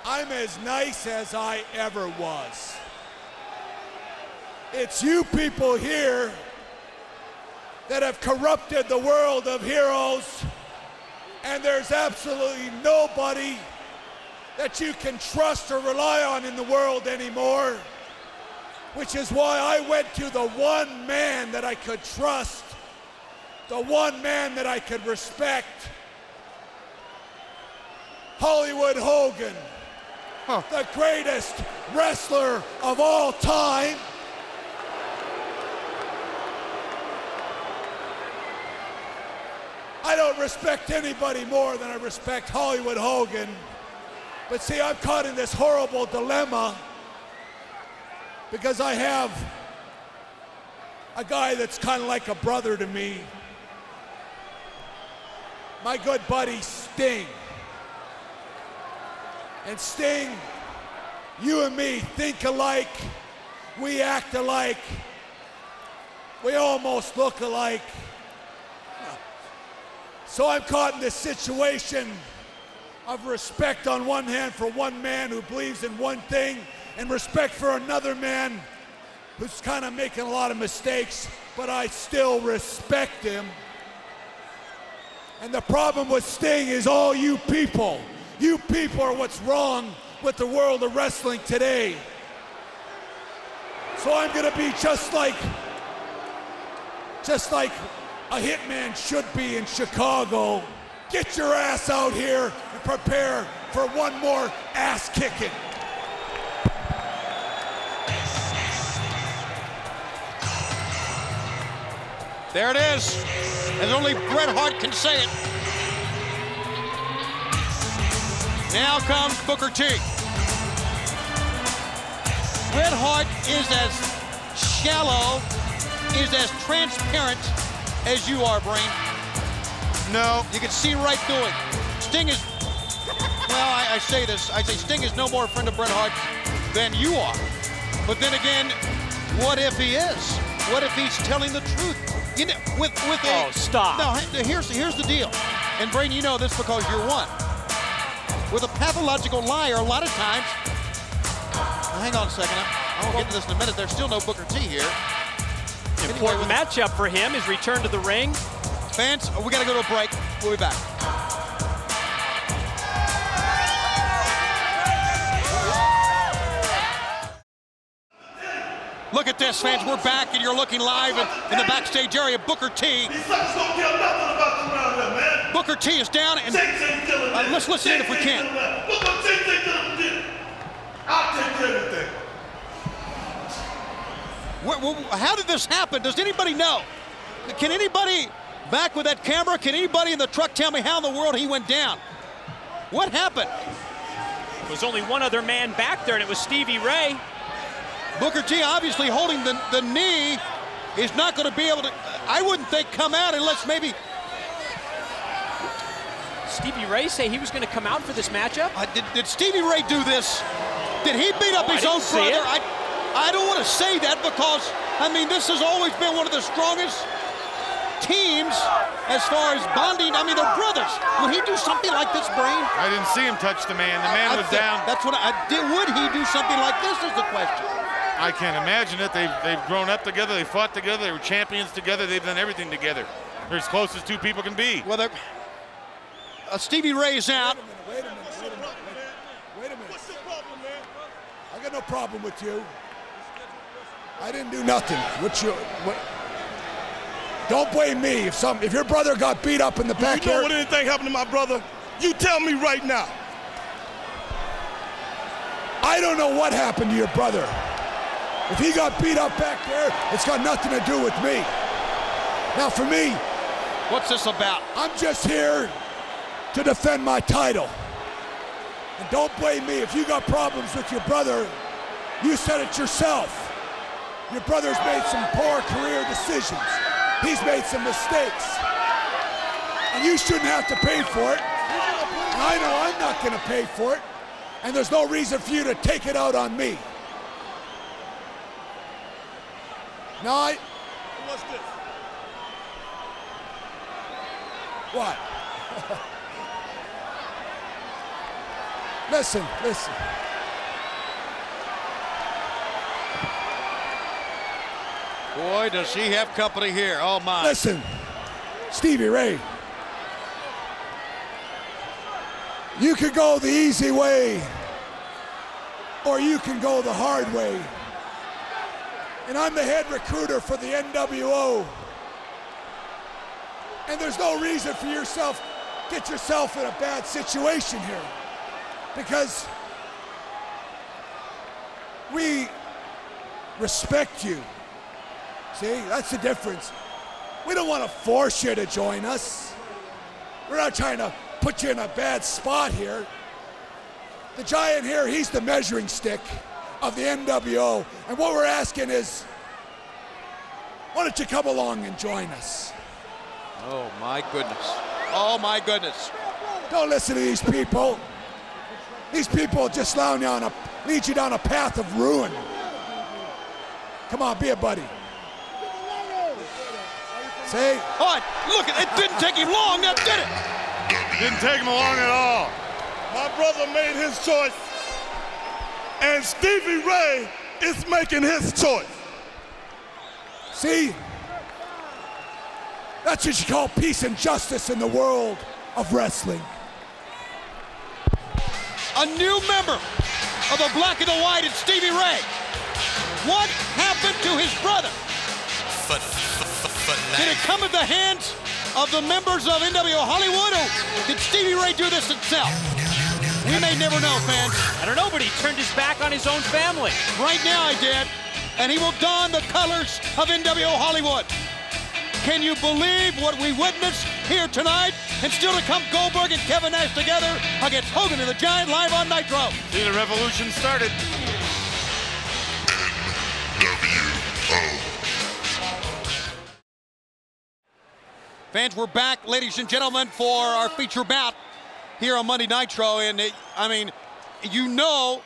I'm as nice as I ever was. It's you people here that have corrupted the world of heroes, and there's absolutely nobody that you can trust or rely on in the world anymore, which is why I went to the one man that I could trust, the one man that I could respect, Hollywood Hogan, the greatest wrestler of all time. I don't respect anybody more than I respect Hollywood Hogan. But see, I'm caught in this horrible dilemma because I have a guy that's kind of like a brother to me. My good buddy, Sting. And Sting, you and me think alike, we act alike, we almost look alike. So I'm caught in this situation of respect on one hand for one man who believes in one thing,
and respect for another man who's kind of making a lot of mistakes, but I still respect him. And the problem with Sting is all you people. You people are what's wrong with the world of wrestling today. So I'm gonna be just like a hitman should be in Chicago. Get your ass out here and prepare for one more ass kicking.
There it is, as only Bret Hart can say it. Now comes Booker T. Bret Hart is as shallow, is as transparent as you are, Brain.
No.
You can see right through it. Sting is, well, I say this, I say Sting is no more a friend of Bret Hart than you are. But then again, what if he is? What if he's telling the truth? You know, with a,
oh, stop.
No, here's the deal. And Brain, you know this because you're one. With a pathological liar, a lot of times, hang on a second, I won't get to this in a minute, there's still no Booker T here.
Important matchup for him, his return to the ring.
Fans, we gotta go to a break, we'll be back. Look at this, fans, we're back and you're looking live in the backstage area. Booker T.
These suckers don't care nothing about you around here, man.
Booker T is down and let's listen in if we can.
Booker T take care of it. I'll take care of everything.
How did this happen? Does anybody know? Can anybody back with that camera, can anybody in the truck tell me how in the world he went down? What happened?
There was only one other man back there, and it was Stevie Ray.
Booker T obviously holding the knee is not going to be able to, I wouldn't think, come out unless maybe.
Stevie Ray say he was going to come out for this matchup?
Did Stevie Ray do this? Did he beat up his own brother? I don't want to say that because, I mean, this has always been one of the strongest teams as far as bonding. I mean, they're brothers. Would he do something like this, Brain?
I didn't see him touch the man. The man was down.
That's what would he do something like this is the question.
I can't imagine it. They've grown up together. They fought together. They were champions together. They've done everything together. They're as close as two people can be.
Well, Stevie Ray's out.
Wait a minute.
What's the problem, man?
I got no problem with you. I didn't do nothing. Don't blame me if your brother got beat up in the back
You know what anything happened to my brother? You tell me right now.
I don't know what happened to your brother. If he got beat up back there, it's got nothing to do with me. Now for me,
what's this about?
I'm just here to defend my title. And don't blame me if you got problems with your brother. You said it yourself. Your brother's made some poor career decisions. He's made some mistakes. And you shouldn't have to pay for it. And I know I'm not going to pay for it. And there's no reason for you to take it out on me. Now
What's this?
What? Listen.
Boy, does he have company here. Oh, my.
Listen, Stevie Ray. You could go the easy way, or you can go the hard way. And I'm the head recruiter for the NWO. And there's no reason for get yourself in a bad situation here. Because we respect you. See, that's the difference. We don't want to force you to join us. We're not trying to put you in a bad spot here. The Giant here, he's the measuring stick of the NWO. And what we're asking is, why don't you come along and join us?
Oh, my goodness. Oh, my goodness.
Don't listen to these people. These people just lead you down a path of ruin. Come on, be a buddy. See?
Oh, look, it didn't take him long, now did it?
Didn't take him long at all.
My brother made his choice. And Stevie Ray is making his choice.
See? That's what you call peace and justice in the world of wrestling.
A new member of the Black and the White and Stevie Ray. What happened to his brother? Did it come at the hands of the members of NWO Hollywood, or did Stevie Ray do this himself? We may never know, fans.
I don't know, but he turned his back on his own family.
Right now he did, and he will don the colors of NWO Hollywood. Can you believe what we witnessed here tonight? And still to come, Goldberg and Kevin Nash together against Hogan and the Giant live on Nitro.
See, the revolution started.
Fans, we're back, ladies and gentlemen, for our feature bout here on Monday Nitro. And I mean, you know,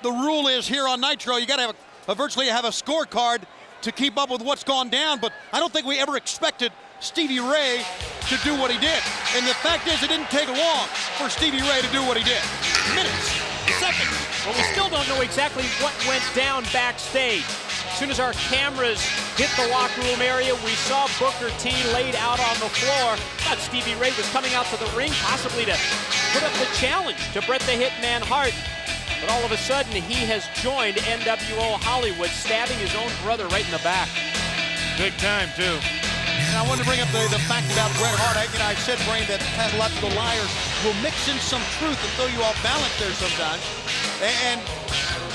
the rule is here on Nitro, you got to have virtually have a scorecard to keep up with what's gone down. But I don't think we ever expected Stevie Ray to do what he did. And the fact is, it didn't take long for Stevie Ray to do what he did. Minutes, seconds.
Well, we still don't know exactly what went down backstage. As soon as our cameras hit the locker room area, we saw Booker T laid out on the floor. Thought Stevie Ray was coming out to the ring, possibly to put up the challenge to Bret the Hitman Hart. But all of a sudden, he has joined NWO Hollywood, stabbing his own brother right in the back.
Big time, too.
And I wanted to bring up the fact about Bret Hart. I said, Brain, that pathological liars will mix in some truth and throw you off balance there sometimes. And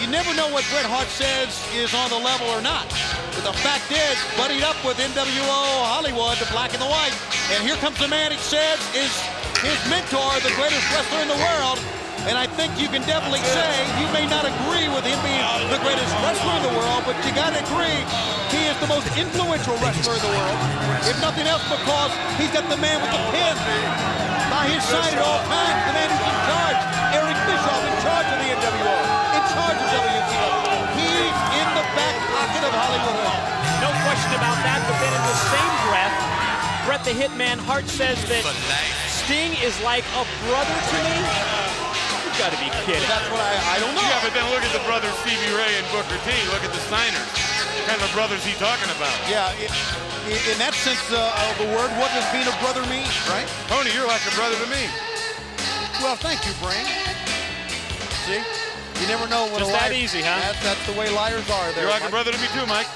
you never know what Bret Hart says is on the level or not. But the fact is, buddied up with NWO Hollywood, the Black and the White. And here comes the man he says is his mentor, the greatest wrestler in the world. And I think you can definitely say, you may not agree with him being the greatest wrestler in the world, but you gotta agree, he is the most influential wrestler in the world. If nothing else, because he's got the man with the pin by his side at all times, the man who's in charge, Eric Bischoff, in charge of the NWO, in charge of WCW. He's in the back pocket of Hollywood.
No question about that, but then in the same breath, Bret the Hitman Hart says that Sting is like a brother to me. You gotta be kidding.
That's what I don't know.
Yeah, but then look at the brothers Stevie Ray and Booker T. Look at the Steiners. What kind of brothers he talking about?
Yeah, in that sense of the word, what does being a brother mean, right?
Tony, you're like a brother to me.
Well, thank you, Brain. See? You never know what
Just
a
that
liar,
easy, huh?
That's the way liars are there.
You're like
Mike.
a brother to me too, Mike.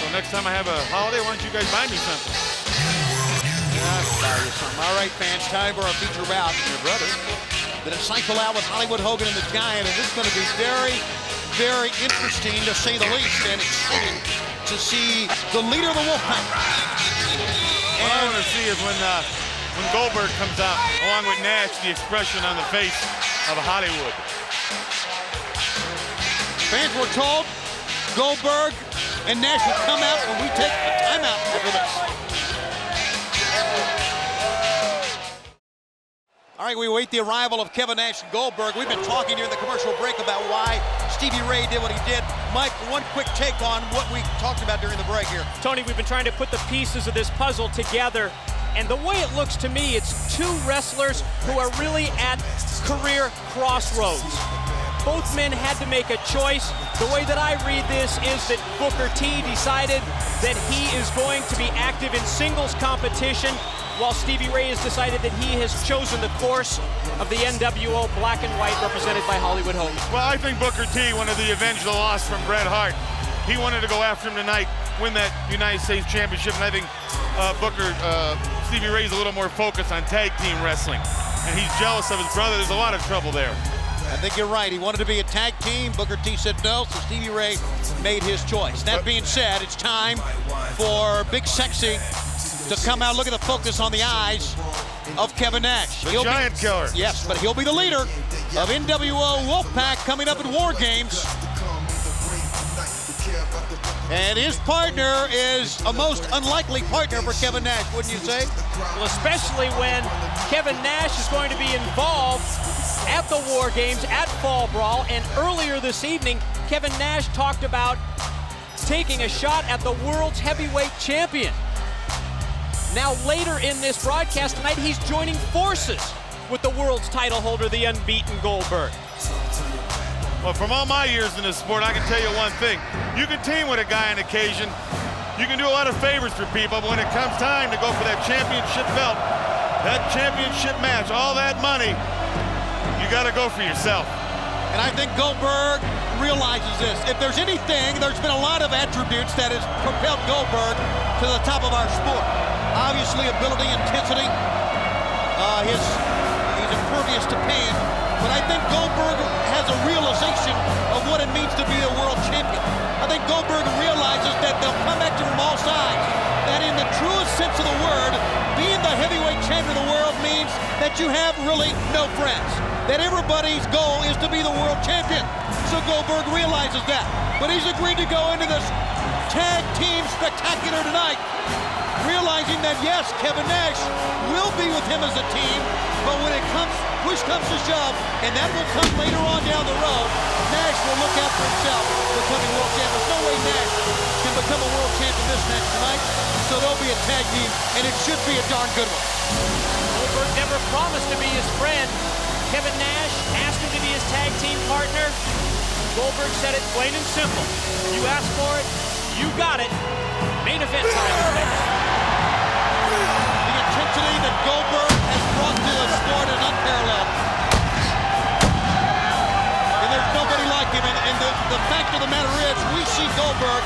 So next time I have a holiday, why don't you guys buy me something?
Yeah, I'll buy you something. All right, fans, time for our feature bout.
Your brother.
The insightful out with Hollywood Hogan and the Giant, and this is going to be very, very interesting to say the least, and exciting to see the leader of the Wolfpack.
What I want to see is when Goldberg comes out, along with Nash, the expression on the face of Hollywood.
Fans were told Goldberg and Nash will come out when we take a timeout after this. All right, we wait the arrival of Kevin Nash and Goldberg. We've been talking during the commercial break about why Stevie Ray did what he did. Mike, one quick take on what we talked about during the break here.
Tony, we've been trying to put the pieces of this puzzle together, and the way it looks to me, it's two wrestlers who are really at career crossroads. Both men had to make a choice. The way that I read this is that Booker T decided that he is going to be active in singles competition, while Stevie Ray has decided that he has chosen the course of the NWO Black and White, represented by Hollywood Hogan.
Well, I think Booker T wanted to avenge the loss from Bret Hart. He wanted to go after him tonight, win that United States Championship, and I think Stevie Ray's a little more focused on tag team wrestling. And he's jealous of his brother. There's a lot of trouble there.
I think you're right. He wanted to be a tag team. Booker T said no, so Stevie Ray made his choice. That being said, it's time for Big Sexy to come out. Look at the focus on the eyes of Kevin Nash.
The Giant Killer.
Yes, but he'll be the leader of NWO Wolfpack coming up at War Games. And his partner is a most unlikely partner for Kevin Nash, wouldn't you say?
Well, especially when Kevin Nash is going to be involved at the War Games, at Fall Brawl, and earlier this evening, Kevin Nash talked about taking a shot at the world's heavyweight champion. Now, later in this broadcast tonight, he's joining forces with the world's title holder, the unbeaten Goldberg.
Well, from all my years in this sport, I can tell you one thing. You can team with a guy on occasion. You can do a lot of favors for people, but when it comes time to go for that championship belt, that championship match, all that money, you got to go for yourself.
And I think Goldberg realizes this. If there's anything, there's been a lot of attributes that has propelled Goldberg to the top of our sport. Obviously, ability, intensity. He's impervious to pain. But I think Goldberg has a realization of what it means to be a world champion. I think Goldberg realizes that they'll come at you from all sides. That in the truest sense of the word, being the heavyweight champion of the world means that you have really no friends. That everybody's goal is to be the world champion. So Goldberg realizes that. But he's agreed to go into this tag team spectacular tonight, realizing that yes, Kevin Nash will be with him as a team, but when it comes, push comes to shove, and that will come later on down the road, Nash will look out for himself, becoming world champion. There's no way Nash can become a world champion this match tonight, so there'll be a tag team, and it should be a darn good one.
Goldberg never promised to be his friend. Kevin Nash asked him to be his tag team partner. Goldberg said it plain and simple. You asked for it, you got it. Main event time.
The intensity that Goldberg has brought to the sport is unparalleled. And there's nobody like him. And the fact of the matter is, we see Goldberg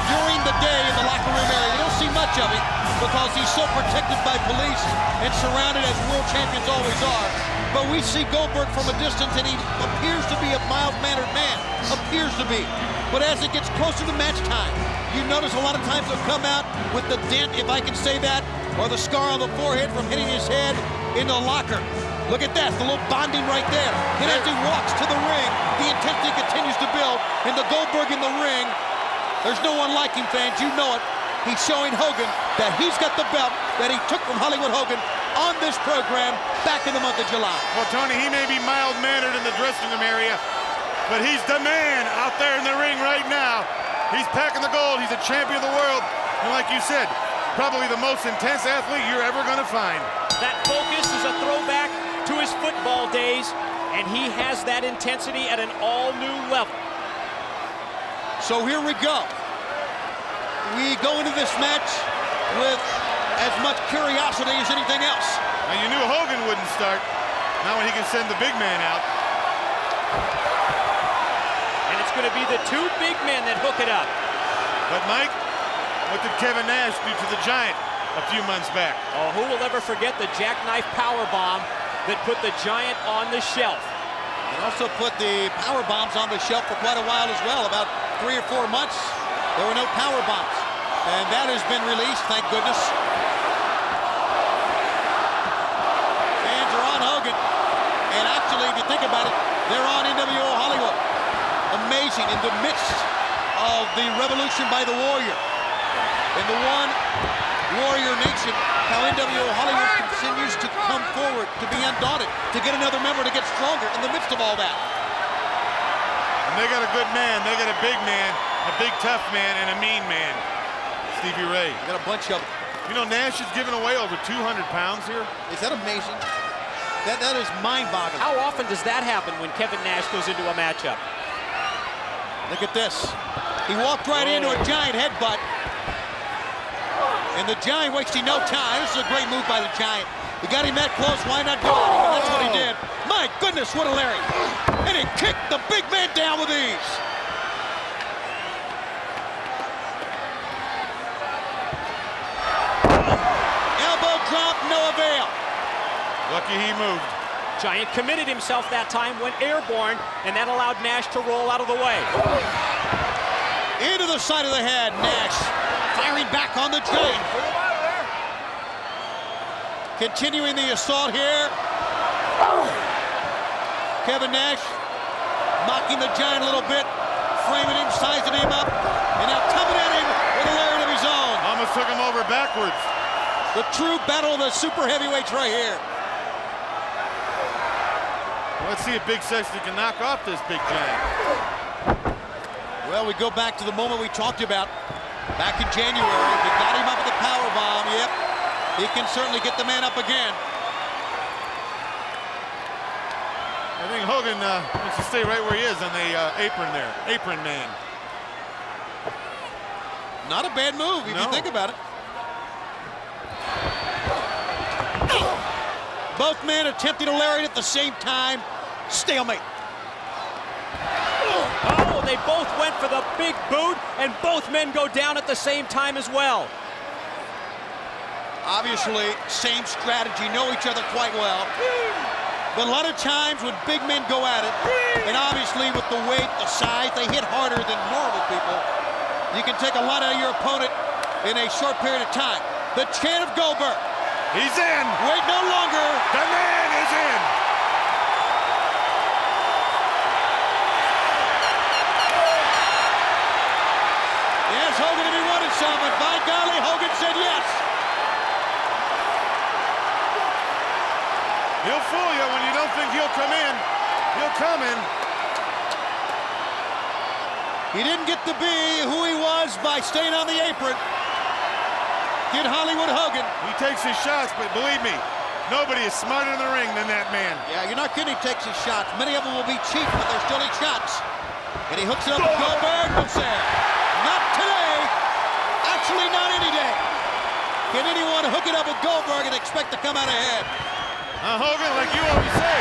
during the day in the locker room area. We don't see much of him because he's so protected by police and surrounded as world champions always are. But we see Goldberg from a distance, and he appears to be a mild-mannered man. Appears to be. But as it gets closer to match time, you notice a lot of times he'll come out with the dent, if I can say that, or the scar on the forehead from hitting his head into the locker. Look at that, the little bonding right there. And as he walks to the ring, the intensity continues to build. And the Goldberg in the ring, there's no one like him, fans. You know it. He's showing Hogan that he's got the belt that he took from Hollywood Hogan on this program back in the month of July.
Well, Tony, he may be mild-mannered in the dressing room area, but he's the man out there in the ring right now. He's packing the gold. He's a champion of the world. And like you said, probably the most intense athlete you're ever going to find.
That focus is a throwback to his football days, and he has that intensity at an all-new level.
So here we go. We go into this match with as much curiosity as anything else.
Now, you knew Hogan wouldn't start. Now when he can send the big man out.
And it's going to be the two big men that hook it up.
But Mike, what did Kevin Nash do to the Giant a few months back?
Oh, who will ever forget the jackknife powerbomb that put the Giant on the shelf?
And also put the power bombs on the shelf for quite a while as well. About 3 or 4 months, there were no power bombs. And that has been released, thank goodness. Fans are on Hogan. And actually, if you think about it, they're on NWO Hollywood. Amazing, in the midst of the revolution by the Warrior. In the one Warrior Nation, how NWO Hollywood continues to come forward, to be undaunted, to get another member, to get stronger in the midst of all that.
And they got a good man, they got a big man, a big tough man, and a mean man. Stevie Ray.
You got a bunch of them.
You know, Nash is giving away over 200 pounds here.
Is that amazing? That is mind-boggling.
How often does that happen when Kevin Nash goes into a matchup?
Look at this. He walked right into a Giant headbutt. And the Giant wasting no time. This is a great move by the Giant. He got him that close, why not go at him? And that's what he did. My goodness, what a Larry. And he kicked the big man down with ease. Elbow drop, no avail.
Lucky he moved.
Giant committed himself that time, went airborne, and that allowed Nash to roll out of the way.
Into the side of the head, Nash firing back on the Giant. Continuing the assault here. Kevin Nash mocking the Giant a little bit, framing him, sizing him up, and now coming at him with a lariat of his own.
Almost took him over backwards.
The true battle of the super heavyweights right here.
Let's see if Big Sexy can knock off this big Giant.
Well, we go back to the moment we talked about back in January. We got him up with the power bomb. Yep, he can certainly get the man up again.
I think Hogan wants to stay right where he is on the apron there. Apron man.
Not a bad move if you think about it. Both men attempting to lariat at the same time. Stalemate.
Oh, they both went for the big boot, and both men go down at the same time as well.
Obviously, same strategy, know each other quite well. But a lot of times when big men go at it, and obviously with the weight, the size, they hit harder than normal people. You can take a lot out of your opponent in a short period of time. The chant of Goldberg.
He's in.
Wait no longer.
The man is in.
Yes, Hogan, if he wanted something. By golly, Hogan said yes.
He'll fool you when you don't think he'll come in. He'll come in.
He didn't get to be who he was by staying on the apron. Did Hollywood Hogan.
He takes his shots, but believe me, nobody is smarter in the ring than that man.
Yeah, you're not kidding, he takes his shots. Many of them will be cheap, but they're still his shots. And he hooks it up with Goldberg. What's there? Not today. Actually, not any day. Can anyone hook it up with Goldberg and expect to come out ahead?
Hogan, like you always say,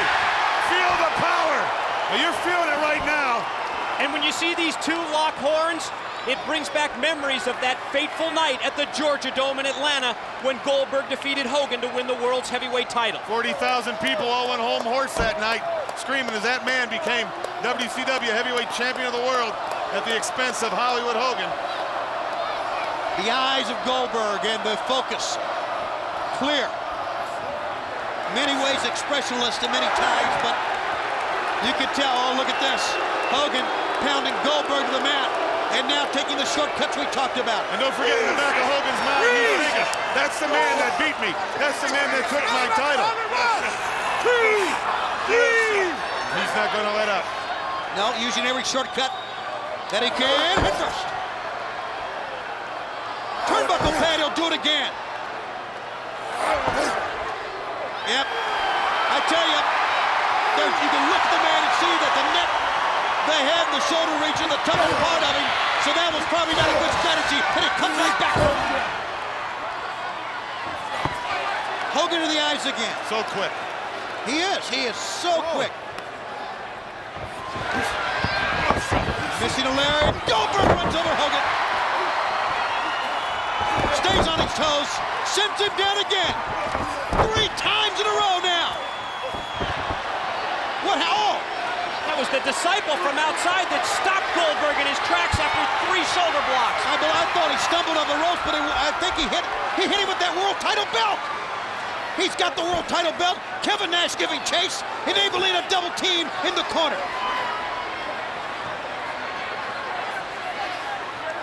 feel the power. Well, you're feeling it right now.
And when you see these two lock horns, it brings back memories of that fateful night at the Georgia Dome in Atlanta when Goldberg defeated Hogan to win the world's heavyweight title.
40,000 people all went home horse that night, screaming as that man became WCW heavyweight champion of the world at the expense of Hollywood Hogan.
The eyes of Goldberg and the focus, clear. Many ways expressionless to many times, but you can tell, oh, look at this. Hogan pounding Goldberg to the mat, and now taking the shortcuts we talked about.
And don't forget, in the back of Hogan's mind, he's thinking, that's the man that beat me. That's the man that took my title. He's not going to let up.
No, using every shortcut that he can. Hit first. Turnbuckle pad, he'll do it again. Yep. I tell you, you can look at the man and see that the neck, the head, the shoulder region, the toughest part of him. So that was probably not a good strategy, and it comes right back. Hogan in the eyes again.
So quick.
He is so quick. Missing a lariat. Goldberg runs over Hogan. Stays on his toes. Sends him down again. 3 times in a row now. What? Oh!
That was the disciple from outside that stopped Goldberg in his tracks after 3 shoulder blocks.
I thought he stumbled on the ropes, but I think he hit him with that world title belt. He's got the world title belt. Kevin Nash giving chase, enabling a double team in the corner.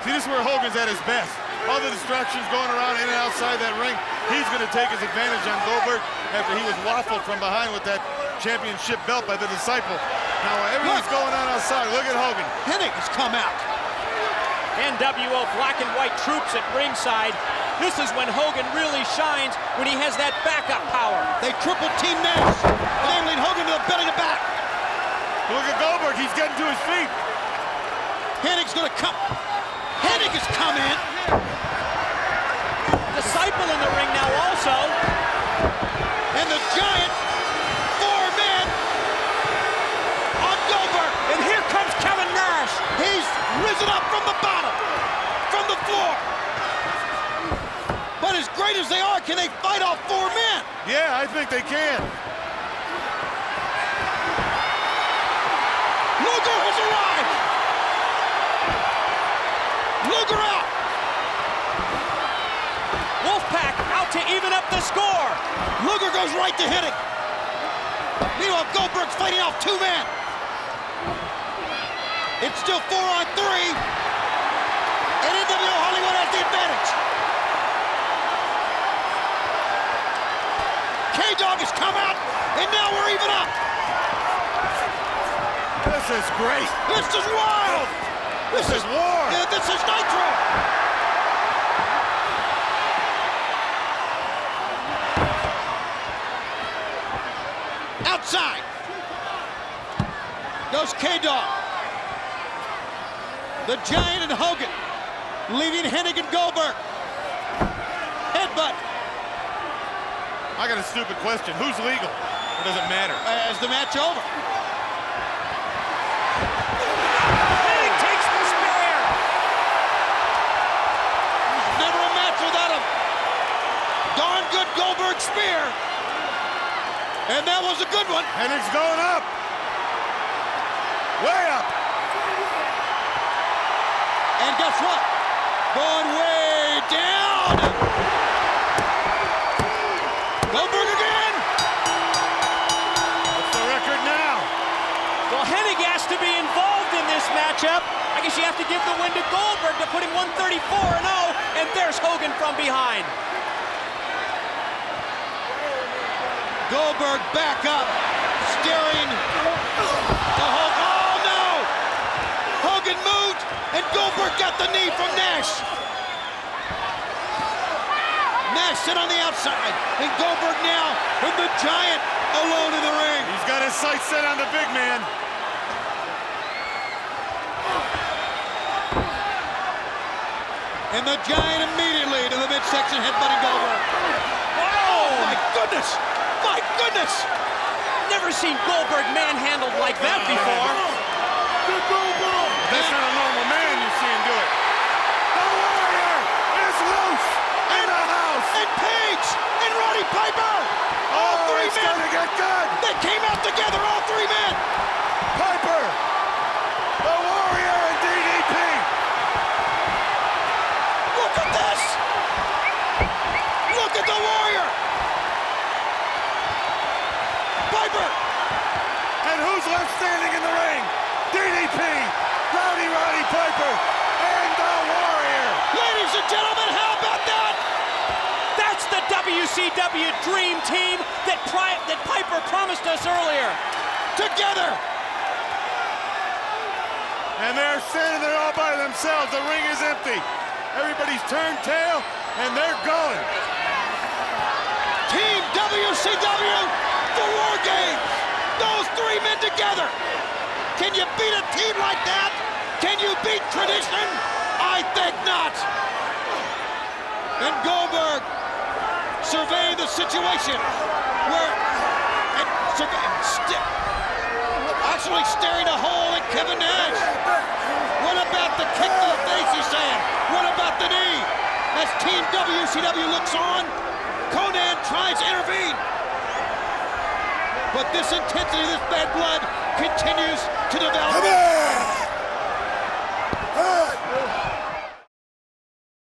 See, this is where Hogan's at his best. All the distractions going around in and outside that ring. He's going to take his advantage on Goldberg after he was waffled from behind with that championship belt by the disciple. Now everything's going on outside. Look at Hogan.
Hennig has come out.
NWO black and white troops at ringside. This is when Hogan really shines, when he has that backup power.
They triple team Nash, enabling Hogan to the belly to back.
Look at Goldberg. He's getting to his feet.
Hennig's going to come. Hennig has come in.
Disciple in the ring now also.
And the giant 4-man on Goldberg.
And here comes Kevin Nash.
He's risen up from the bottom, from the floor. But as great as they are, can they fight off 4 men?
Yeah, I think they can.
Luger has arrived. Luger out.
Wolfpack out to even up the score.
Luger goes right to Hennig. Meanwhile, Goldberg's fighting off 2 men. It's still 4-on-3. And NWO Hollywood has the advantage. K-Dog has come out, and now we're even up.
This is great.
This is wild.
This is war.
Yeah, this is Nitro. Outside. K-Dog. The Giant and Hogan leaving Hennig and Goldberg. Headbutt.
I got a stupid question. Who's legal? Or does it matter?
Is the match over?
Hennig takes the spear.
Never a match without a darn good Goldberg spear. And that was a good one.
Hennig's going up. Way up.
And guess what? Going way down. Goldberg again.
What's the record now?
Well, Hennig has to be involved in this matchup. I guess you have to give the win to Goldberg to put him 134-0, and there's Hogan from behind.
Goldberg back up, staring the Hulk. Oh no! Hogan moved, and Goldberg got the knee from Nash. Nash sit on the outside, and Goldberg now with the Giant alone in the ring.
He's got his sights set on the big man.
And the Giant immediately to the midsection, headbutting Goldberg. Oh my goodness! My goodness!
Never seen Goldberg manhandled like that before.
That's not a normal man you're seeing do it. The Warrior is loose in the house.
And Page and Roddy Piper. All three
it's
men.
gonna get good.
They came out together, all three men.
Piper, the Warrior, and DDP.
Look at this. Look at the Warrior. Piper.
And who's left standing in the ring? DDP, Roddy Piper, and the Warrior.
Ladies and gentlemen, how about that?
That's the WCW Dream Team that Piper promised us earlier.
Together.
And they're standing there all by themselves. The ring is empty. Everybody's turned tail, and they're going.
Team WCW, the War Games. Those three men together. Can you beat a team like that? Can you beat tradition? I think not. And Goldberg surveying the situation where actually staring a hole at Kevin Nash. What about the kick to the face, he's saying? What about the knee? As Team WCW looks on, Conan tries to intervene. But this intensity, this bad blood continues to develop.
Come on!